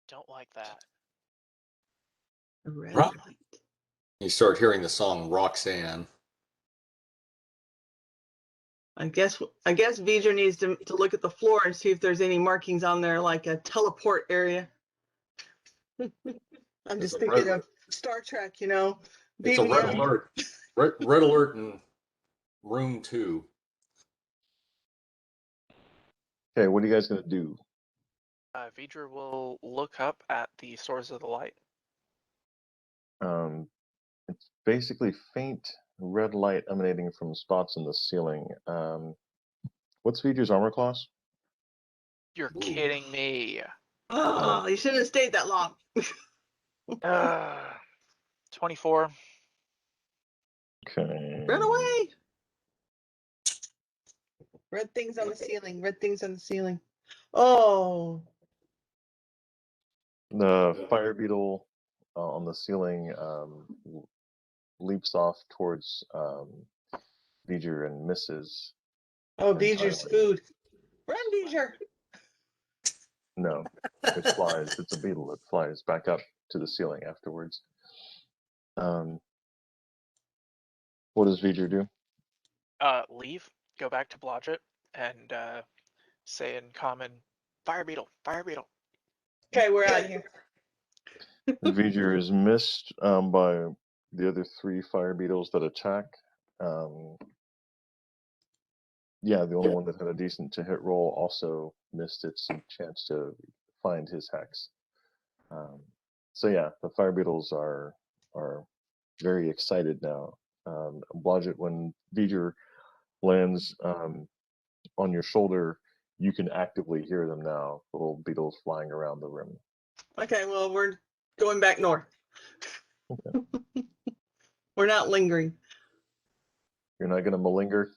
Don't like that. A red Right. light. You start hearing the song Roxanne. I guess V'ger needs to look at the floor and see if there's any markings on there, like a teleport area. I'm It's just a thinking red- of Star Trek, you know. It's a Beam me red up. alert. Red alert in room 2. Okay, what are you guys gonna do? Vidra will look up at the source of the light. It's basically faint red light emanating from spots in the ceiling. What's V'ger's armor class? You're Ooh. kidding me. Oh, you shouldn't have stayed that long. 24. Okay. Run away. Red things on the ceiling. Red things on the ceiling. Oh. The fire beetle on the ceiling leaps off towards V'ger and misses. Oh, V'ger's entirely. food. Run, V'ger. No, it flies. It's a beetle. It flies back up to the ceiling afterwards. What does V'ger do? Leave. Go back to Blodgett and say in common, fire beetle, fire beetle. Okay, we're out of here. V'ger is missed by the other 3 fire beetles that attack. Yeah, the only one that had a decent to hit roll also missed its chance to find his hex. So yeah, the fire beetles are very excited now. Blodgett, when V'ger lands on your shoulder, you can actively hear them now. Little beetles flying around the room. Okay, well, we're going back north. Okay. We're not lingering. You're not gonna malinger?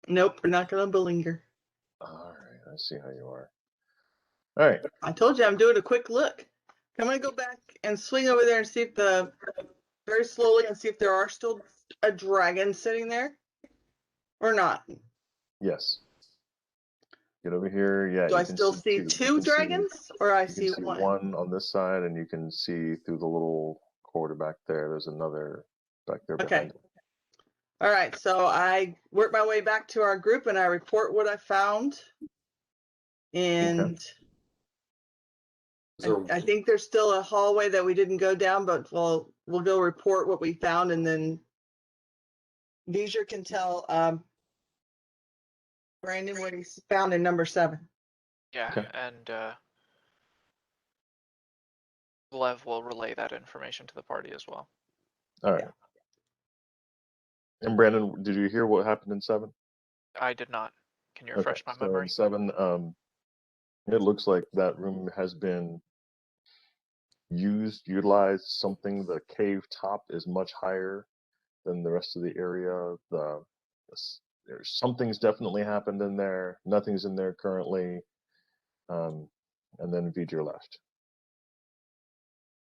Nope, we're not going to belinger. All right, I see how you are. All right. I told you I'm doing a quick look. I'm going to go back and swing over there and see if very slowly and see if there are still a dragon sitting there or not. Yes. Get over here. Yeah, Do you I can still see see 2. You two can see- dragons or I You see can see one? one on this side, and you can see through the little corridor back there. There's another back there behind Okay. it. All right, so I work my way back to our group and I report what I found. And I think there's still a hallway that we didn't go down, but we'll go report what we found, and then V'ger can tell Brandon what he's found in number 7. Yeah, Okay. and Lev will relay that information to the party as well. All right. And Brandon, did you hear what happened in 7? I did not. Can you Okay. refresh my So in memory? 7, it looks like that room has been utilized. Something. The cave top is much higher than the rest of the area. There's something's definitely happened in there. Nothing's in there currently. And then V'ger left.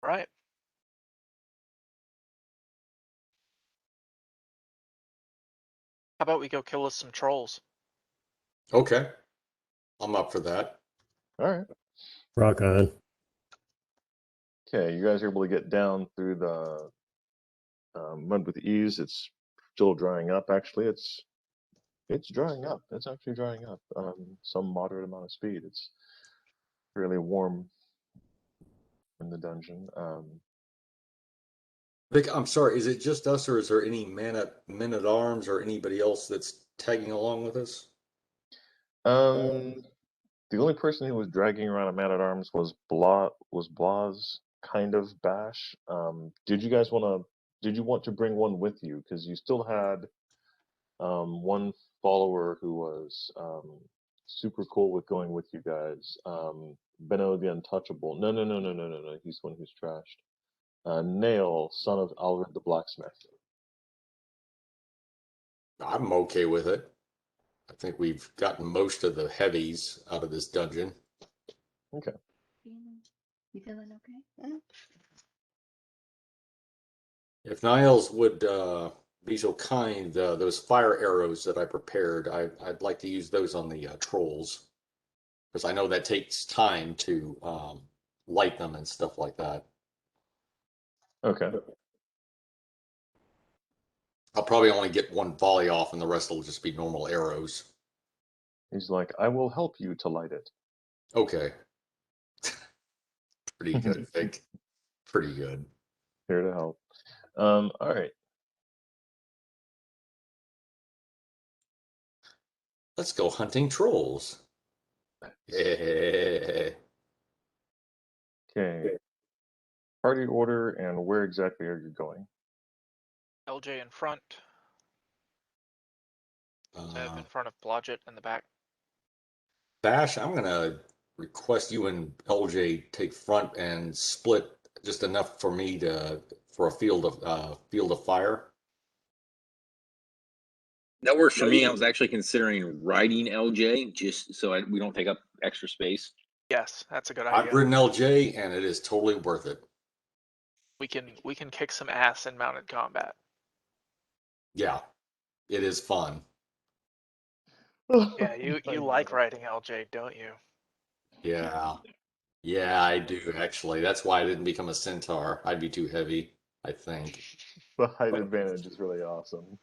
Right. How about we go kill us some trolls? Okay. I'm up for that. All right. Rock on. Okay, you guys are able to get down through the mud with ease. It's still drying up. Actually, it's drying up. It's actually drying up. Some moderate amount of speed. It's really warm in the dungeon. Vic, I'm sorry, is it just us or is there any men at arms or anybody else that's tagging along with us? The only person who was dragging around a man at arms was Blah's kind of Bash. Did you want to bring one with you? Because you still had one follower who was super cool with going with you guys. Benno the Untouchable. No. He's the one who's trashed. Nail, son of Alred the Blacksmith. I'm okay with it. I think we've gotten most of the heavies out of this dungeon. Okay. You feeling okay? If Niles would be so kind, those fire arrows that I prepared, I'd like to use those on the trolls. Because I know that takes time to light them and stuff like that. Okay. I'll probably only get one volley off and the rest will just be normal arrows. He's like, I will help you to light it. Okay. Pretty good, Vic. Pretty good. Here to help. All right. Let's go hunting trolls. Yeah. Okay. Party order and where exactly are you going? LJ in front, Zev in front of Blodgett in the back. Bash, I'm gonna request you and LJ take front and split just enough for me for a field of fire. That works for me. I was actually considering riding LJ just so we don't take up extra space. Yes, that's a good I've idea. ridden LJ and it is totally worth it. We can kick some ass in mounted combat. Yeah, it is fun. Yeah, you like riding LJ, don't you? Yeah. Yeah, I do actually. That's why I didn't become a centaur. I'd be too heavy, I think. The height advantage is really awesome.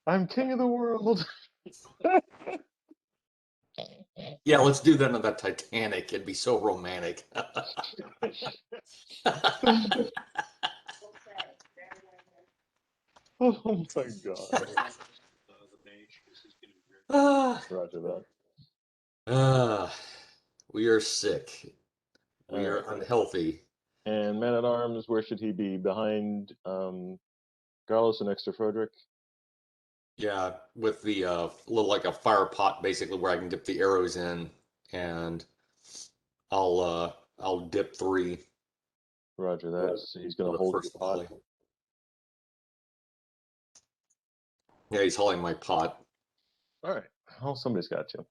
I'm king of the world. Yeah, let's do that on that Titanic. It'd be so romantic. Oh my god. Ah, Roger that. we are sick. We are Alright. unhealthy. And man at arms, where should he be? Behind Garlos and next to Frederick? Yeah, with the little like a fire pot basically where I can dip the arrows in, and I'll dip 3. Roger that. So he's gonna for the hold first your pot. volley. Yeah, he's hauling my pot. Alright. Well, somebody's got to.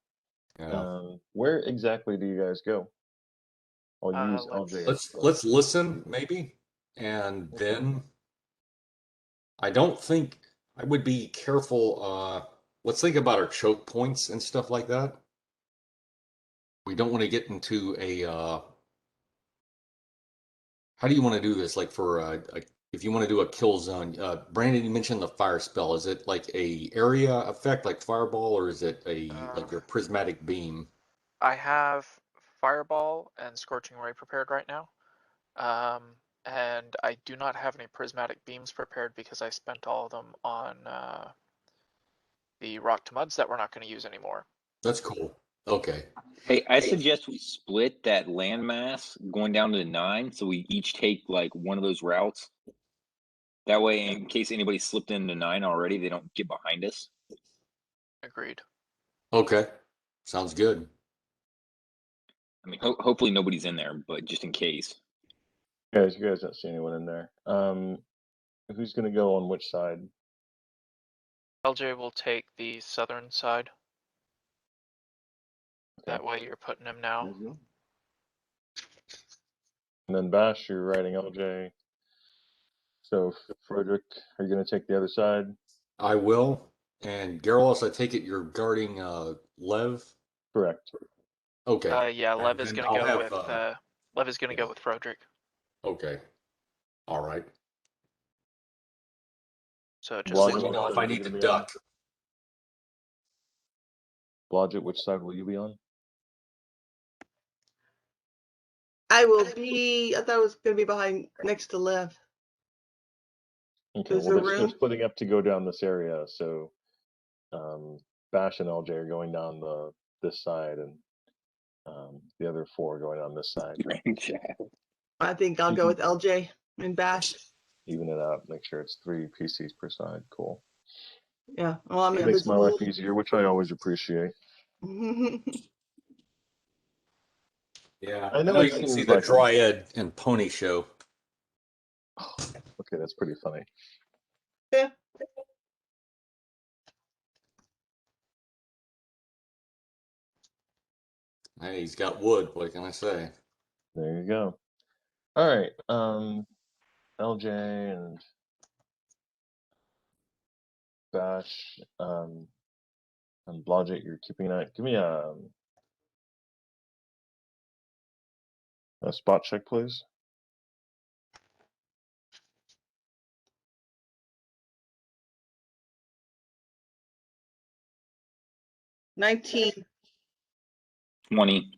Yeah. Where exactly do you guys go? I'll use LJ. Let's listen maybe, and then I don't think I would be careful. Let's think about our choke points and stuff like that. We don't want to get into a. How do you want to do this? Like for if you want to do a kill zone, Brandon, you mentioned the fire spell. Is it like a area effect like fireball, or is it like your prismatic beam? I have Fireball and Scorching Ray prepared right now. And I do not have any prismatic beams prepared because I spent all of them on the rock to muds that we're not going to use anymore. That's cool. Okay. Hey, I suggest we split that landmass going down to 9, so we each take like one of those routes. That way, in case anybody slipped into 9 already, they don't get behind us. Agreed. Okay. Sounds good. I mean, hopefully nobody's in there, but just in case. You guys don't see anyone in there. Who's gonna go on which side? LJ will take the southern side. Okay. That way you're putting him now. And then Bash, you're riding LJ. So Frederick, are you gonna take the other side? I will. And Garrus, I take it you're guarding Lev? Correct. Okay. Yeah, Lev is And gonna I'll go have, with Lev is gonna go with Frederick. Okay. All right. So just Blodgett, Let me know if I need to duck. Blodgett, which side will you be on? I will be. I thought it was going to be behind next to Lev. Okay, Is well, there they're room? splitting up to go down this area, so Bash and LJ are going down this side, and the other 4 are going on this side. I think I'll go with LJ and Bash. Even it out, make sure it's 3 PCs per side. Cool. Yeah. Well, I'm It makes my invisible. life easier, which I always appreciate. Yeah. I I know know it you can see seems the like Dryad and Pony show. Okay, that's pretty funny. Yeah. Hey, he's got wood. What can I say? There you go. All right. LJ and Bash, and Blodgett, you're keeping that. Give me a spot check, please. $19. 20.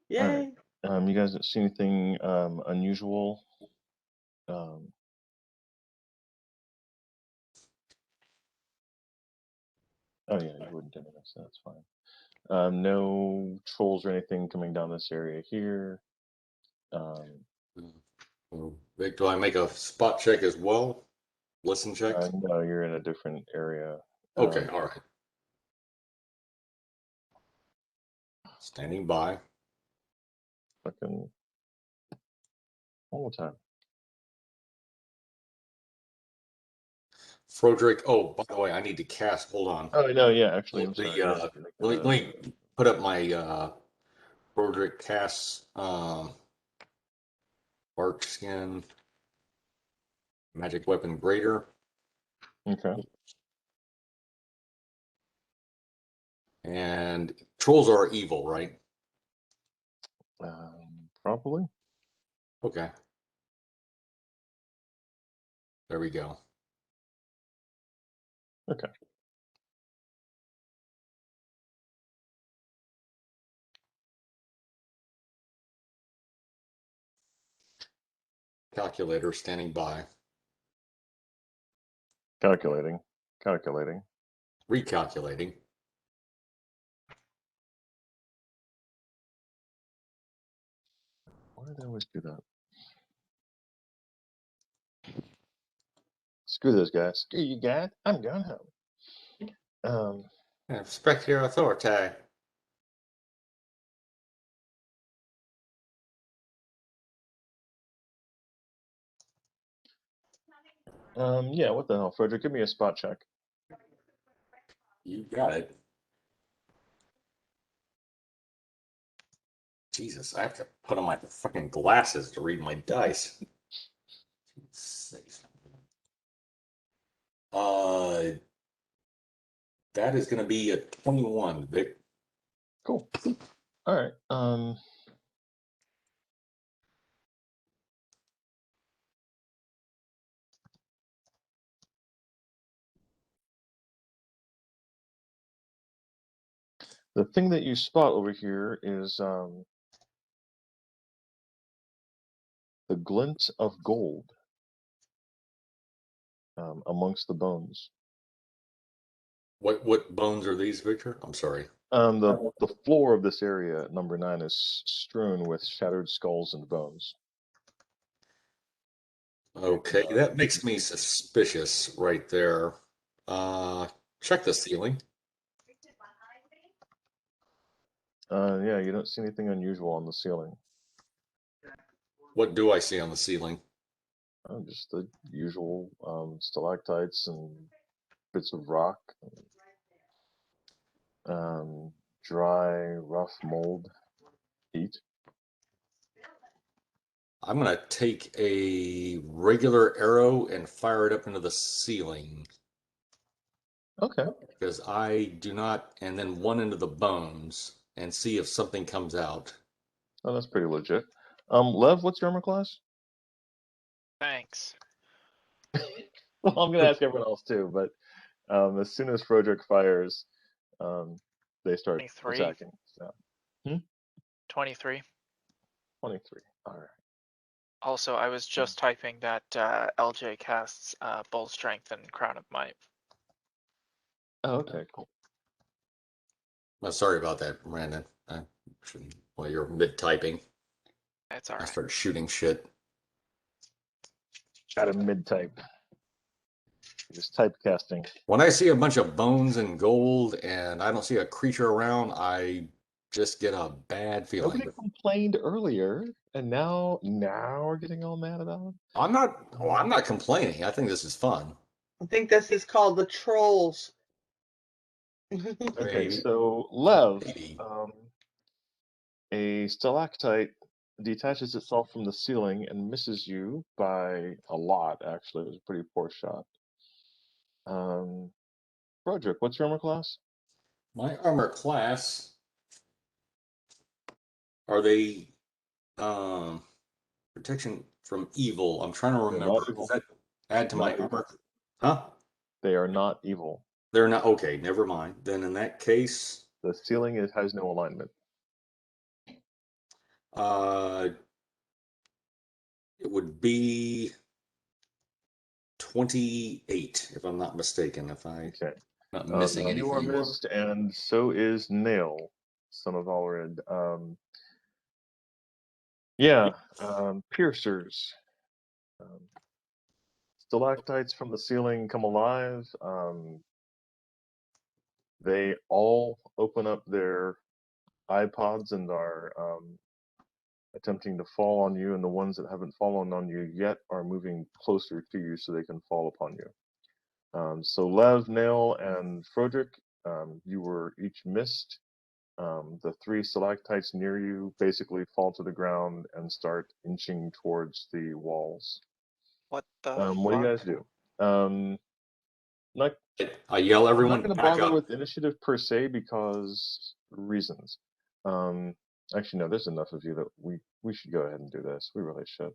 Yay. Right. You guys don't see anything unusual? Oh yeah, you wouldn't do this, so that's fine. No trolls or anything coming down this area here. Vic, do I make a spot check as well? Listen check? No, you're in a different area. Okay, all right. Standing by. Fucking one more time. Froderick, oh, by the way, I need to cast, hold on. Oh no, yeah, actually, I'm The, sorry. let me put up my Froderick casts bark skin magic weapon greater. Okay. And trolls are evil, right? Probably. Okay. There we go. Okay. Calculator standing by. Calculating. Recalculating. Why did I always do that? Screw those guys. Screw you guys. I'm going home. Respect your authority. Yeah, what the hell, Frederick? Give me a spot check. You got it. Jesus, I have to put on my fucking glasses to read my dice. That is going to be a 21, Vic. Cool. All right. The thing that you spot over here is the glint of gold amongst the bones. What bones are these, Victor? I'm sorry. The floor of this area, number 9, is strewn with shattered skulls and bones. Okay, that makes me suspicious right there. Check the ceiling. Yeah, you don't see anything unusual on the ceiling. What do I see on the ceiling? Just the usual stalactites and bits of rock. Dry, rough mold, heat. I'm going to take a regular arrow and fire it up into the ceiling. Okay. Because I do not, and then one into the bones and see if something comes out. Oh, that's pretty legit. Lev, what's your armor class? Thanks. Well, I'm going to ask everyone else too, but as soon as Froderick fires, they start 23. attacking. So. 23. 23. All right. Also, I was just typing that LJ casts Bull Strength and Crown of Might. Oh, okay, cool. Sorry about that, Brandon. Well, you're mid-typing. That's all I right. started shooting shit. Got a mid-type. Just typecasting. When I see a bunch of bones and gold and I don't see a creature around, I just get a bad feeling. Nobody complained earlier, and now we're getting all mad about it. I'm not complaining. I think this is fun. I think this is called the trolls. Okay, Maybe. so Lev, Maybe. a stalactite detaches itself from the ceiling and misses you by a lot, actually. It was a pretty poor shot. Broderick, what's your armor class? My armor class, are they protection from evil? I'm trying to They're remember. not evil. Does that add to my Not armor? Huh? They are not evil. They're not. Okay, never mind. Then in that case, The ceiling has no alignment. it would be 28, if I'm not mistaken. If I'm Okay. not missing You are anything. missed, and so is Nail, son of Alred. Piercers. Stalactites from the ceiling come alive. They all open up their iPods and are attempting to fall on you, and the ones that haven't fallen on you yet are moving closer to you so they can fall upon you. So Lev, Nail, and Froderick, you were each missed. The three stalactites near you basically fall to the ground and start inching towards the walls. What the What do you fuck? guys do? Not, I yell I'm everyone not going to back bother up. with initiative per se because reasons. Actually, no, there's enough of you that we should go ahead and do this. We really should.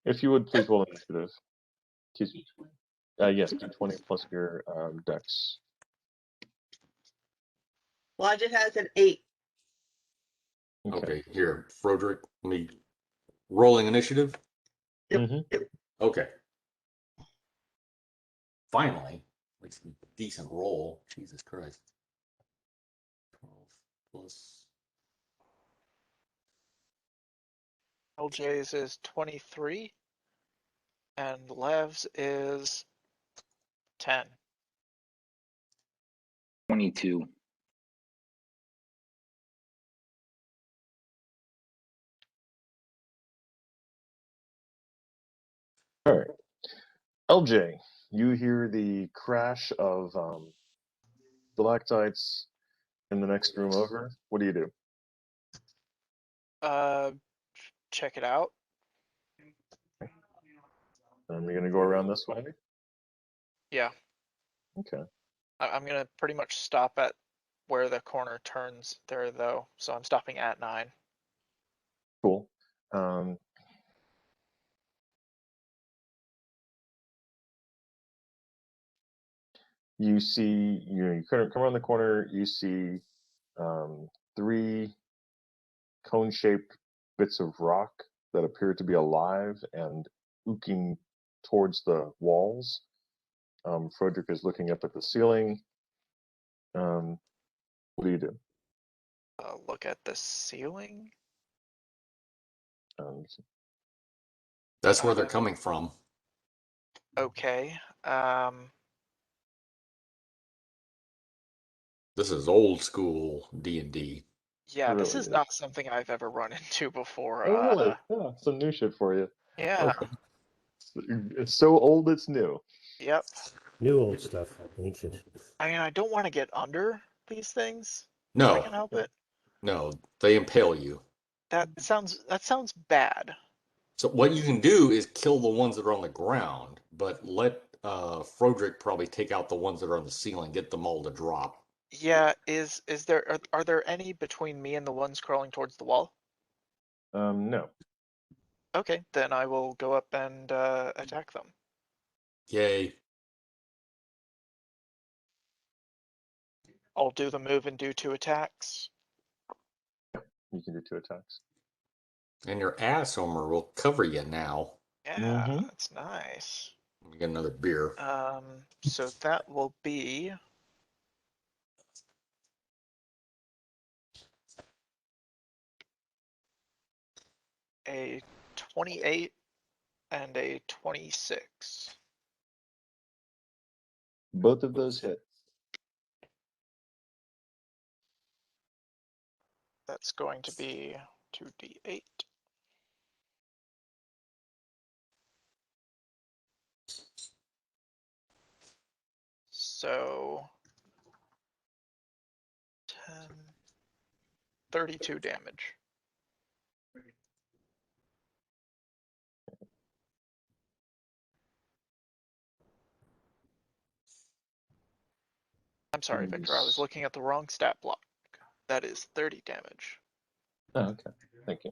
If you would please roll initiative. Yes, d20 plus your dex. Lodget has an 8. Okay, here, Froderick, me rolling initiative. Yep. Okay. Finally, like some decent roll. Jesus Christ. 12 plus. LJ's is 23, and Lev's is 10. 22. All right. LJ, you hear the crash of stalactites in the next room over. What do you do? Check it out. You're going to go around this way? Yeah, Okay. I'm gonna pretty much stop at where the corner turns there, though. So I'm stopping at 9. Cool. You see, you come around the corner, you see 3 cone-shaped bits of rock that appear to be alive and ooking towards the walls. Frederick is looking up at the ceiling. What do you do? Look at the ceiling. That's where they're coming from. Okay. This is old school D&D. Yeah, this really is is. not something I've ever run into before. Oh, really? Yeah, some new shit for you. Yeah. Okay. It's so old, it's new. Yep. New old stuff, ancient. I mean, I don't want to get under these things if I No, can help it. no, they impale you. That sounds bad. So what you can do is kill the ones that are on the ground, but let Froderick probably take out the ones that are on the ceiling, get them all to drop. Yeah, is there are there any between me and the ones crawling towards the wall? No. Okay, then I will go up and attack them. Yay. I'll do the move and do 2 attacks. You can do 2 attacks. And your ass armor will cover you now. Yeah, that's nice. Let me get another beer. So that will be a 28 and a 26. Both of those hit. That's going to be 2d8. So 10, 32 damage. I'm sorry, Victor. I was looking at the wrong stat block. That is 30 damage. Oh, okay. Thank you.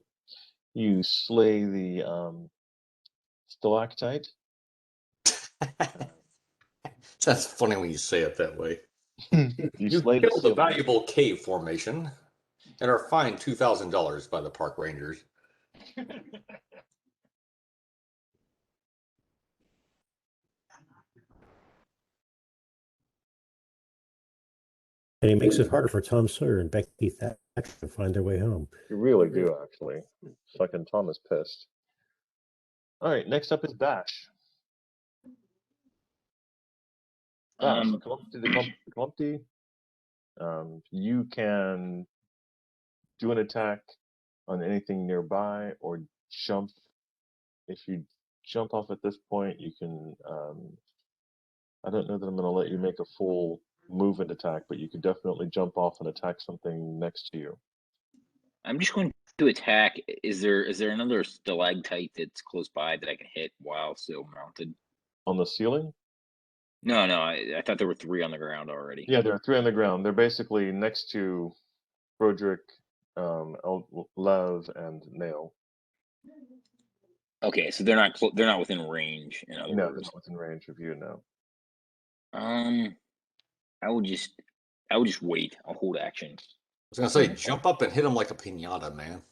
You slay the stalactite. That's funny when you say it that way. You slay the killed a ceiling. valuable cave formation and are fined $2,000 by the park rangers. And he makes it harder for Tom Sawyer and Becky Thatcher to find their way home. You really do, actually. Fucking Tom is pissed. All right, next up is Bash. Bash, the Clumpty. You can do an attack on anything nearby or jump. If you jump off at this point, you can. I don't know that I'm going to let you make a full movement attack, but you could definitely jump off and attack something next to you. I'm just going to attack. Is there another stalactite that's close by that I can hit while still mounted? On the ceiling? No, I thought there were 3 on the ground already. Yeah, there are 3 on the ground. They're basically next to Broderick, Lev, and Nail. Okay, so they're not within range. In other No, words, they're not within range of you now. I would just wait. I'll hold action. I was gonna say, jump up and hit him like a pinata, man.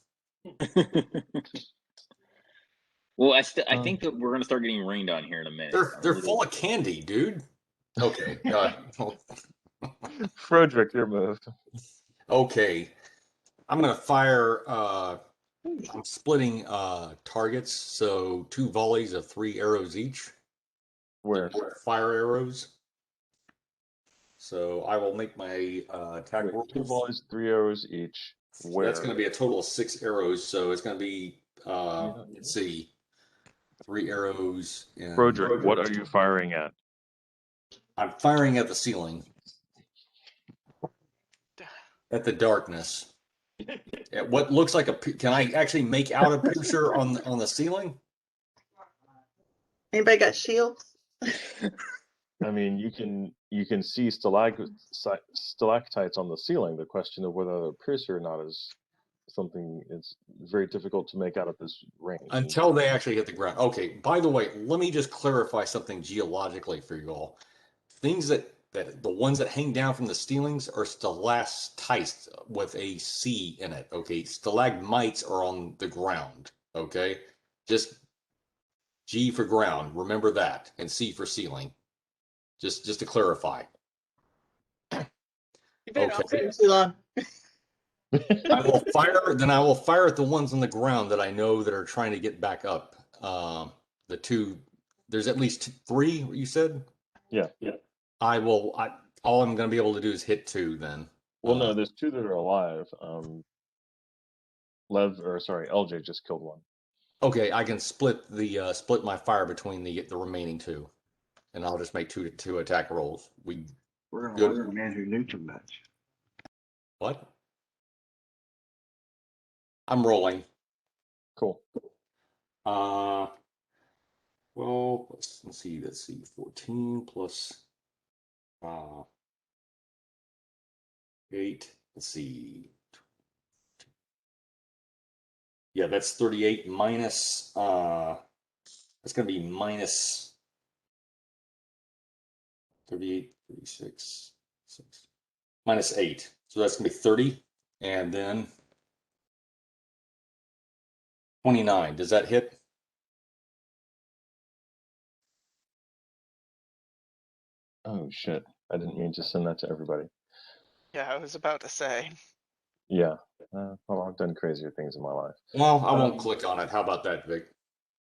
Well, I think that we're gonna start getting rained on here in a minute. They're full of candy, dude. Okay. Frederick, your move. Okay. I'm gonna fire. I'm splitting targets, so 2 volleys of 3 arrows each. Where? Fire arrows. So I will make my attack roll. 2 volleys, 3 arrows each. Where? That's going to be a total of 6 arrows. So it's going to be, let's see, 3 arrows. Broderick, what are you firing at? I'm firing at the ceiling. At the darkness. At what looks like a. Can I actually make out a piercer on the ceiling? Anybody got shields? I mean, you can see stalactites on the ceiling. The question of whether they're piercer or not is something it's very difficult to make out at this range. Until they actually hit the ground. Okay, by the way, let me just clarify something geologically for you all. Things that the ones that hang down from the ceilings are stalactites with a C in it. Okay, stalagmites are on the ground. Okay, just G for ground. Remember that, and C for ceiling. Just to clarify. You've been out for too long. I will fire. Then I will fire at the ones on the ground that I know that are trying to get back up. The 2. There's at least 3. You said. Yeah. I will. All I'm going to be able to do is hit 2 then. Well, no, there's 2 that are alive. LJ just killed 1. Okay, I can split my fire between the remaining 2, and I'll just make two attack rolls. We're gonna learn Andrew Newton match. What? I'm rolling. Cool. Well, let's see. 14 plus 8. Let's see. Yeah, that's 38 minus. That's going to be minus 38, 36, 6, minus 8. So that's going to be 30, and then 29. Does that hit? Oh shit! I didn't mean to send that to everybody. Yeah, I was about to say. Yeah. Well, I've done crazier things in my life. Well, I won't click on it. How about that, Vic?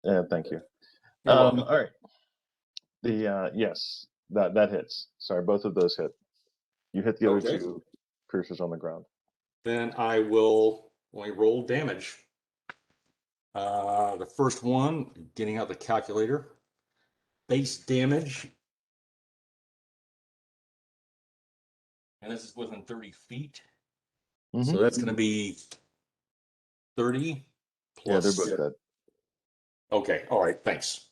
Yeah, thank you. You're welcome. All right. Yes, that hits. Sorry, both of those hit. You hit the other 2 piercers on the ground. Then I will only roll damage. The first one, getting out the calculator. Base damage. And this is within 30 feet. So that's going to be 30 plus. Yeah, they're both dead. Okay, all right, thanks.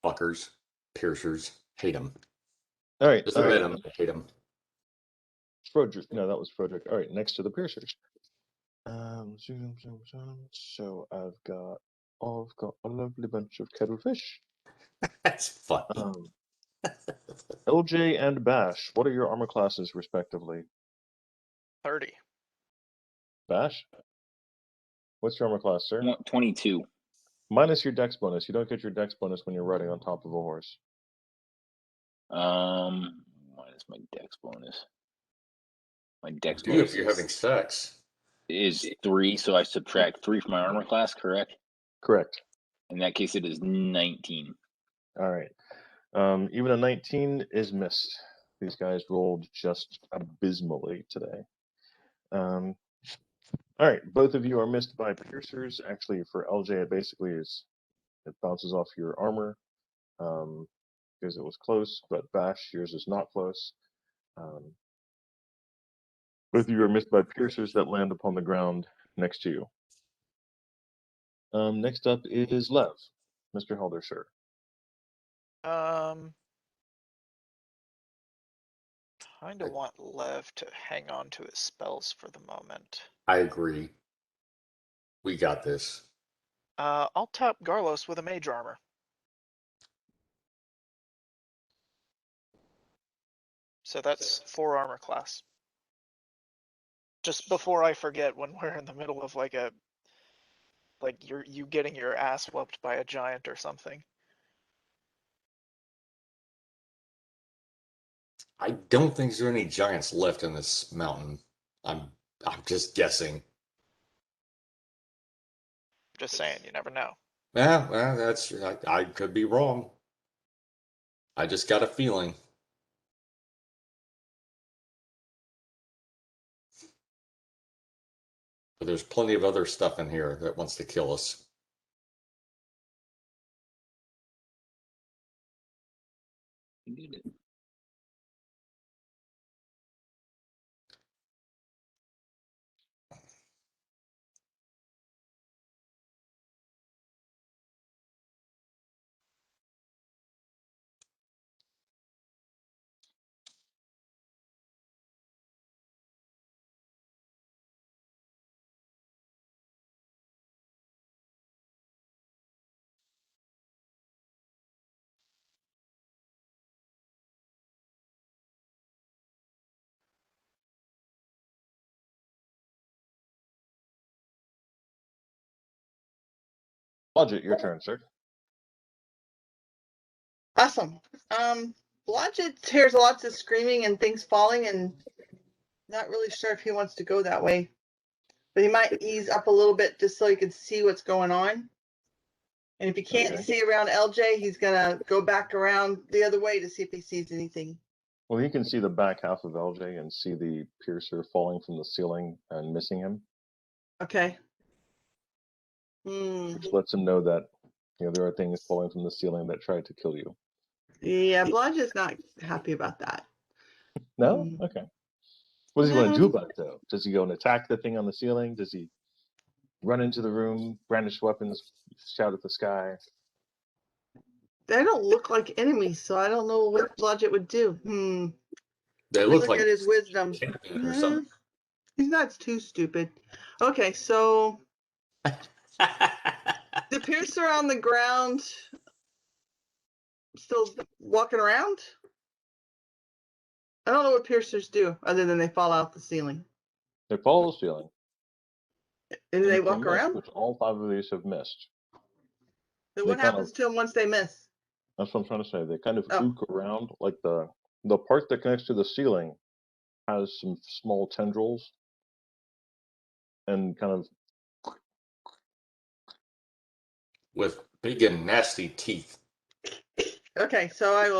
Fuckers, piercers, hate them. All right. Just admit him. I hate him. Frodrick. No, that was Frodrick. All right, next to the piercers. So I've got a lovely bunch of kettlefish. That's funny. LJ and Bash, what are your armor classes respectively? 30. Bash, what's your armor class, sir? 22. Minus your dex bonus. You don't get your dex bonus when you're riding on top of a horse. Minus my dex bonus. My dex Do bonus if you're having sex. is 3, so I subtract 3 from my armor class, correct? Correct. In that case, it is 19. All right. Even a 19 is missed. These guys rolled just abysmally today. All right, both of you are missed by piercers. Actually, for LJ, it basically is, it bounces off your armor because it was close, but Bash, yours is not close. Both of you are missed by piercers that land upon the ground next to you. Next up is Lev, Mr. Heldershire. Kind of want Lev to hang on to his spells for the moment. I agree. We got this. I'll tap Garlos with a mage armor. So that's 4 armor class. Just before I forget, when we're in the middle of like you getting your ass whooped by a giant or something. I don't think there are any giants left in this mountain. I'm just guessing. Just saying, you never know. Yeah, well, I could be wrong. I just got a feeling. But there's plenty of other stuff in here that wants to kill us. Blodgett, your turn, sir. Awesome. Blodgett hears lots of screaming and things falling, and not really sure if he wants to go that way. But he might ease up a little bit just so he can see what's going on. And if he can't see around LJ, he's gonna go back around the other way to see if he sees anything. Well, he can see the back half of LJ and see the piercer falling from the ceiling and missing him. Okay. Which lets him know that there are things falling from the ceiling that tried to kill you. Yeah, Blodgett's not happy about that. No? Okay. What does he want to do about it, though? Does he go and attack the thing on the ceiling? Does he run into the room, brandish weapons, shout at the sky? They don't look like enemies, so I don't know what Blodgett would do. They Let me look like at his wisdom. or something. He's not too stupid. Okay, so the piercer on the ground still walking around? I don't know what piercers do other than they fall out the ceiling. They fall the ceiling. And they if walk miss, around? which all 5 of these have missed. So what happens to them once they miss? That's what I'm trying to say. They kind of ook around, like the part that connects to the ceiling has some small tendrils and kind of with big and nasty teeth. Okay, so I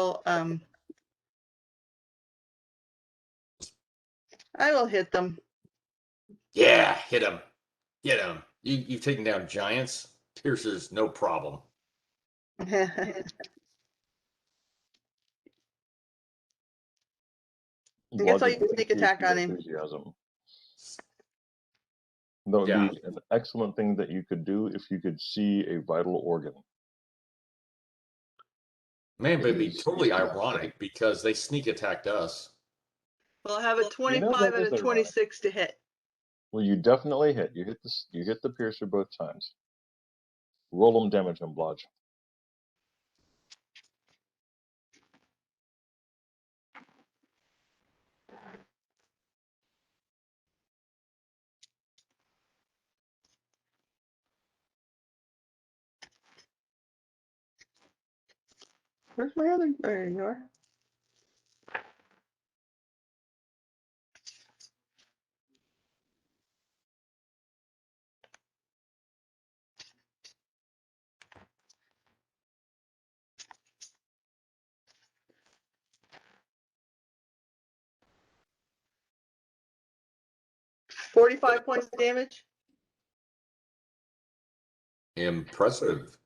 will hit them. Yeah, hit him. Get him. You've taken down giants. Piercers, no problem. I guess I'll use sneak attack on him. Enthusiasm. That would be an excellent thing that you could do if you could see a vital organ. Man, but it'd be is totally fantastic. ironic because they sneak attacked us. Well, I have a You 25 know, that and is a ironic. 26 to hit. Well, you definitely hit. You hit this. You hit the piercer both times. Roll them damage and blodge. Where's my other? There you are. $45 points of damage. Impressive.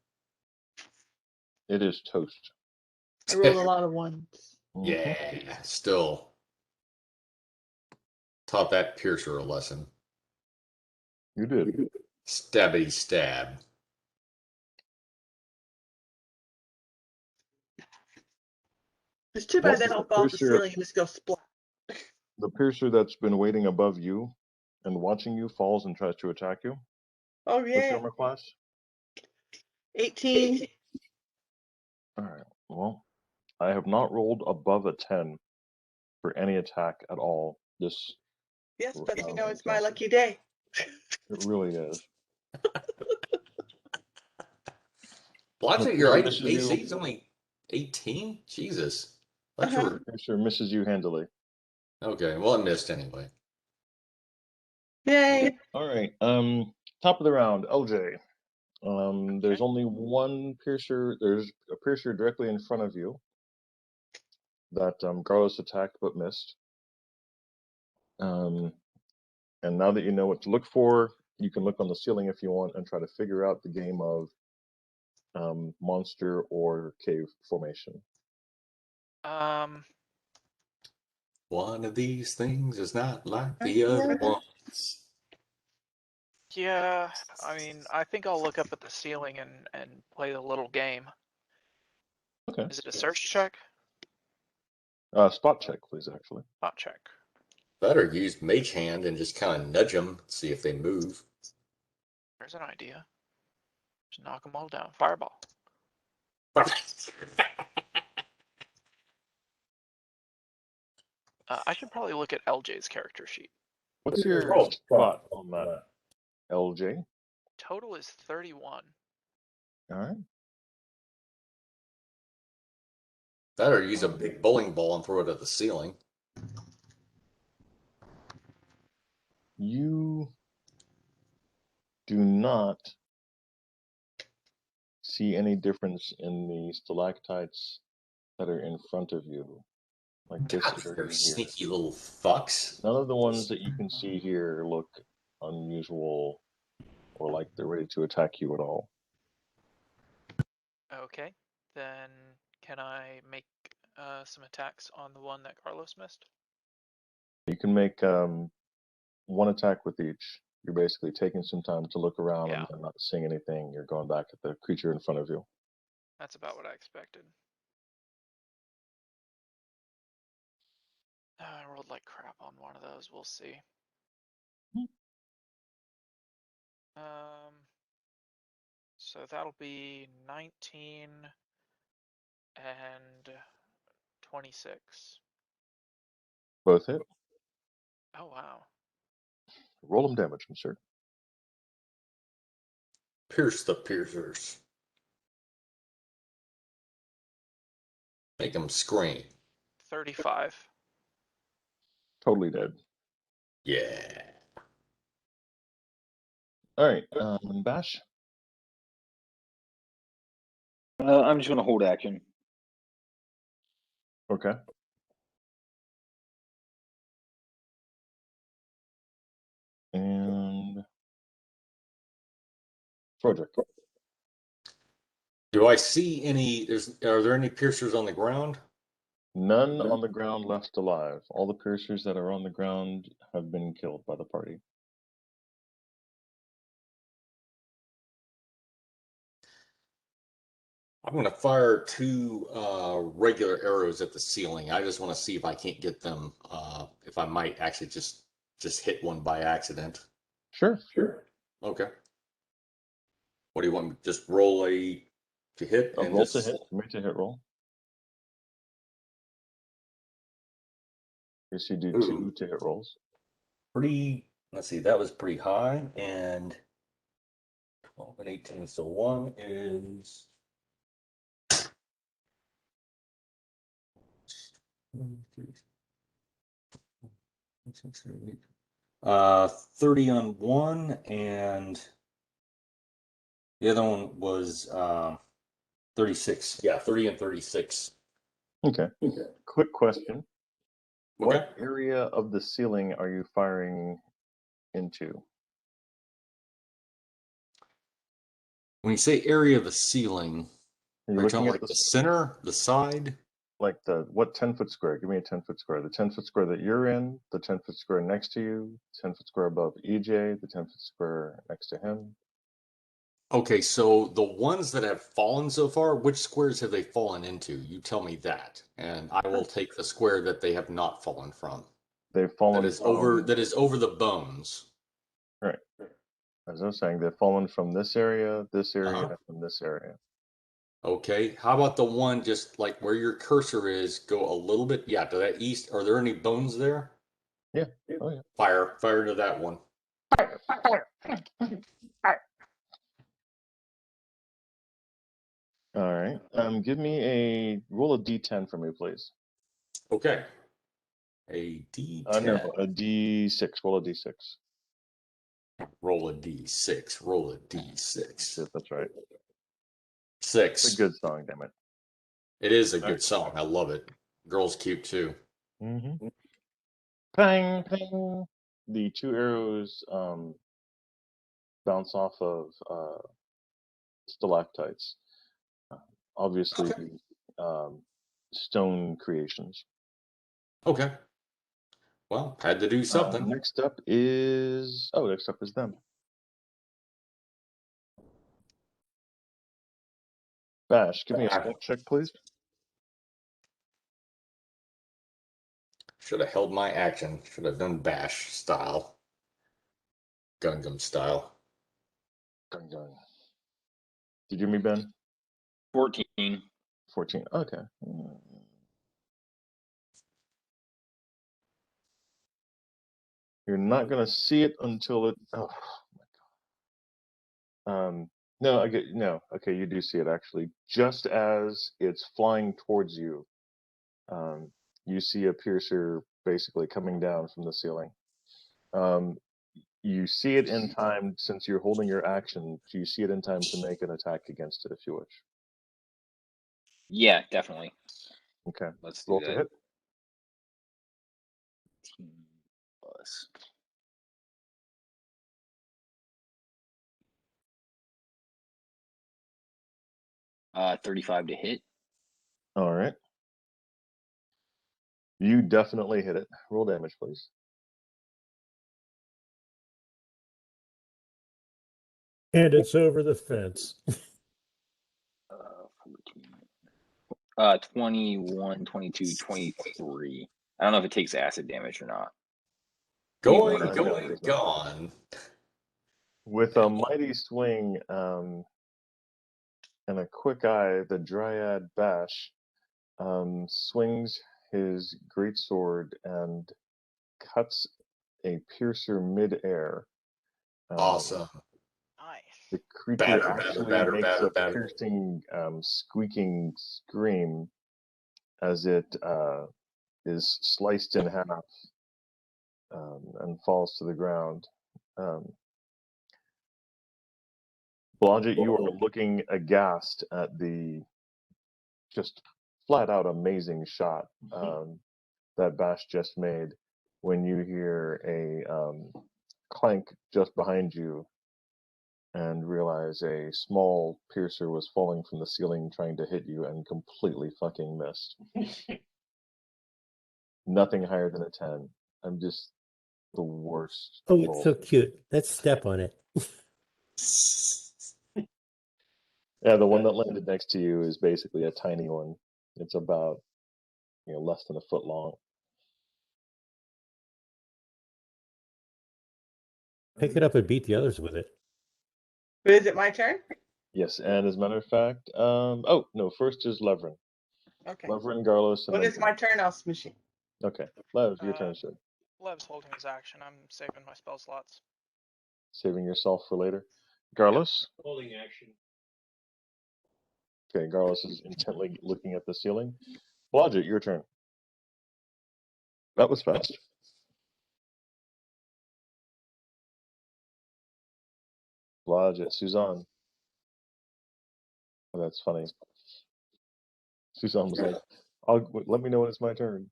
It is toast. I rolled a lot of ones. Mhm. Yeah, still taught that piercer a lesson. You did. Stabby stab. It's too bad Well, they don't fall off the piercer- ceiling and just go splat. The piercer that's been waiting above you and watching you falls and tries to attack you. Oh What's your yeah. armor class? 18. All right. Well, I have not rolled above a 10 for any attack at all. This Yes, but you know it's my encounter. lucky day. It really is. Logic, The your piercer misses AC you. is only 18? Jesus. Uh-huh. The piercer misses you handily. Okay, well, I missed anyway. Yay. All right. Top of the round, LJ. There's Okay. only one piercer. There's a piercer directly in front of you that Garlos attacked but missed. And now that you know what to look for, you can look on the ceiling if you want and try to figure out the game of monster or cave formation. One of these things is not like the other ones. Yeah, I mean, I think I'll look up at the ceiling and play the little game. Okay. Is it a search check? Spot check, please, actually. Spot check. Better use Mage Hand and just kind of nudge them, see if they move. There's an idea. Just knock them all down. Fireball. I should probably look at LJ's character sheet. What's your spot on that, LJ? Total is 31. All right. Better use a big bowling ball and throw it at the ceiling. You do not see any difference in the stalactites that are in front of you. Like this God, area they're here. sneaky little fucks. None of the ones that you can see here look unusual or like they're ready to attack you at all. Okay, then can I make some attacks on the one that Carlos missed? You can make one attack with each. You're basically taking some time to look around Yeah. and not seeing anything. You're going back at the creature in front of you. That's about what I expected. I rolled like crap on one of those. We'll see. So that'll be 19 and 26. Both hit. Oh wow. Roll them damage, sir. Pierce the piercers. Make them scream. 35. Totally dead. Yeah. All right, Bash. I'm just gonna hold action. Okay. And Frederick. Do I see any? Are there any piercers on the ground? None on the ground left alive. All the piercers that are on the ground have been killed by the party. I I'm going to fire 2 regular arrows at the ceiling. I just want to see if I can't get them. If I might actually just hit one by accident. Sure. Okay. What do you want me? Just roll to hit A and roll just to hit. Make a hit roll. Yes, you do 2 to hit rolls. pretty. Let's see. That was pretty high, and 12 and 18. So 1 is. 30 on 1, and the other one was 36. Yeah, 30 and 36. Okay. Quick question. Okay. What area of the ceiling are you firing into? When you say area of the ceiling, Are you are you talking looking like at the center, the side? like what 10-foot square? Give me a 10-foot square. The 10-foot square that you're in, the 10-foot square next to you, 10-foot square above EJ, the 10-foot square next to him. Okay, so the ones that have fallen so far, which squares have they fallen into? You tell me that, and I will take the square that they have not fallen from. They've fallen That is over the bones. Right. As I was saying, they've fallen from this area, and this area. Okay, how about the one just like where your cursor is, go a little bit, yeah, to that east. Are there any bones there? Yeah. Oh yeah. Fire to that one. All right. Give me a roll of D10 for me, please. Okay. A D10. No, a D6. Roll a D6. Roll a D6. Roll a D6. Yes, that's right. 6. It's a good song, damn it. It is a good song. I love it. Girl's cute too. Mm-hmm. Pang, pang. The 2 arrows bounce off of stalactites. Obviously, stone creations. Okay. Well, had to do something. Next up is them. Bash, give me a stealth check, please. Should have held my action. Should have done bash style. Gungam style. Gun. Did you hear me, Ben? 14. 14. Okay. You're not gonna see it until it. Oh my god. No, I get no. Okay, you do see it actually. Just as it's flying towards you, you see a piercer basically coming down from the ceiling. You see it in time since you're holding your action. You see it in time to make an attack against it if you wish. Yeah, definitely. Okay. Let's do Roll that. to hit. 18 plus. Uh, 35 to hit. All right. You definitely hit it. Roll damage, please. And it's over the fence. 14. 21, 22, 23. I don't know if it takes acid damage or not. Gone. With a mighty swing and a quick eye, the Dryad Bash swings his greatsword and cuts a piercer mid-air. Awesome. Nice. The creature actually makes a batter. piercing, squeaking scream as it is sliced in half and falls to the ground. Blodgett, you are looking aghast at the just flat out amazing shot that Bash just made when you hear a clank just behind you and realize a small piercer was falling from the ceiling trying to hit you and completely fucking missed. Nothing higher than a 10. I'm just the worst. Oh, it's so cute. Let's step on it. Yeah, the one that landed next to you is basically a tiny one. It's about less than a foot long. Pick it up and beat the others with it. Is it my turn? Yes, and as a matter of fact, oh no, first is Levrin. Okay. Levrin, Garlos, and When then it's my turn, I'll machine. Okay, Lev, your turn, sir. Lev's holding his action. I'm saving my spell slots. Saving yourself for later. Garlos. Holding action. Okay, Garlos is intently looking at the ceiling. Kaajit, your turn. That was fast. Kaajit, Suzanne. Oh, that's funny. Suzanne was like, let me know when it's my turn.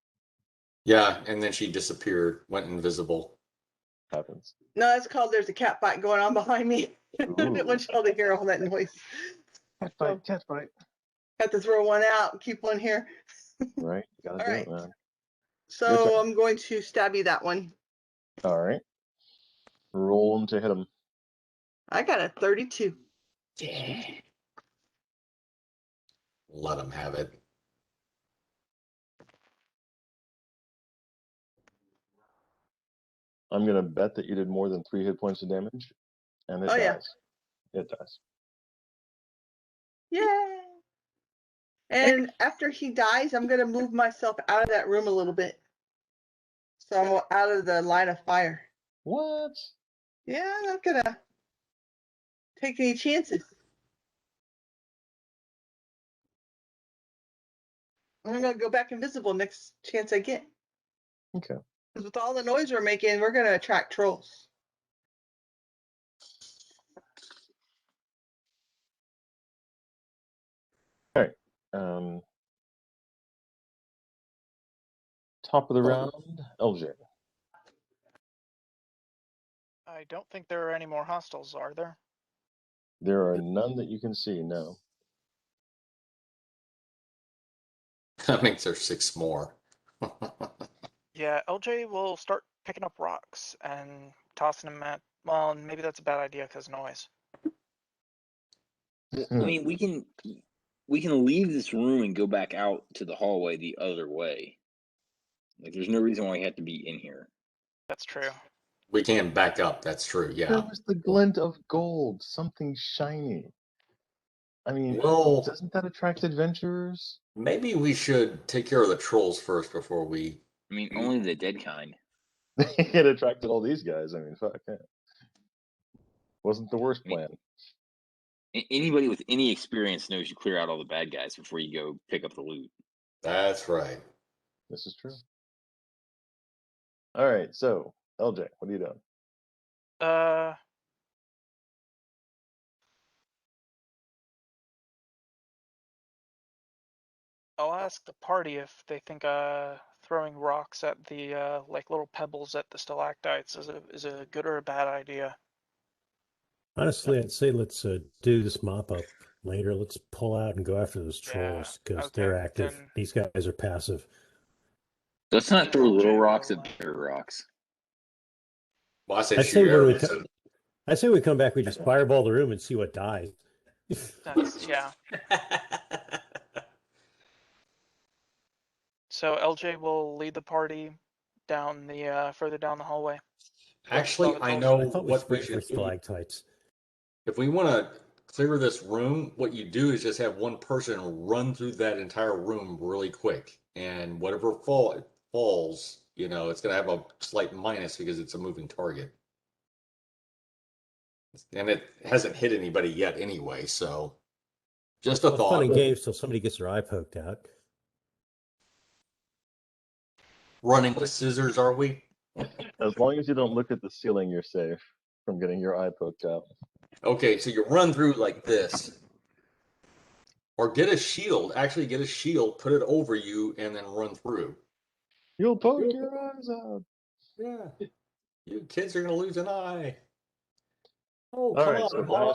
Yeah, and then she disappeared, went invisible. Happens. No, it's called there's a cat fight going on behind me. I didn't want y'all to hear all that noise. Cat fight, cat fight. Have to throw one out and keep one here. Right, you gotta All do right. it, man. So I'm going to stabby that one. All right. Roll them to hit him. I got a 32. Yeah. Let him have it. I'm gonna bet that you did more than 3 hit points of damage, and it dies. Yeah. It dies. Yay! And after he dies, I'm gonna move myself out of that room a little bit, so I'm out of the line of fire. What? Yeah, I'm not gonna take any chances. I'm gonna go back invisible next chance I get. Okay. Because with all the noise we're making, we're gonna attract trolls. All right. Top of the round, LJ. I don't think there are any more hostiles, are there? There are none that you can see, no. That makes there 6 more. Yeah, LJ will start picking up rocks and tossing them at. Well, maybe that's a bad idea because noise. I mean, we can leave this room and go back out to the hallway the other way. Like, there's no reason why we have to be in here. That's true. We can back up. That's true. Yeah. There was the glint of gold, something shiny. I mean, Well, doesn't that attract adventurers? maybe we should take care of the trolls first before we. I mean, only the dead kind. It attracted all these guys. I mean, fuck yeah. Wasn't the worst plan. Anybody with any experience knows you clear out all the bad guys before you go pick up the loot. That's right. This is true. All right, so LJ, what are you doing? I'll ask the party if they think throwing rocks at the like little pebbles at the stalactites is a good or a bad idea. Honestly, I'd say let's do this mop up later. Let's pull out and go after those trolls because they're active. then- These guys are passive. Let's not throw little rocks at bigger rocks. Well, I say I say shoot when we arrows. I say we come back, we just fireball the room and see what dies. That's yeah. So LJ will lead the party down the further down the hallway. Actually, I know I thought we what we sprayed for should do. stalactites. If we want to clear this room, what you do is just have one person run through that entire room really quick, and whatever falls, it's going to have a slight minus because it's a moving target, and it hasn't hit anybody yet anyway. So, just a Well, thought. fun and games till somebody gets their eye poked out. Running with scissors, are we? As long as you don't look at the ceiling, you're safe from getting your eye poked out. Okay, so you run through like this. Or get a shield. Actually, get a shield, put it over you, and then run through. You'll poke your eyes out. Yeah. You kids are going to lose an eye. Oh, All come right, on, so Mom.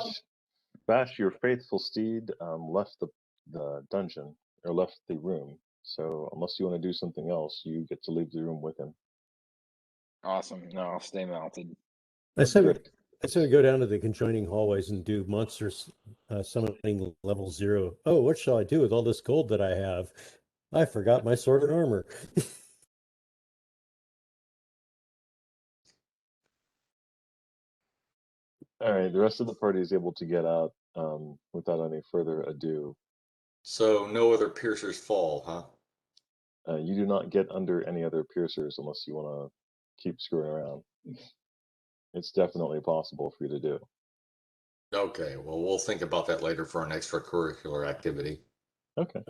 Bash, your faithful steed, left the dungeon, or left the room. So unless you want to do something else, you get to leave the room with him. Awesome. No, I'll stay mounted. I say we go down to the conjoining hallways and do monsters summoning level 0. Oh, what shall I do with all this gold that I have? I forgot my sword and armor. All right, the rest of the party is able to get out without any further ado. So no other piercers fall, huh? You do not get under any other piercers unless you want to keep screwing around. It's definitely possible for you to do. Okay, well, we'll think about that later for an extracurricular activity. Okay.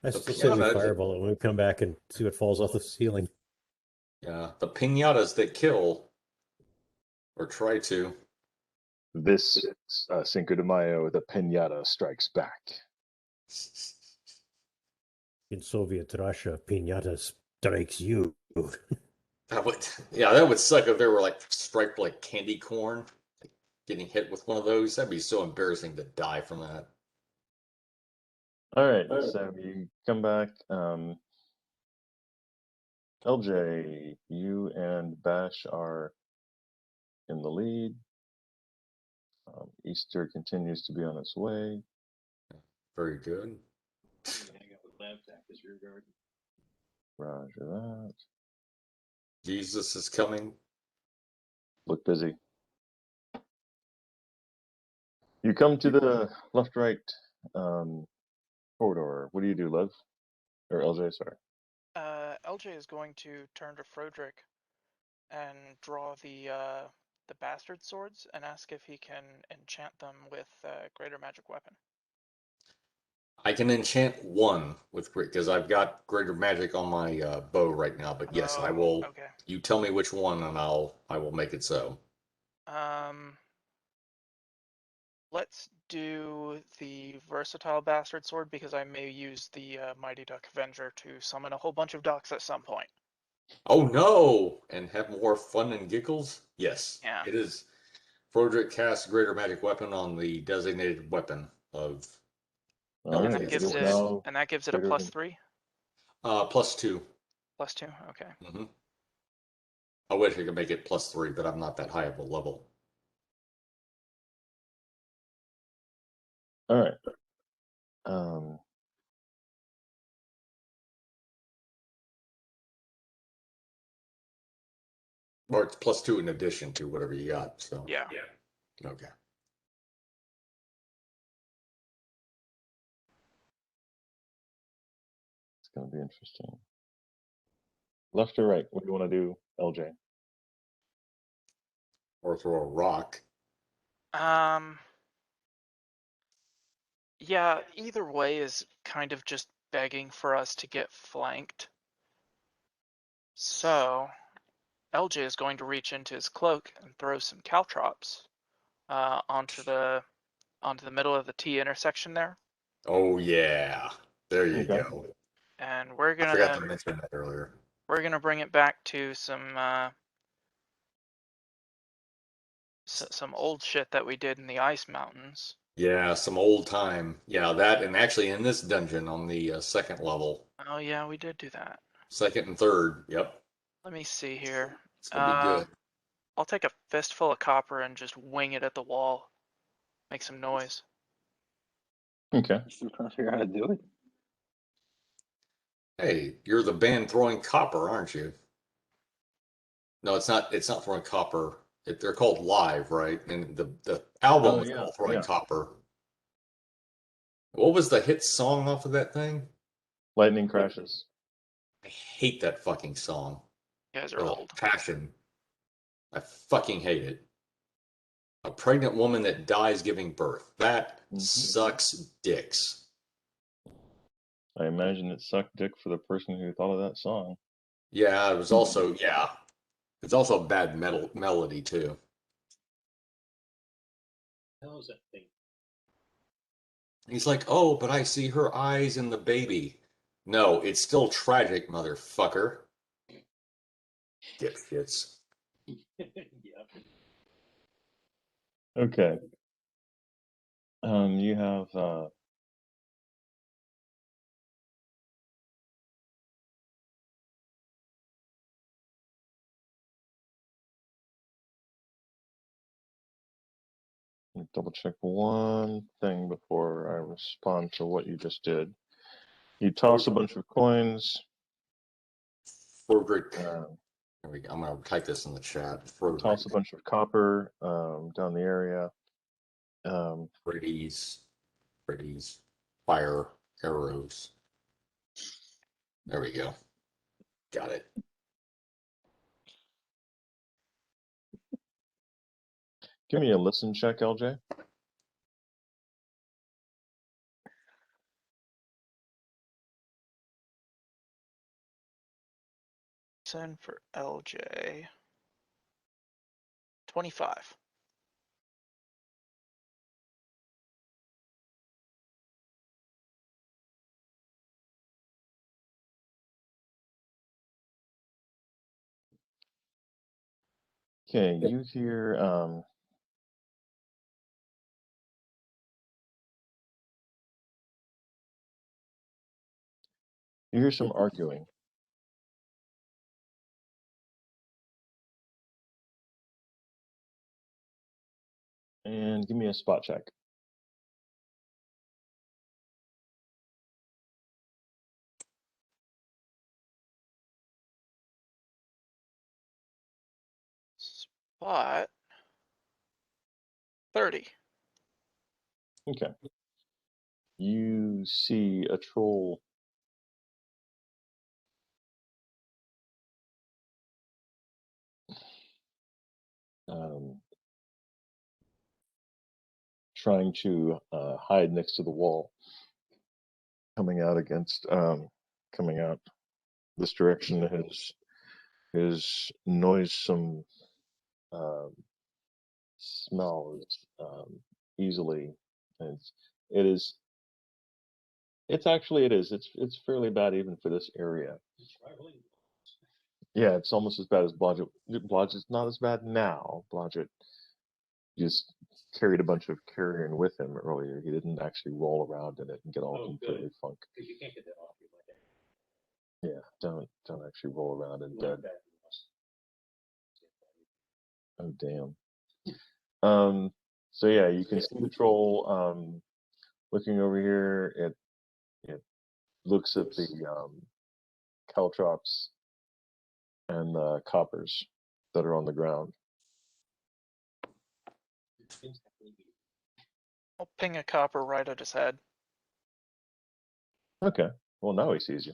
I The still say we pinata- fireball it when we come back and see what falls off the ceiling. Yeah, the pinatas that kill, or try to. This Cinco de Mayo, the pinata strikes back. In Soviet Russia, piñata strikes you. That would suck if they were like striped like candy corn. Like getting hit with one of those, that'd be so embarrassing to die from that. All right, so you come back. LJ, you and Bash are in the lead. Easter continues to be on its way. Very good. Hang out with Labsack as rear guard. Roger that. Jesus is coming. Look busy. You come to the left-right corridor. What do you do, Lev? Or LJ, sorry. LJ is going to turn to Frodrick and draw the bastard swords and ask if he can enchant them with greater magic weapon. I can enchant one with because I've got greater magic on my bow right now. But yes, I will. Okay. You tell me which one, and I will make it so. Let's do the versatile bastard sword because I may use the Mighty Duck Avenger to summon a whole bunch of ducks at some point. Oh no! And have more fun and giggles? Yes. Yeah. It is. Frodrick casts greater magic weapon on the designated weapon of. And right, that gives it a +3? +2. +2, okay. Mm-hmm. I wish I could make it +3, but I'm not that high of a level. All right. Or it's +2 in addition to whatever you got. So Yeah. Okay. It's going to be interesting. Left or right? What do you want to do, LJ? Or throw a rock. Yeah, either way is kind of just begging for us to get flanked. So, LJ is going to reach into his cloak and throw some caltrops onto the middle of the T intersection there. Oh yeah, there you Okay. go. And we're I forgot to gonna mention that earlier. we're gonna bring it back to some old shit that we did in the Ice Mountains. Yeah, some old time. Yeah, that and actually in this dungeon on the second level, Oh yeah, we did do that. second and third. Yep, Let me see here. it's gonna be good. I'll take a fistful of copper and just wing it at the wall. Make some noise. Okay. You still trying to figure out how to do it? Hey, you're the band throwing copper, aren't you? No, it's not. It's not throwing copper. They're called Live, right? And the album was called Throwing Copper. What was the hit song off of that thing? Lightning crashes. I hate that fucking song. You guys are With a old. passion. I fucking hate it. A pregnant woman that dies giving birth. That sucks dicks. I imagine it sucked dick for the person who thought of that song. Yeah, it was also it's also a bad melody too. How is that thing? He's like, oh, but I see her eyes in the baby. No, it's still tragic, motherfucker. Dipshits. Yeah. Okay. You have me double check one thing before I respond to what you just did. You toss a bunch of coins. Frederick. Uh, There we go. I'm going to type this in the chat. toss a bunch of copper down the area. Pretties, fire arrows. There we go. Got it. Give me a listen check, LJ. Listen for LJ. 25. Okay, you hear some arguing. And give me a spot check. Spot 30. Okay. You see a troll trying to hide next to the wall, coming out this direction. His noisome smells easily. And it's fairly bad even for this area. Yeah, it's almost as bad as Blodgett. Blodgett's not as bad now. Blodgett just carried a bunch of carrion with him earlier. He didn't actually roll around in it and get all completely funk. Because you can't get that off your leg. Yeah, don't actually roll around in dead. Oh damn. So yeah, you can see the troll looking over here. It looks at the caltrops and the coppers that are on the ground. I'll ping a copper right at his head. Okay. Well, now he sees you.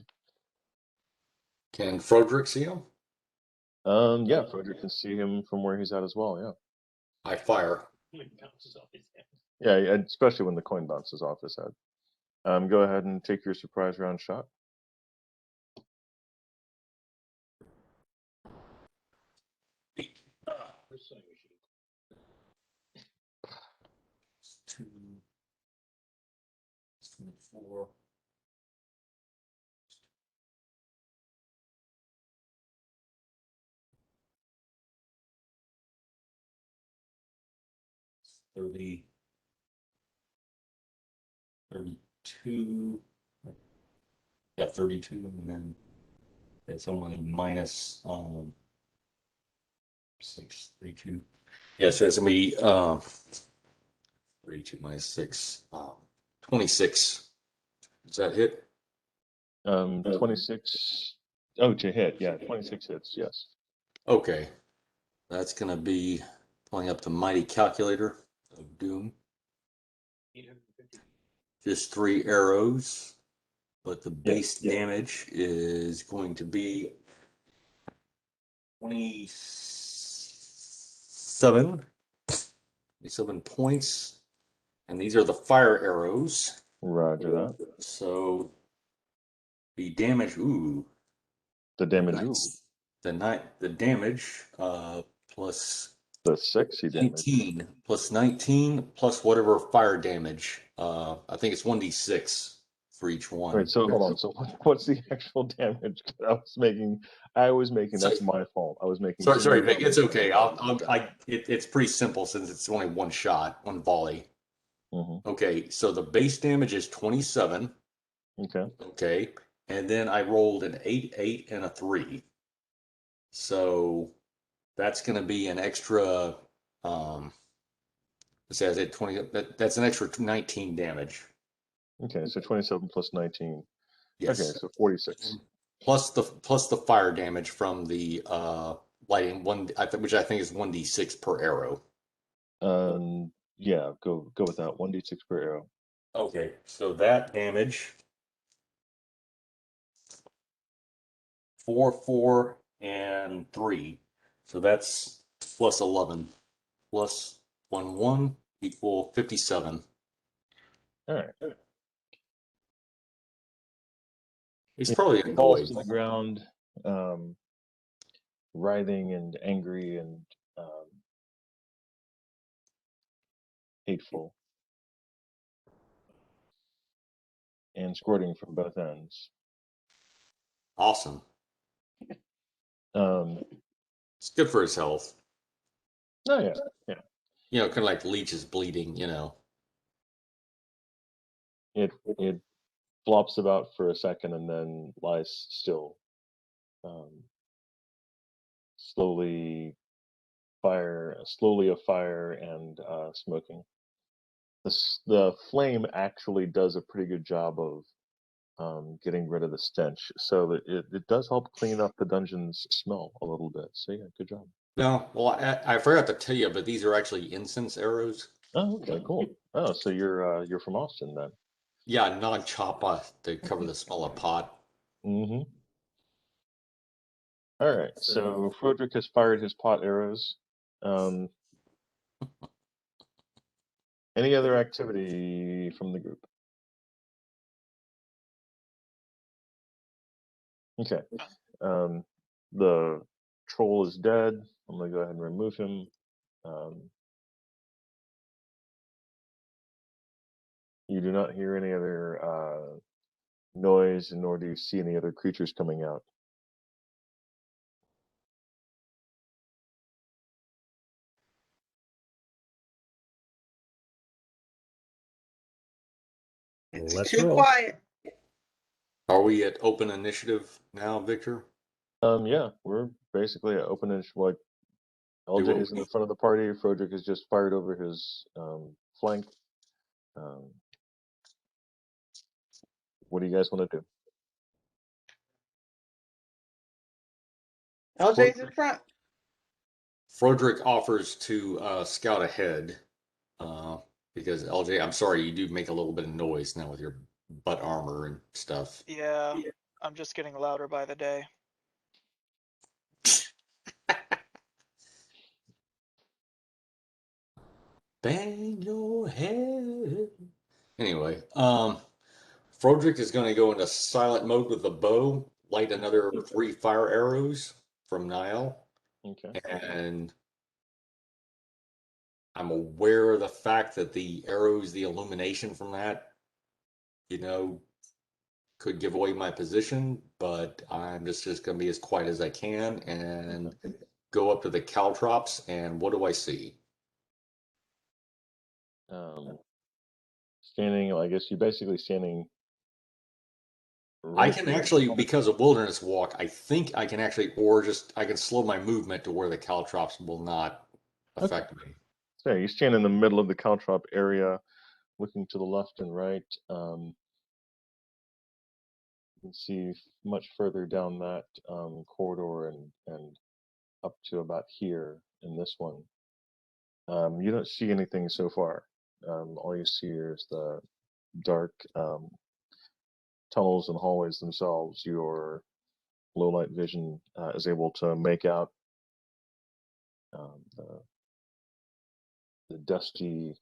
Can Frederick see him? Yeah, Frederick can see him from where he's at as well. Yeah. I fire. Yeah, especially when the coin bounces off his head. Go ahead and take your surprise round shot. Two, 24. $30, 32. Yeah, 32, and then it's only minus 6, 32. Yeah, so it's gonna be 32 minus 6, 26. Does that hit? 26. Oh, to hit. Yeah, 26 hits. Yes. Okay, that's gonna be pulling up the mighty calculator of doom. Just 3 arrows, but the base damage is going to be 27 points, and these are the fire arrows. Roger that. So the damage, The damage, the damage plus the 60 damage. 19 plus 19 plus whatever fire damage. I think it's 1d6 for each one. Wait, so hold on. So what's the actual damage? I was making. That's my fault. I was making. Sorry, Vic. It's okay. It's pretty simple since it's only one shot, one volley. Mm-hmm. Okay, so the base damage is 27. Okay, and then I rolled an 8, 8, and a 3. So that's going to be an extra It says it 20. That's an extra 19 damage. Okay, so 27 plus 19. Yes. Okay, so 46. Plus the fire damage from the lighting which I think is 1d6 per arrow. Yeah, go with that. 1d6 per arrow. Okay, so that damage 4, 4, and 3. So that's plus 11. Plus 1, 1 equal 57. All right. He's probably Falls annoyed. to the ground, writhing and angry and hateful, and squirting from both ends. Awesome. It's good for his health. Oh yeah, yeah. You know, kind of like leeches bleeding. You know. It flops about for a second and then lies still, slowly afire and smoking. The flame actually does a pretty good job of getting rid of the stench, so that it does help clean up the dungeon's smell a little bit. So yeah, good job. No, well, I forgot to tell you, but these are actually incense arrows. Oh, okay, cool. Oh, so you're from Austin then? Yeah, non-choppa to cover the smell of pot. Mm-hmm. All right, so Froderick has fired his pot arrows. Any other activity from the group? Okay. The troll is dead. I'm going to go ahead and remove him. You do not hear any other noise, nor do you see any other creatures coming out. It's Let's too roll. quiet. Are we at open initiative now, Victor? Yeah, we're basically at open-ish. Like LJ is in the front of the party. Froderick has just fired over his flank. What do you guys want to do? LJ's in front. Froderick offers to scout ahead because LJ, I'm sorry, you do make a little bit of noise now with your butt armor and stuff. Yeah, I'm just getting louder by the day. Bang your head. Anyway, Froderick is going to go into silent mode with the bow, light another 3 fire arrows from Niall. Okay. And I'm aware of the fact that the arrows, the illumination from that, could give away my position, but I'm just going to be as quiet as I can and go up to the caltrops. And what do I see? Standing, I guess you're basically standing. I can actually, because of wilderness walk, I think I can actually, I can slow my movement to where the caltrops will not affect me. So you stand in the middle of the caltrop area, looking to the left and right. You can see much further down that corridor and up to about here in this one. You don't see anything so far. All you see is the dark tunnels and hallways themselves. Your low light vision is able to make out the dusty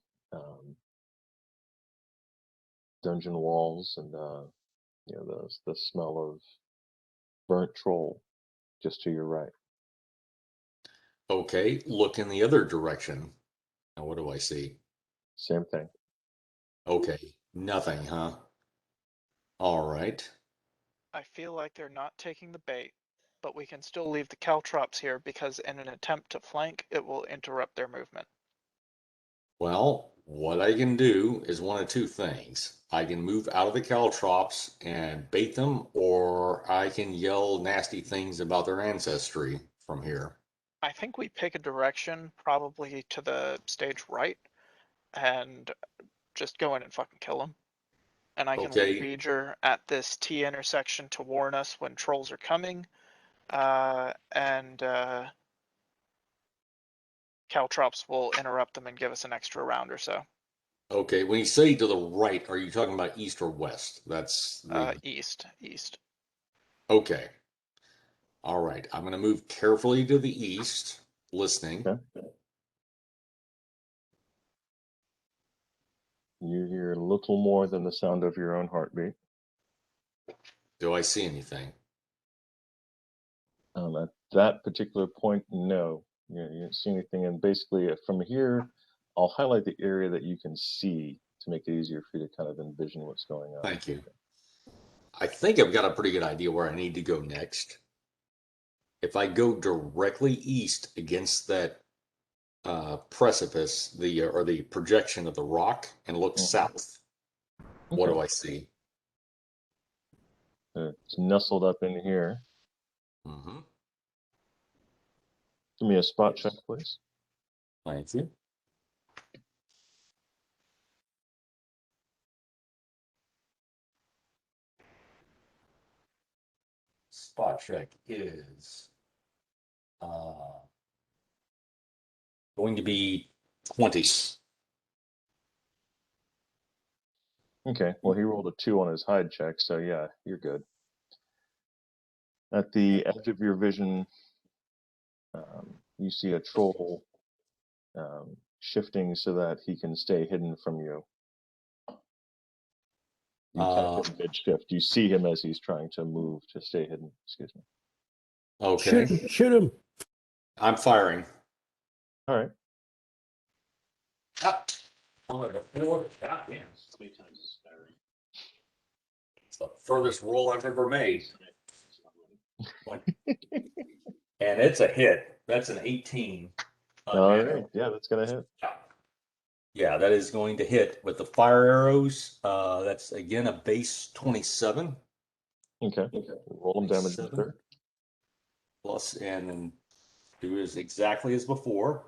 dungeon walls and the smell of burnt troll just to your right. Okay, look in the other direction. Now, what do I see? Same thing. Okay, nothing, huh? All right. I feel like they're not taking the bait, but we can still leave the caltrops here because in an attempt to flank, it will interrupt their movement. Well, what I can do is one of two things. I can move out of the caltrops and bait them, or I can yell nasty things about their ancestry from here. I think we pick a direction, probably to the stage right, and just go in and fucking kill him. And I can Okay. leave Beeger at this T intersection to warn us when trolls are coming. And Caltrops will interrupt them and give us an extra round or so. Okay, when you say to the right, are you talking about east or west? That's East. Okay. All right. I'm going to move carefully to the east, listening. Okay. You hear a little more than the sound of your own heartbeat. Do I see anything? At that particular point, no. You don't see anything. And basically, from here, I'll highlight the area that you can see to make it easier for you to kind of envision what's going on. Thank you. I think I've got a pretty good idea where I need to go next. If I go directly east against that precipice, or the projection of the rock, and look south, what do I see? It's nestled up in here. Mm-hmm. Give me a spot check, please. Thank you. Spot check is going to be 20. Okay, well, he rolled a 2 on his hide check, so yeah, you're good. At the edge of your vision, you see a troll shifting so that he can stay hidden from you. You catch him mid-shift. You see him as he's trying to move to stay hidden. Excuse me. Okay. Shoot him. I'm firing. All right. Ah. Goddamn. It's the furthest roll I've ever made. And it's a hit. That's an 18. All right. Yeah, that's going to hit. Yeah, that is going to hit with the fire arrows. That's again a base 27. Okay. Roll them damage in the third. Plus, and then do is exactly as before.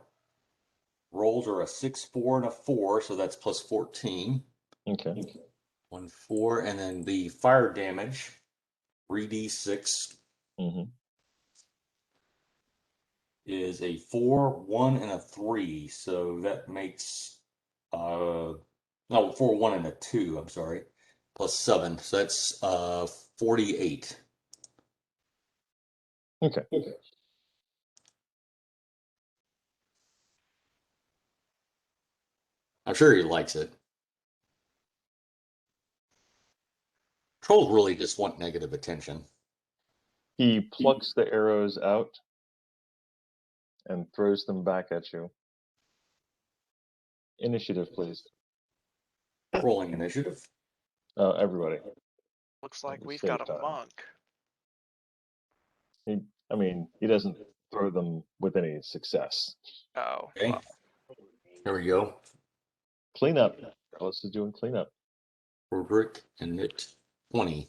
Rolls are a 6, 4, and a 4, so that's plus 14. Okay. 1, 4, and then the fire damage, 3d6, is a 4, 1, and a 3. So that makes no 4, 1, and a 2. I'm sorry, plus 7. So that's 48. Okay. I'm sure he likes it. Trolls really just want negative attention. He plucks the arrows out and throws them back at you. Initiative, please. Rolling initiative. Everybody. Looks like we've Save got a time. monk. He doesn't throw them with any success. Oh. Okay. Well. Here we go. Cleanup. Alice is doing cleanup. Rubric and Knit 20.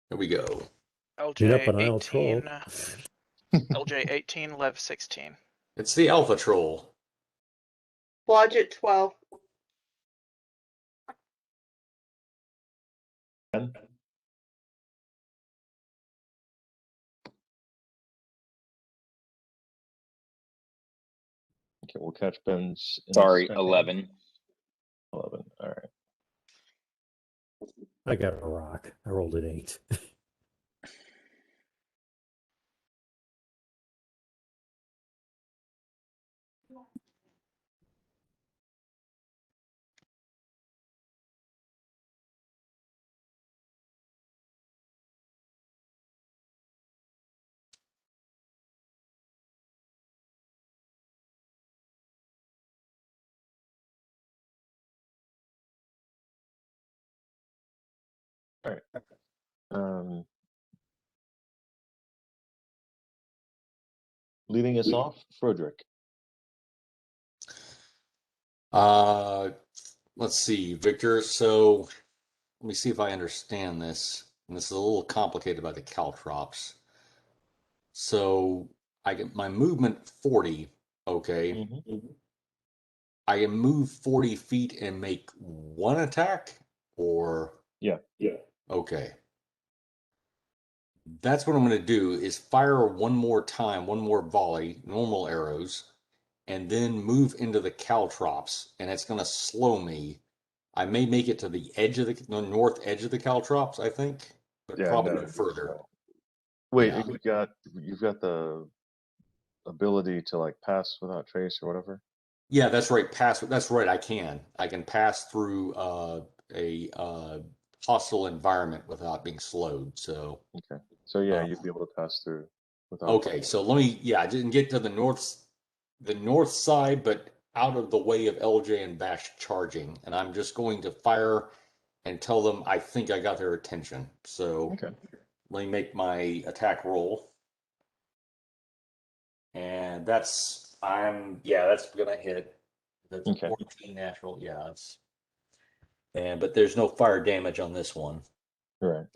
Here we go. Clean up LJ an aisle troll. 18. LJ 18, Lev 16. It's the Alpha Troll. Blodgett 12. 10. Okay, we'll catch Ben's. Sorry, 11. 11. All right. I got a rock. I rolled an 8. All right. Leading us off, Frederick. Let's see, Victor. So let me see if I understand this. And this is a little complicated by the caltrops. So I get my movement 40. Okay. I can move 40 feet and make one attack, or Yeah. okay. That's what I'm going to do is fire one more time, one more volley, normal arrows, and then move into the caltrops, and it's going to slow me. I may make it to the edge of the north edge of the caltrops, I think, but Yeah, probably no, no further. Wait, Yeah. you've got the ability to like pass without trace or whatever. Yeah, that's right. That's right. I can pass through a hostile environment without being slowed. So Okay. So yeah, you'd be able to pass through without. okay. So I didn't get to the north side, but out of the way of LJ and Bash charging, and I'm just going to fire and tell them I think I got their attention. So Okay. let me make my attack roll, and that's gonna hit. That's a Okay. 14 natural. Yeah, but there's no fire damage on this one. Right.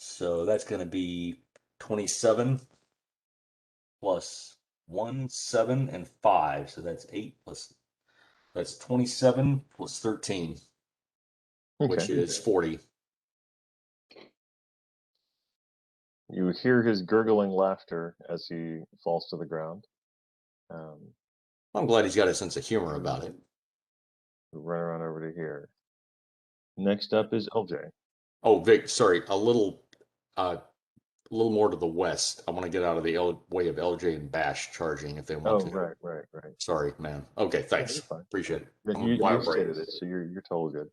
So that's going to be 27 plus 1, 7, and 5. So that's 8 plus, that's 27 plus 13, which Okay. is 40. You hear his gurgling laughter as he falls to the ground. I'm glad he's got a sense of humor about it. Run around over to here. Next up is LJ. Oh, Vic, sorry, a little more to the west. I want to get out of the way of LJ and Bash charging if they want to. Right. Sorry, man. Okay, thanks. You're fine. Appreciate it. Yeah, you stated it, so you're totally good.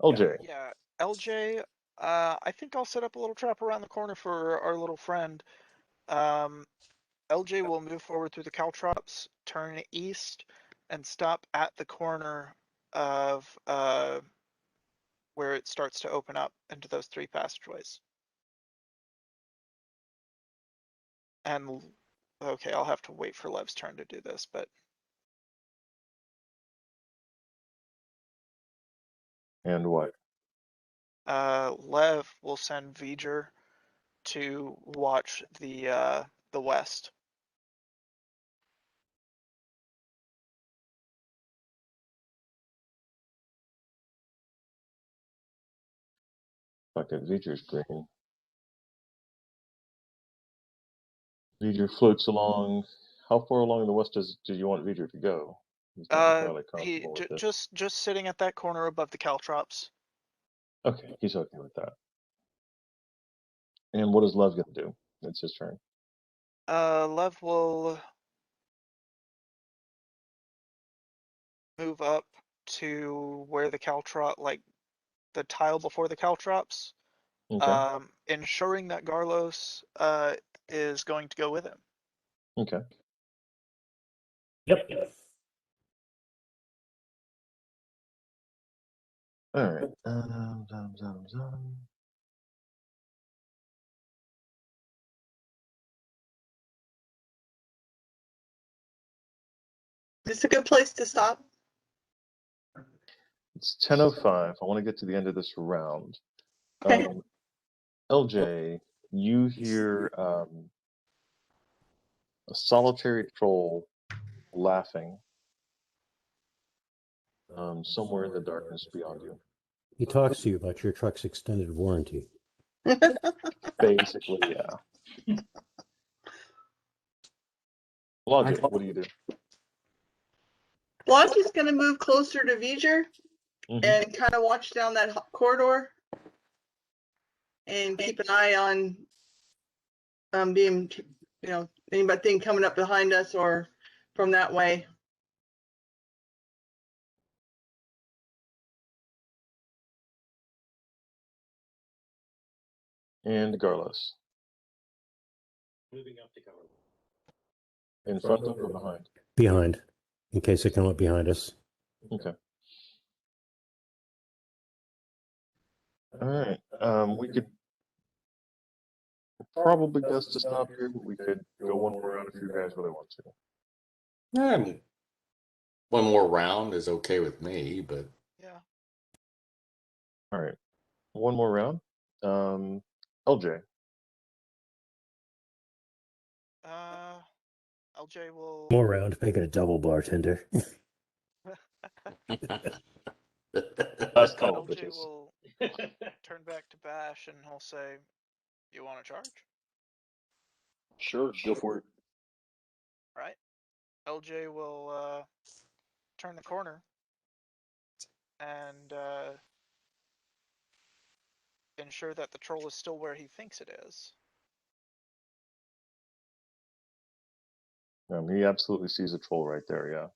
LJ. Yeah, LJ, I think I'll set up a little trap around the corner for our little friend. LJ will move forward through the caltrops, turn east, and stop at the corner of where it starts to open up into those 3 passageways. And okay, I'll have to wait for Lev's turn to do this, but And what? Lev will send V'ger to watch the west. Fuck it, V'ger's green. V'ger floats along. How far along the west do you want V'ger to go? He's not entirely He comfortable with it. just sitting at that corner above the caltrops. Okay, he's okay with that. And what is Lev gonna do? It's his turn. Lev will move up to where the caltrop, like the tile before the caltrops, Okay. ensuring that Garlos is going to go with him. Okay. Yep. All right. It's a good place to stop. It's 10:05. I want to get to the end of this round. Okay. LJ, you hear a solitary troll laughing somewhere in the darkness beyond you. He talks to you about your truck's extended warranty. Basically, yeah. Logic, what do you do? Logic's going to move closer to V'ger Mhm. and kind of watch down that corridor and keep an eye on being, anybody coming up behind us or from that way. And Garlos. Moving up to cover. In front of or behind? Behind, in case they come up behind us. Okay. All right. We could probably best to stop here, but we could go one more round if you guys really want to. One more round is okay with me, but yeah. All right. One more round. LJ. LJ will. More round, make it a double bartender. Last call, LJ bitches. will turn back to Bash and he'll say, "You want to charge?" Sure, go for it. All right. LJ will turn the corner and ensure that the troll is still where he thinks it is. He absolutely sees a troll right there, yeah.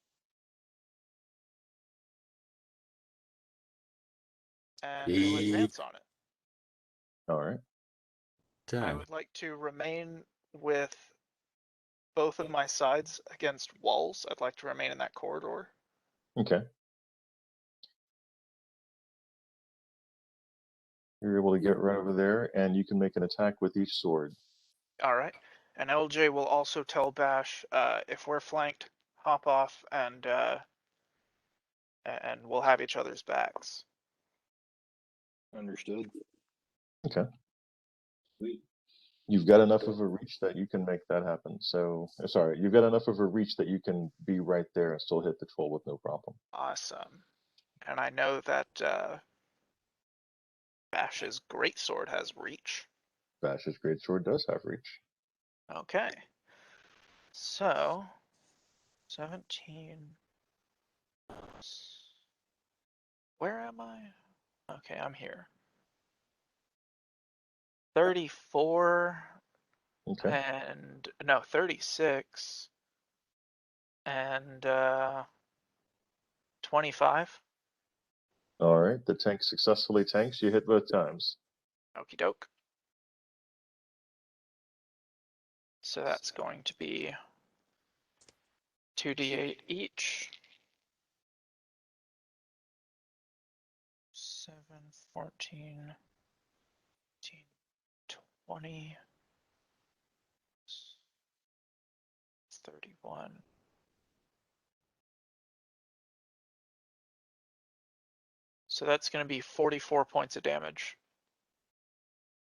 And he'll advance on it. All right. I would like to remain with both of my sides against walls. I'd like to remain in that corridor. Okay. You're able to get right over there, and you can make an attack with each sword. All right. And LJ will also tell Bash if we're flanked, hop off, and we'll have each other's backs. Understood. Okay. You've got enough of a reach that you can make that happen. So, sorry, you've got enough of a reach that you can be right there and still hit the troll with no problem. Awesome. And I know that Bash's greatsword has reach. Bash's greatsword does have reach. Okay. So, 17. Where am I? Okay, I'm here. 34. Okay. And no, 36. And 25. All right. The tank successfully tanks. You hit both times. Okie doke. So that's going to be 2d8 each. 7, 14, 18, 20, 31. So that's going to be 44 points of damage.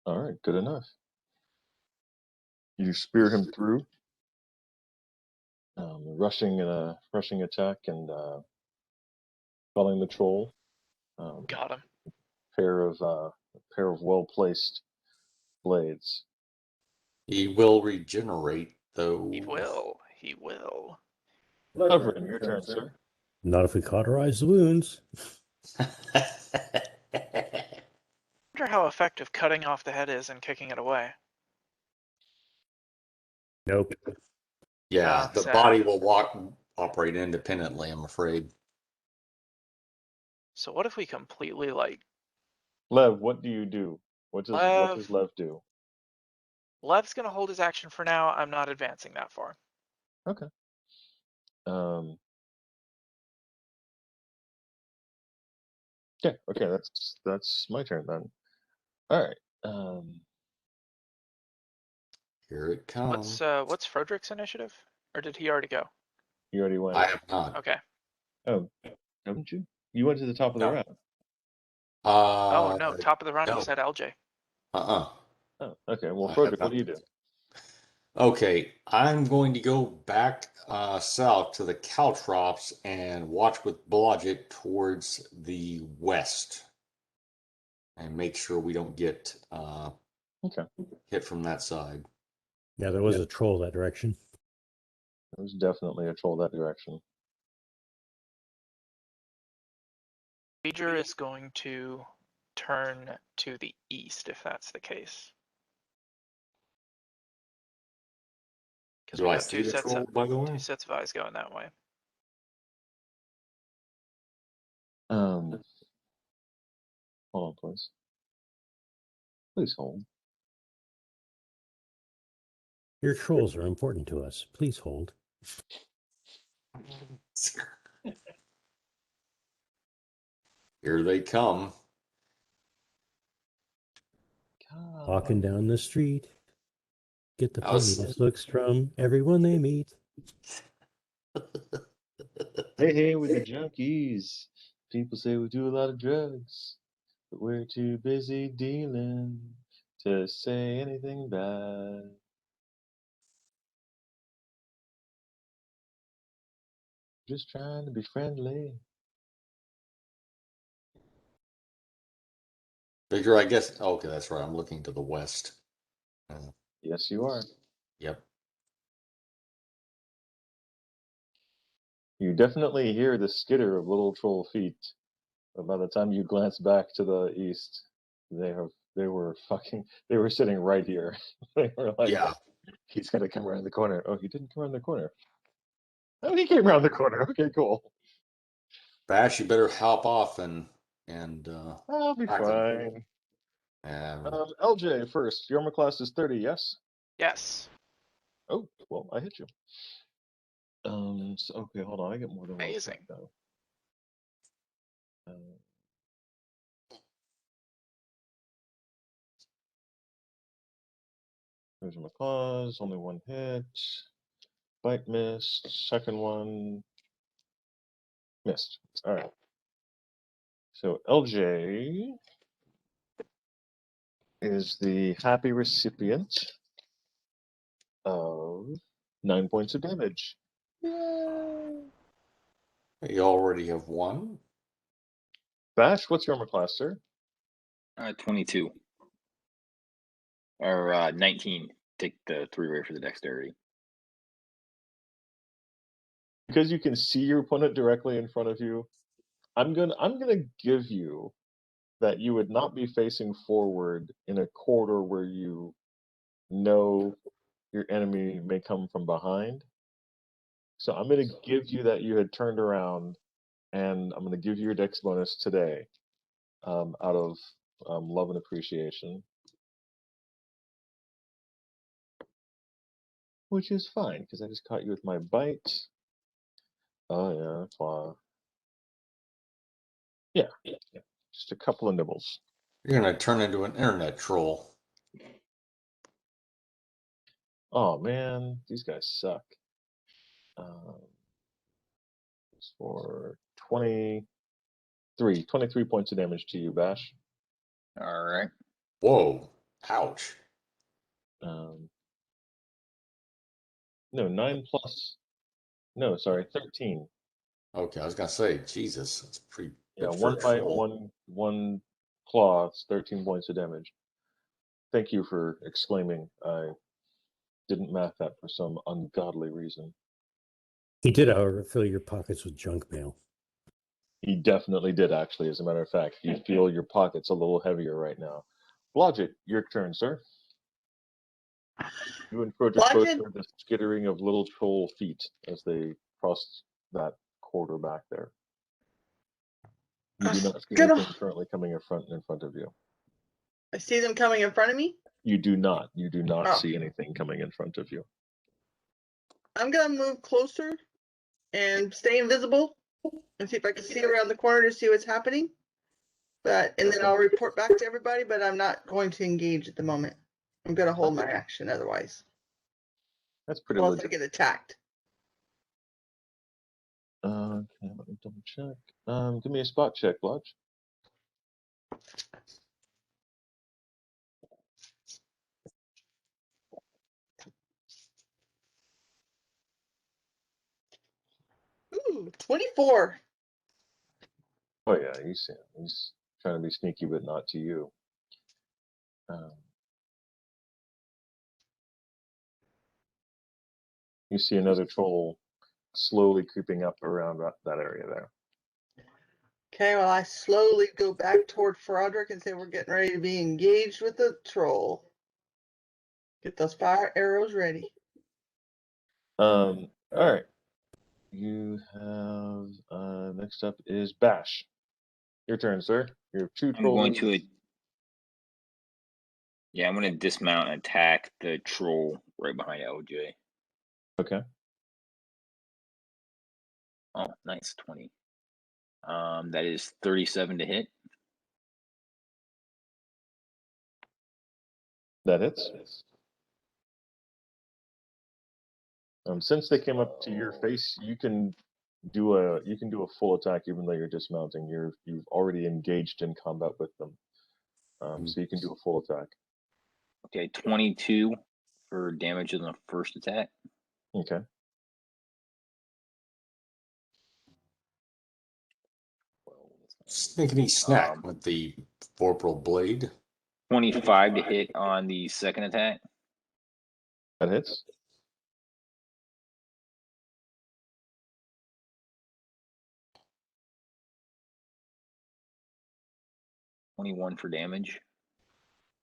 All right. Good enough. You spear him through, rushing attack and felling the troll. Got him. Pair of well placed blades. He will regenerate, though. He will. He will. Hovering, your turn, sir. Not if we cauterize the wounds. I wonder how effective cutting off the head is and kicking it away. Nope. Yeah, the sad. body will operate independently, I'm afraid. So what if we completely Lev, what do you do? What does Lev do? Lev's gonna hold his action for now. I'm not advancing that far. Okay. Yeah, okay, that's my turn then. All right. Here it comes. What's Frederick's initiative? Or did he already go? You already went. I have not. Okay. Oh, haven't you? You went to the top of the round. Oh no, top of the round no. you said LJ. Oh, okay. Well, Frederick, what do you do? Okay, I'm going to go back south to the Caltrops and watch with Blodgett towards the west. And make sure we don't get hit from that side. Yeah, there was a troll that direction. There was definitely a troll that direction. Major is going to turn to the east if that's the case. Because we have two sets of eyes going that way. Hold on, please. Please hold. Your trolls are important to us. Please hold. Here they come. Walking down the street. Get the funniest looks from everyone they meet. Hey, we're the junkies. People say we do a lot of drugs, but we're too busy dealing to say anything bad. Just trying to be friendly. Victor, I guess. Okay, that's right. I'm looking to the west. Yes, you are. Yep. You definitely hear the skitter of little troll feet. But by the time you glance back to the east, they were sitting right here. They were like, Yeah. he's gonna come around the corner. Oh, he didn't come around the corner. Oh, he came around the corner. Okay, cool. Bash, you better hop off and I'll be fine. LJ first. Your armor class is 30, yes? Yes. Oh, well, I hit you. So, okay, hold on. I get more than Amazing. one shot, though. There's my claws. Only one hit. Bite missed. Second one missed. All right. So LJ is the happy recipient of 9 points of damage. You already have one. Bash, what's your armor class, sir? 22. Or 19. Take the 3 away for the dexterity. Because you can see your opponent directly in front of you, I'm gonna give you that you would not be facing forward in a corridor where you know your enemy may come from behind. So I'm going to give you that you had turned around, and I'm going to give you your dex bonus today, out of love and appreciation, which is fine because I just caught you with my bite. Oh yeah, claw. Yeah, just a couple of nibbles. You're gonna turn into an internet troll. Oh man, these guys suck. For 23 points of damage to you, Bash. All right. Whoa! Ouch! No, 9 plus. No, sorry, 13. Okay, I was gonna say, Jesus, that's pretty Yeah, good for one a bite, troll. one claw, it's 13 points of damage. Thank you for exclaiming. I didn't math that for some ungodly reason. He did, however, fill your pockets with junk mail. He definitely did, actually. As a matter of fact, you feel your pockets a little heavier right now. Blodgett, your turn, sir. You encroach Blodgett? the skittering of little troll feet as they cross that corridor back there. You do not see anything currently coming in front of you. I see them coming in front of me. You do not see anything coming in front of you. I'm gonna move closer and stay invisible and see if I can see around the corner to see what's happening. And then I'll report back to everybody, but I'm not going to engage at the moment. I'm gonna hold my action otherwise. That's pretty Unless legit. I get attacked. Okay, let me double check. Give me a spot check, Blodge. Ooh, 24. Oh yeah, you see him. He's trying to be sneaky, but not to you. You see another troll slowly creeping up around that area there. Okay, well, I slowly go back toward Froderick and say we're getting ready to be engaged with the troll. Get those fire arrows ready. All right. You have next up is Bash. Your turn, sir. You have 2 trolls. I'm going to dismount and attack the troll right behind LJ. Okay. Oh, nice 20. That is 37 to hit. That hits. Since they came up to your face, you can do a full attack even though you're dismounting. You've already engaged in combat with them, so you can do a full attack. Okay, 22 for damage in the first attack. Okay. Snickety snack with the Vorpal blade. 25 to hit on the second attack. That hits. $21 for damage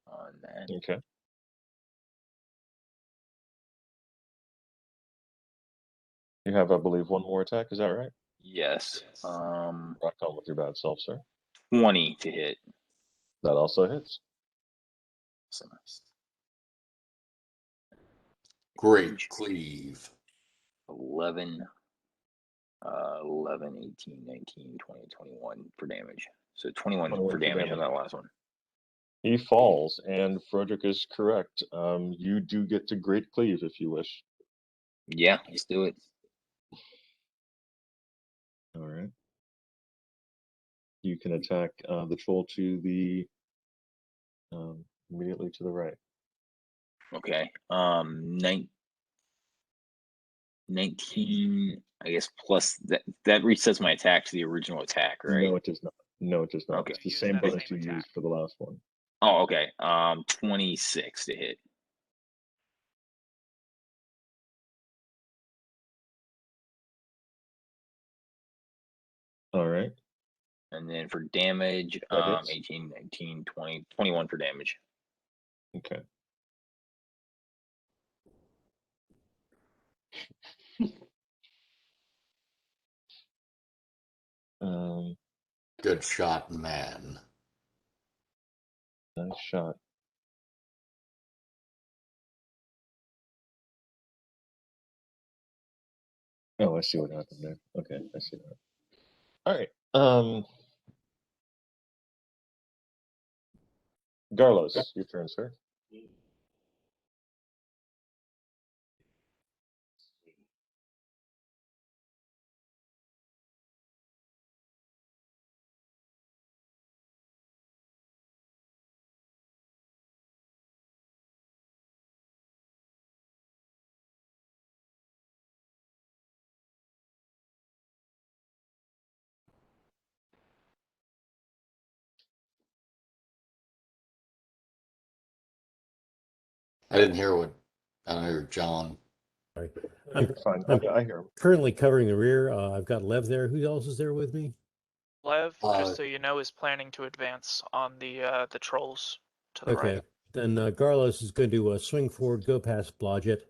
on that. Okay. You have, I believe, one more attack. Is that right? Yes. Rock on with your bad self, sir. 20 to hit. That also hits. Awesome. Great cleave. 11, 11, 18, 19, 20, 21 for damage. So 21 for damage on that last one. He falls, and Frederick is correct. You do get to Great Cleave if you wish. Yeah, let's do it. All right. You can attack the troll to the immediately to the right. Okay. 19, I guess, plus that resets my attack to the original attack, right? No, it does not. No, it does not. Okay. It's the same bonus you used for the last one. Oh, okay. 26 to hit. All right. And then for damage, That hits. 18, 19, 20, 21 for damage. Okay. Good shot, man. Nice shot. Oh, I see what happened there. Okay, I see that. All right. Garlos, your turn, sir. I didn't hear what. I don't hear John. Sorry. You're fine. I hear him. Currently covering the rear. I've got Lev there. Who else is there with me? Lev, just so you know, is planning to advance on the trolls to the Okay. right. Then Garlos is going to swing forward, go past Blodgett,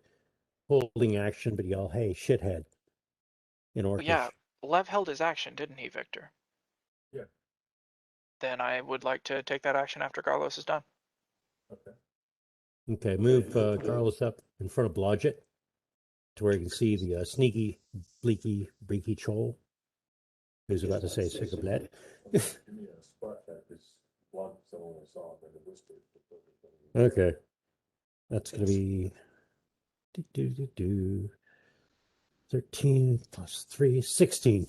holding action, but yell, "Hey, shithead!" in Orcish. Yeah, Lev held his action, didn't he, Victor? Yeah. Then I would like to take that action after Garlos is done. Okay, move Garlos up in front of Blodgett to where you can see the sneaky, breaky troll who's about to say sick of blood. Okay, that's going to be 13 plus 3, 16.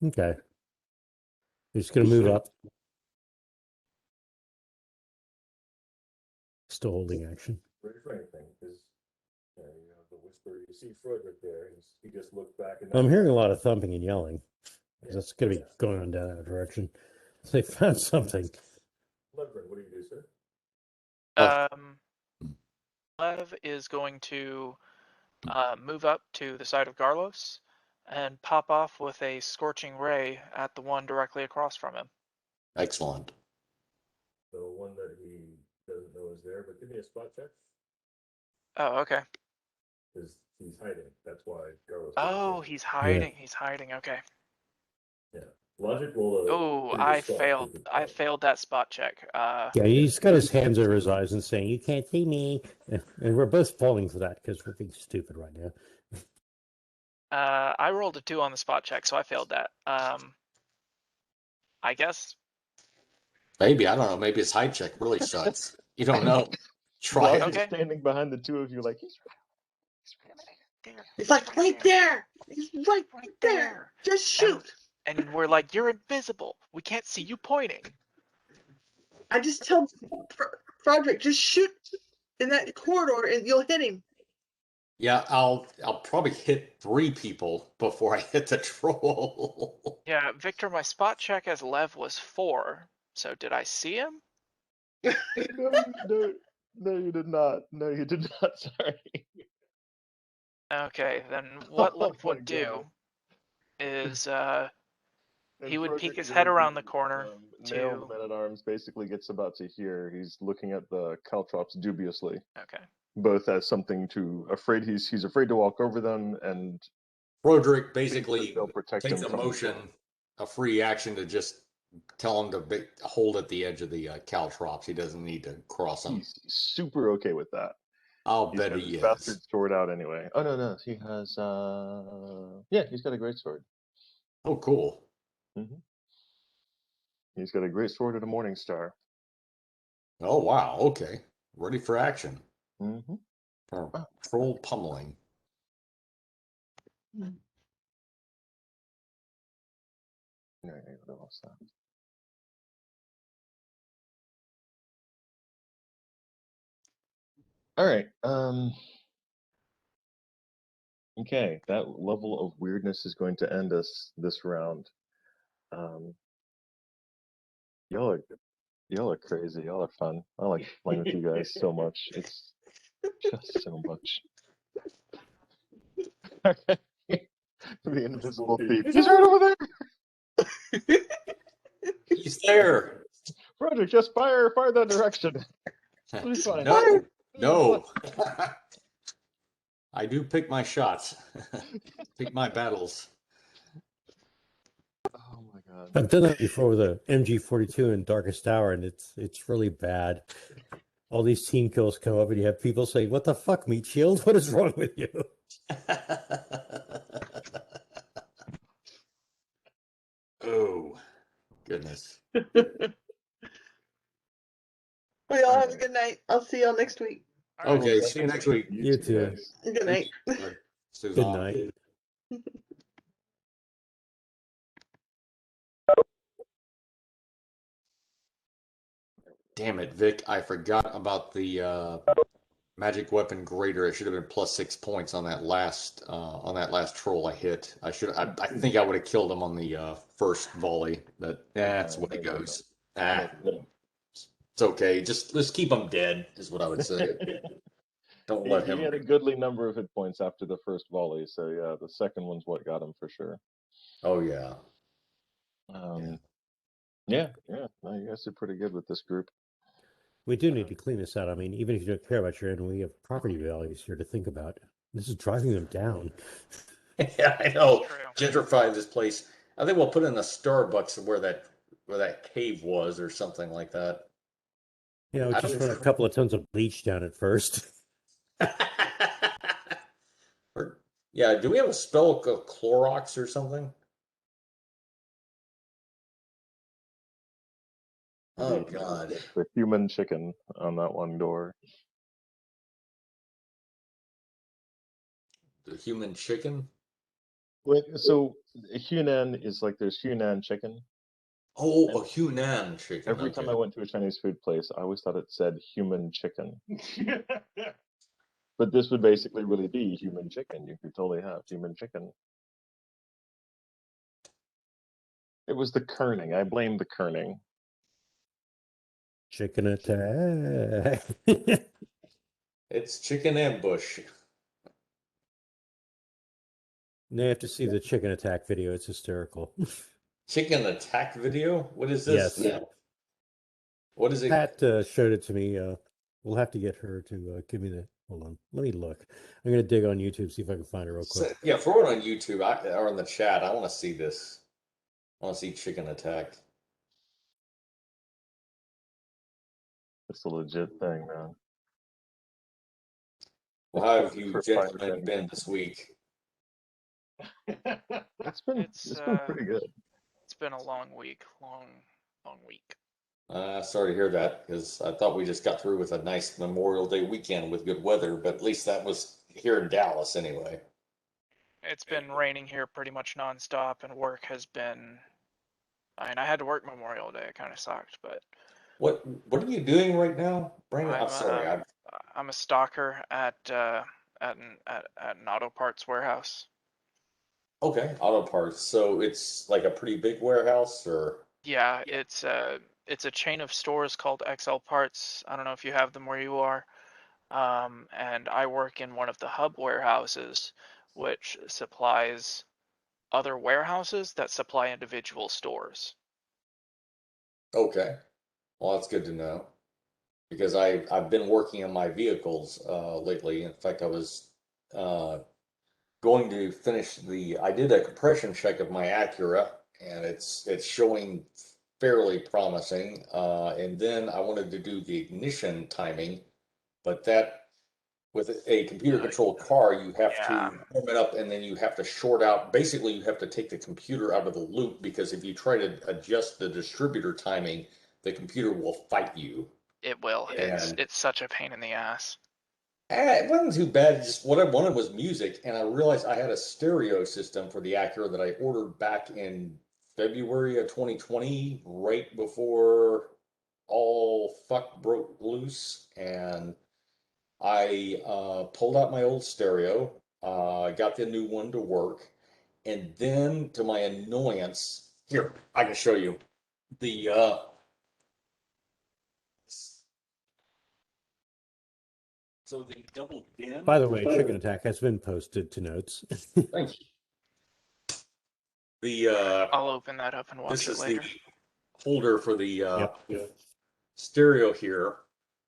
Okay. He's going to move up. Still holding action. I'm hearing a lot of thumping and yelling. That's going to be going on down that direction. They found something. What do you do, sir? Lev is going to move up to the side of Garlos and pop off with a scorching ray at the one directly across from him. Excellent. The one that he doesn't know is there, but give me a spot check. Oh, okay. Because he's hiding. That's why Garlos. Oh, he's hiding. Yeah. He's hiding. Okay. Yeah. Logic will. Oh, I failed. I failed that spot check. Yeah, he's got his hands over his eyes and saying, "You can't see me," and we're both falling for that because we're being stupid right now. I rolled a 2 on the spot check, so I failed that. I guess. Maybe, I don't know. Maybe his height check really sucks. You don't know. Try it. Okay. Standing behind the two of you, like he's there. He's like right there. He's right there. Just shoot. And we're like, you're invisible. We can't see you pointing. I just tell Frederick, just shoot in that corridor and you'll hit him. Yeah, I'll probably hit 3 people before I hit the troll. Yeah, Victor, my spot check as Lev was 4. So did I see him? No, you did not. No, you did not. Sorry. Okay, then what Oh Lev my would do God. is he And would peek Frederick his head knows around the that corner Nail, the to. man-at-arms, basically gets about to hear. He's looking at the caltrops dubiously, Okay. both as something to afraid he's afraid to walk over them, and Broderick thinks that basically they'll protect takes him a from the motion, troll. a free action to just tell him to hold at the edge of the caltrops. He doesn't need to cross them. He's super okay with that. I'll He's bet got he his is. bastard sword out anyway. Oh no, he has yeah, he's got a great sword. Oh, cool. Mm-hmm. He's got a great sword and a morning star. Oh, wow. Okay. Ready for action. Mm-hmm. For troll pummeling. All right. Okay, that level of weirdness is going to end us this round. Y'all are crazy. Y'all are fun. I like playing with you guys so much. It's just so much. The invisible thief. He's right over there. He's there. Frederick, just fire that direction. It'll be fine. No. No. I do pick my shots. Pick my battles. Oh my God. I've done that before with a MG42 in Darkest Hour, and it's really bad. All these team kills come up, and you have people say, "What the fuck, Meat Shield? What is wrong with you?" Oh, goodness. We all have a good night. I'll see y'all next week. Okay, see you next week. You too. Guys. Good night. Good night. Damn it, Vic! I forgot about the magic weapon greater. It should have been +6 points on that last troll I hit. I think I would have killed him on the first volley. But that's the way it goes. It's okay. Let's keep him dead, is what I would say. Don't let him. He had a goodly number of hit points after the first volley, so yeah, the second one's what got him for sure. Oh yeah. Yeah. No, you guys did pretty good with this group. We do need to clean this out. I mean, even if you don't care about your end, we have property values here to think about. This is driving them down. Yeah, I know. Gentrify this place. I think we'll put in a Starbucks where that cave was, or something like that. Yeah, we just run a couple of tons of bleach down at first. Yeah, do we have a spell of Clorox or something? Oh God! The human chicken on that one door. The human chicken? Wait, so Hunan is like there's Hunan chicken. Oh, a Hunan chicken. Every time I went to a Chinese food place, I always thought it said human chicken. But this would basically really be human chicken. You could totally have human chicken. It was the kerning. I blame the kerning. Chicken attack. It's chicken ambush. Now you have to see the chicken attack video. It's hysterical. Chicken attack video? What is this? Yes. What is it? Pat showed it to me. We'll have to get her to give me the. Hold on. Let me look. I'm going to dig on YouTube, see if I can find it real quick. Yeah, throw it on YouTube or in the chat. I want to see this. I want to see chicken attack. It's a legit thing, man. Well, how have you gentlemen been this week? It's been pretty good. It's been a long week. Long week. Sorry to hear that, because I thought we just got through with a nice Memorial Day weekend with good weather, but at least that was here in Dallas anyway. It's been raining here pretty much nonstop, and work has been. I mean, I had to work Memorial Day. It kind of sucked, but. What are you doing right now, Brandon? I'm sorry. I'm a stalker at at an auto parts warehouse. Okay, auto parts. So it's like a pretty big warehouse, or Yeah, it's a chain of stores called XL Parts. I don't know if you have them where you are. And I work in one of the hub warehouses, which supplies other warehouses that supply individual stores. okay. Well, that's good to know because I've been working on my vehicles lately. In fact, I was uh, going to finish I did a compression check of my Acura, and it's showing fairly promising. And then I wanted to do the ignition timing, but that with a computer controlled car, you have Yeah. to warm it up and then you have to short out. Basically, you have to take the computer out of the loop because if you try to adjust the distributor timing, the computer will fight you. It will. And It's such a pain in the ass. it wasn't too bad. Just what I wanted was music, and I realized I had a stereo system for the Acura that I ordered back in February of 2020, right before all fuck broke loose, and I pulled out my old stereo, got the new one to work, and then to my annoyance, here, I can show you the so the double din. By the way, Chicken Attack has been posted to notes. Thank you. The I'll open that up and watch this it is later. the holder for the Yep. stereo here.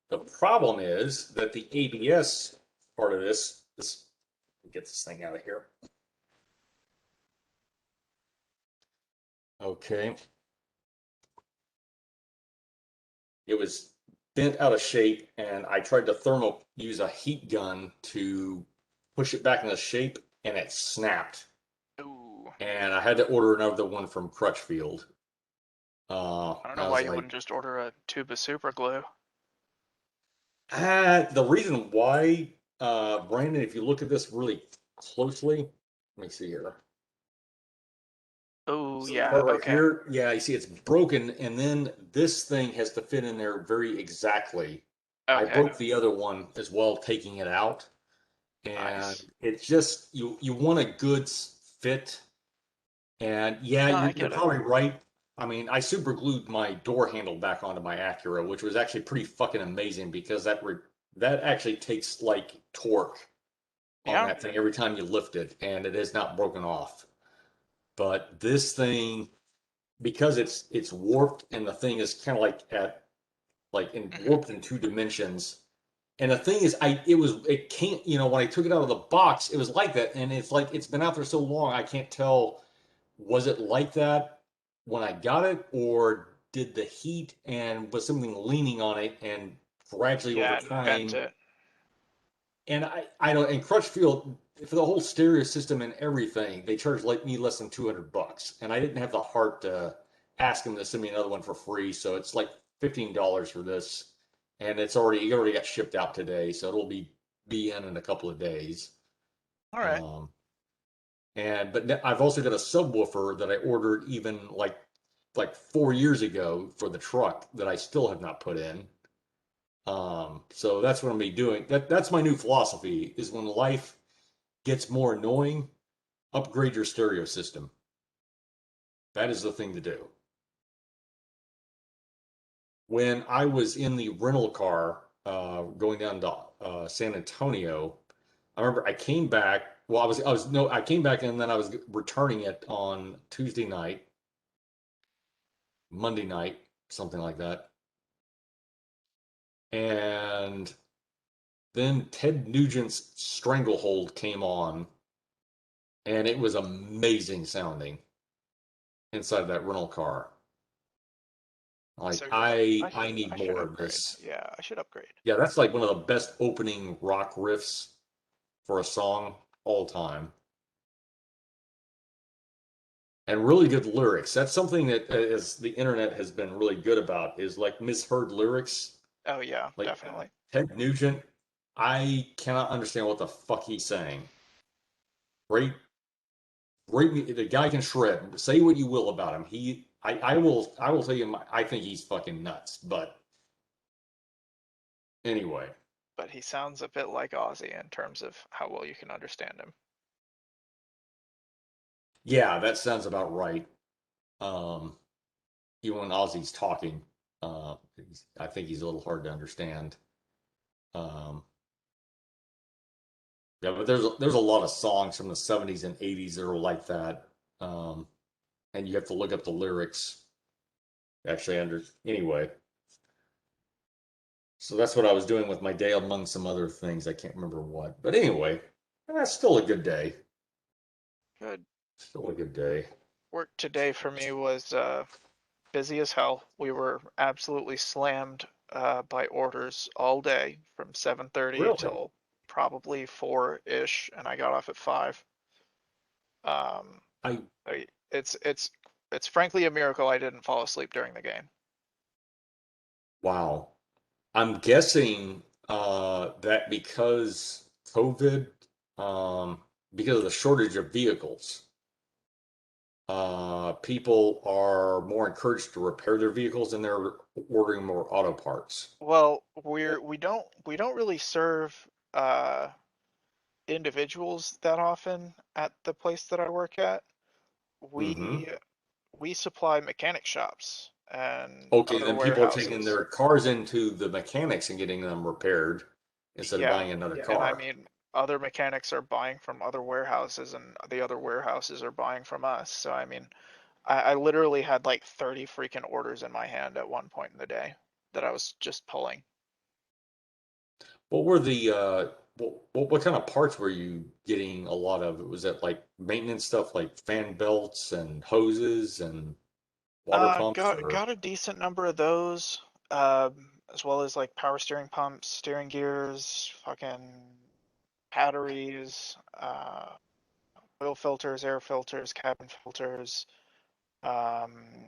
The problem is that the ABS part of this get this thing out of here. Okay. It was bent out of shape, and I tried to use a heat gun to push it back into shape, and it snapped. Ooh. And I had to order another one from Crutchfield. I don't know why you wouldn't just order a tube of super glue. The reason why, Brandon, if you look at this really closely, let me see here. Oh, So yeah, part right okay. here, yeah, you see it's broken, and then this thing has to fit in there very exactly. I Okay. broke the other one as well, taking it out, and Nice. it's just you want a good fit, and yeah, No, I you're get it. probably right. I mean, I super glued my door handle back onto my Acura, which was actually pretty fucking amazing because that actually takes like torque on Yeah. that thing every time you lift it, and it is not broken off. But this thing, because it's warped and the thing is kind of warped in two dimensions. And the thing is, it can't, when I took it out of the box, it was like that, and it's like it's been out there so long, I can't tell, was it like that when I got it, or did the heat and was something leaning on it and gradually Yeah, over it bent time. it. And I don't, in Crutchfield, for the whole stereo system and everything, they charged me less than $200, and I didn't have the heart to ask them to send me another one for free. So it's like $15 for this, and it already got shipped out today, so it'll be in a couple of days. All right. But I've also got a subwoofer that I ordered even like 4 years ago for the truck that I still have not put in. So that's what I'm gonna be doing. That's my new philosophy is when life gets more annoying, upgrade your stereo system. That is the thing to do. When I was in the rental car going down to San Antonio, I remember I came back. Well, I came back and then I was returning it on Tuesday night, Monday night, something like that. And then Ted Nugent's Stranglehold came on, and it was amazing sounding inside that rental car. Like So yeah, I need I should more of upgrade. this. Yeah, I should upgrade. Yeah, that's like one of the best opening rock riffs for a song all time. And really good lyrics. That's something that as the internet has been really good about is like misheard lyrics. Oh yeah, Like definitely. Ted Nugent, I cannot understand what the fuck he's saying. Great, the guy can shred. Say what you will about him. I will tell you, I think he's fucking nuts. But anyway, but he sounds a bit like Ozzy in terms of how well you can understand him. Yeah, that sounds about right. Even when Ozzy's talking, I think he's a little hard to understand. Yeah, but there's a lot of songs from the 70s and 80s that are like that. And you have to look up the lyrics. Actually, anyway. So that's what I was doing with my day, among some other things. I can't remember what. But anyway, that's still a good day. Good. Still a good day. Work today for me was busy as hell. We were absolutely slammed by orders all day from 7:30 Really? till probably 4-ish, and I got off at 5. It's frankly a miracle I didn't fall asleep during the game. Wow. I'm guessing that because COVID, because of the shortage of vehicles, people are more encouraged to repair their vehicles and they're ordering more auto parts. Well, we don't really serve individuals that often at the place that I work at. Mm-hmm. We supply mechanic shops and Okay, other then people are taking warehouses. their cars into the mechanics and getting them repaired instead of buying another car. And I mean, other mechanics are buying from other warehouses, and the other warehouses are buying from us. So I mean, I literally had like 30 freaking orders in my hand at one point in the day that I was just pulling. What were the what kind of parts were you getting a lot of? Was it like maintenance stuff like fan belts and hoses and water pumps? Got a decent number of those, as well as like power steering pumps, steering gears, fucking batteries, oil filters, air filters, cabin filters,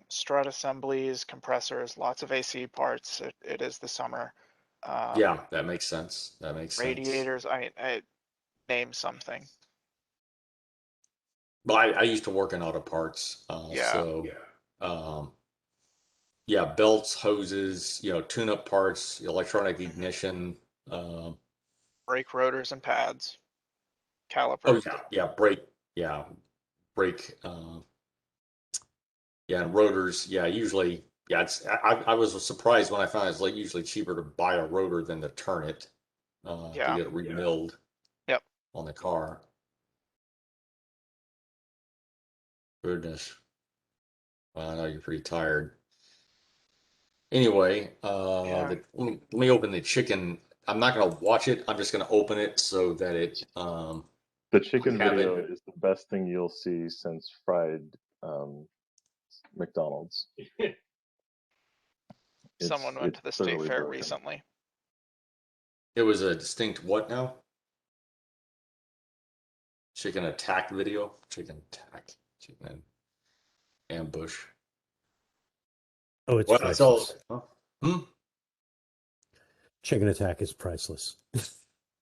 strut assemblies, compressors, lots of AC parts. It is the summer. Yeah, that makes sense. That makes sense. Radiators. I name something. Well, I used to work in auto parts, yeah, belts, hoses, tune-up parts, electronic ignition. Brake rotors and pads, Oh calipers. yeah, brake, and rotors. Yeah, usually, yeah. I was surprised when I found it's like usually cheaper to buy a rotor than to turn it, to get it remilled. Yep. On the car. Goodness. Well, I know you're pretty tired. Anyway, let me open the chicken. I'm not going to watch it. I'm just going to open it so that it. The chicken video is the best thing you'll see since fried McDonald's. Someone went to the state fair recently. It was a distinct what now? Chicken attack video? Chicken attack. Chicken ambush. Oh, it's priceless. Hmm? Chicken attack is priceless.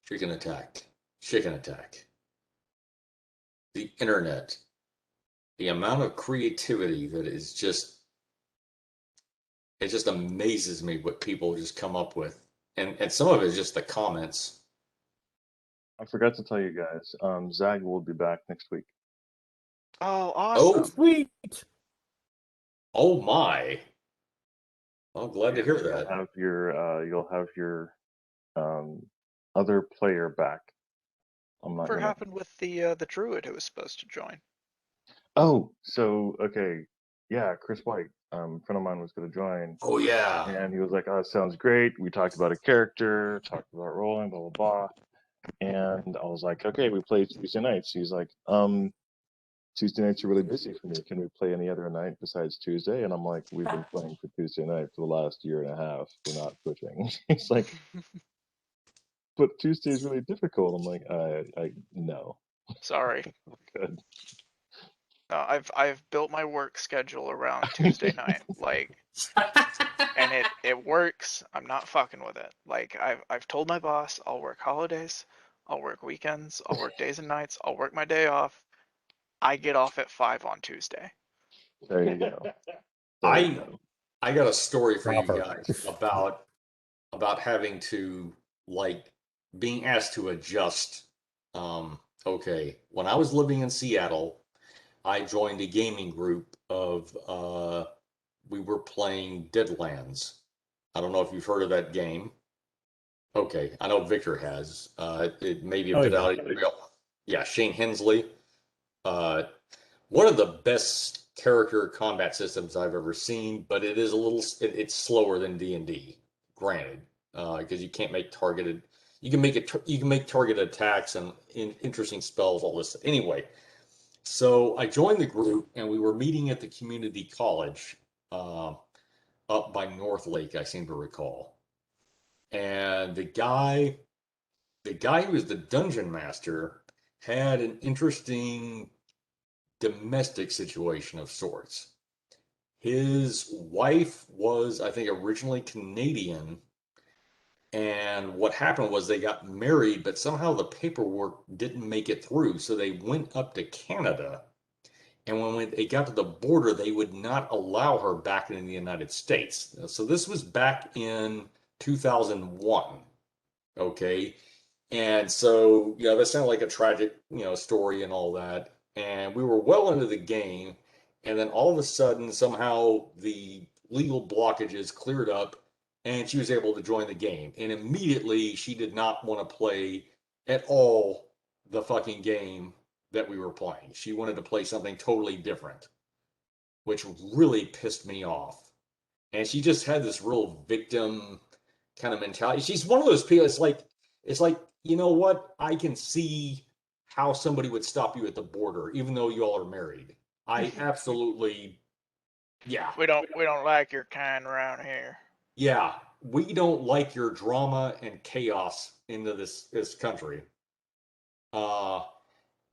Chicken attack. Chicken attack. The internet. The amount of creativity that is just, it just amazes me what people just come up with. And some of it is just the comments. I forgot to tell you guys, Zag will be back next week. Oh, awesome. Oh, sweet. Oh my. I'm glad to hear that. You'll have your other player back. What happened with the druid who was supposed to join? Oh, so okay, yeah, Chris White, friend of mine was going to join. Oh yeah. And he was like, "Oh, that sounds great." We talked about a character, talked about rolling, blah blah blah. And I was like, "Okay, we play Tuesday nights." He's like, "Tuesday nights are really busy for me. Can we play any other night besides Tuesday?" And I'm like, "We've been playing for Tuesday night for the last year and a half. We're not switching." He's like, "But Tuesday is really difficult." I'm like, "I no." Sorry. Good. No, I've built my work schedule around Tuesday night, and it works. I'm not fucking with it. Like I've told my boss I'll work holidays, I'll work weekends, I'll work days and nights, I'll work my day off. I get off at 5 on Tuesday. There you go. I got a story for you guys about having to like being asked to adjust. Okay, when I was living in Seattle, I joined a gaming group of we were playing Deadlands. I don't know if you've heard of that game. Okay, I know Victor has. It may be a bit out of real. Yeah, Shane Hensley. One of the best character combat systems I've ever seen, but it is a little. It's slower than D&D, granted, because you can't make targeted. You can make it. You can make targeted attacks and interesting spells. All this. Anyway, so I joined the group, and we were meeting at the community college up by North Lake, I seem to recall. And the guy who was the dungeon master had an interesting domestic situation of sorts. His wife was, I think, originally Canadian, and what happened was they got married, but somehow the paperwork didn't make it through, so they went up to Canada. And when they got to the border, they would not allow her back in the United States. So this was back in 2001. Okay. And so, that sounded like a tragic, story and all that. And we were well into the game. And then all of a sudden, somehow the legal blockages cleared up and she was able to join the game. And immediately she did not want to play at all the fucking game that we were playing. She wanted to play something totally different, which really pissed me off. And she just had this real victim kind of mentality. She's one of those people. It's like, you know what? I can see how somebody would stop you at the border, even though you all are married. I absolutely, yeah. We don't like your kind around here. Yeah, we don't like your drama and chaos into this country.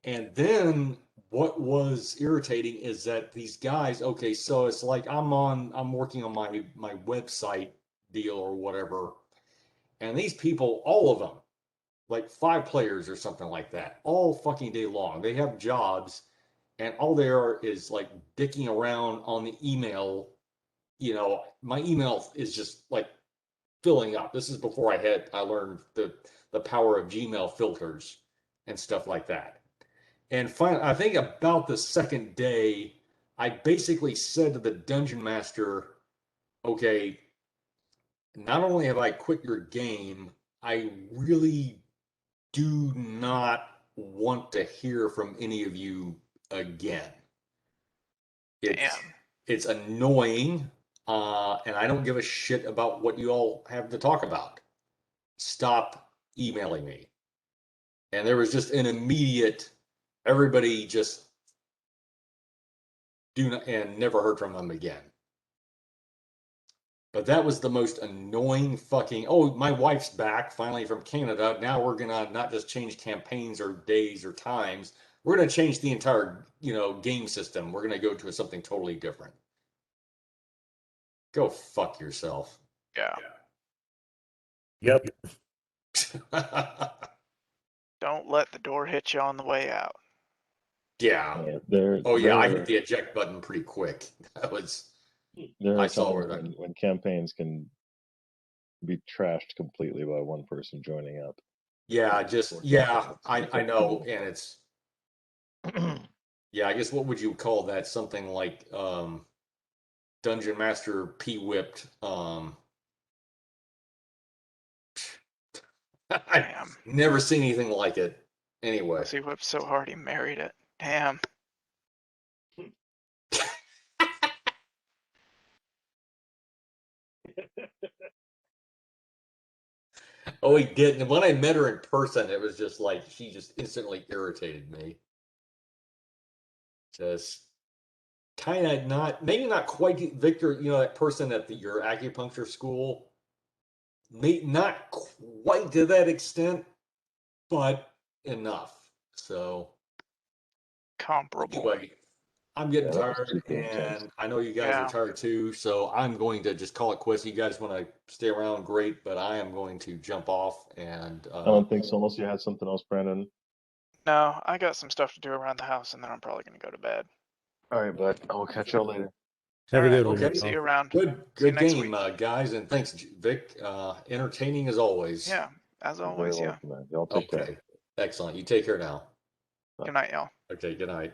And then what was irritating is that these guys, okay, so it's like I'm working on my website deal or whatever, and these people, all of them, like 5 players or something like that, all fucking day long. They have jobs, and all they are is like dicking around on the email. My email is just like filling up. This is before I learned the power of Gmail filters and stuff like that. And finally, I think about the second day, I basically said to the dungeon master, okay, not only have I quit your game, I really do not want to hear from any of you again. It's annoying, and I don't give a shit about what you all have to talk about. Stop emailing me. And there was just an immediate, everybody just do not, and never heard from them again. But that was the most annoying fucking, oh, my wife's back finally from Canada. Now we're going to not just change campaigns or days or times. We're going to change the entire, game system. We're going to go to something totally different. Go fuck yourself. Yeah. Yep. Don't let the door hit you on the way out. Yeah. I hit the eject button pretty quick. That was. There are times when campaigns can be trashed completely by one person joining up. Yeah, I know, and it's. Yeah, I guess what would you call that? Something like Dungeon Master P-whipped. I've never seen anything like it. Anyway. He whipped so hard he married it. Damn. Oh, he did. And when I met her in person, it was just like she just instantly irritated me. Just kind of maybe not quite, Victor, that person at your acupuncture school. Not quite to that extent, but enough. So comparable. Anyway, I'm getting tired, and I know you guys are tired too. So I'm going to just call it quits. You guys want to stay around, great, but I am going to jump off. And I don't think so, unless you had something else, Brandon. No, I got some stuff to do around the house, and then I'm probably going to go to bed. All right, bud. I'll catch y'all later. Have a good one. Okay. See you around. Good game, guys, and thanks, Vic. Entertaining as always. Yeah, As You're always, very yeah. welcome, man. Y'all take care. Excellent. You take care now. Good night, y'all. Okay, good night.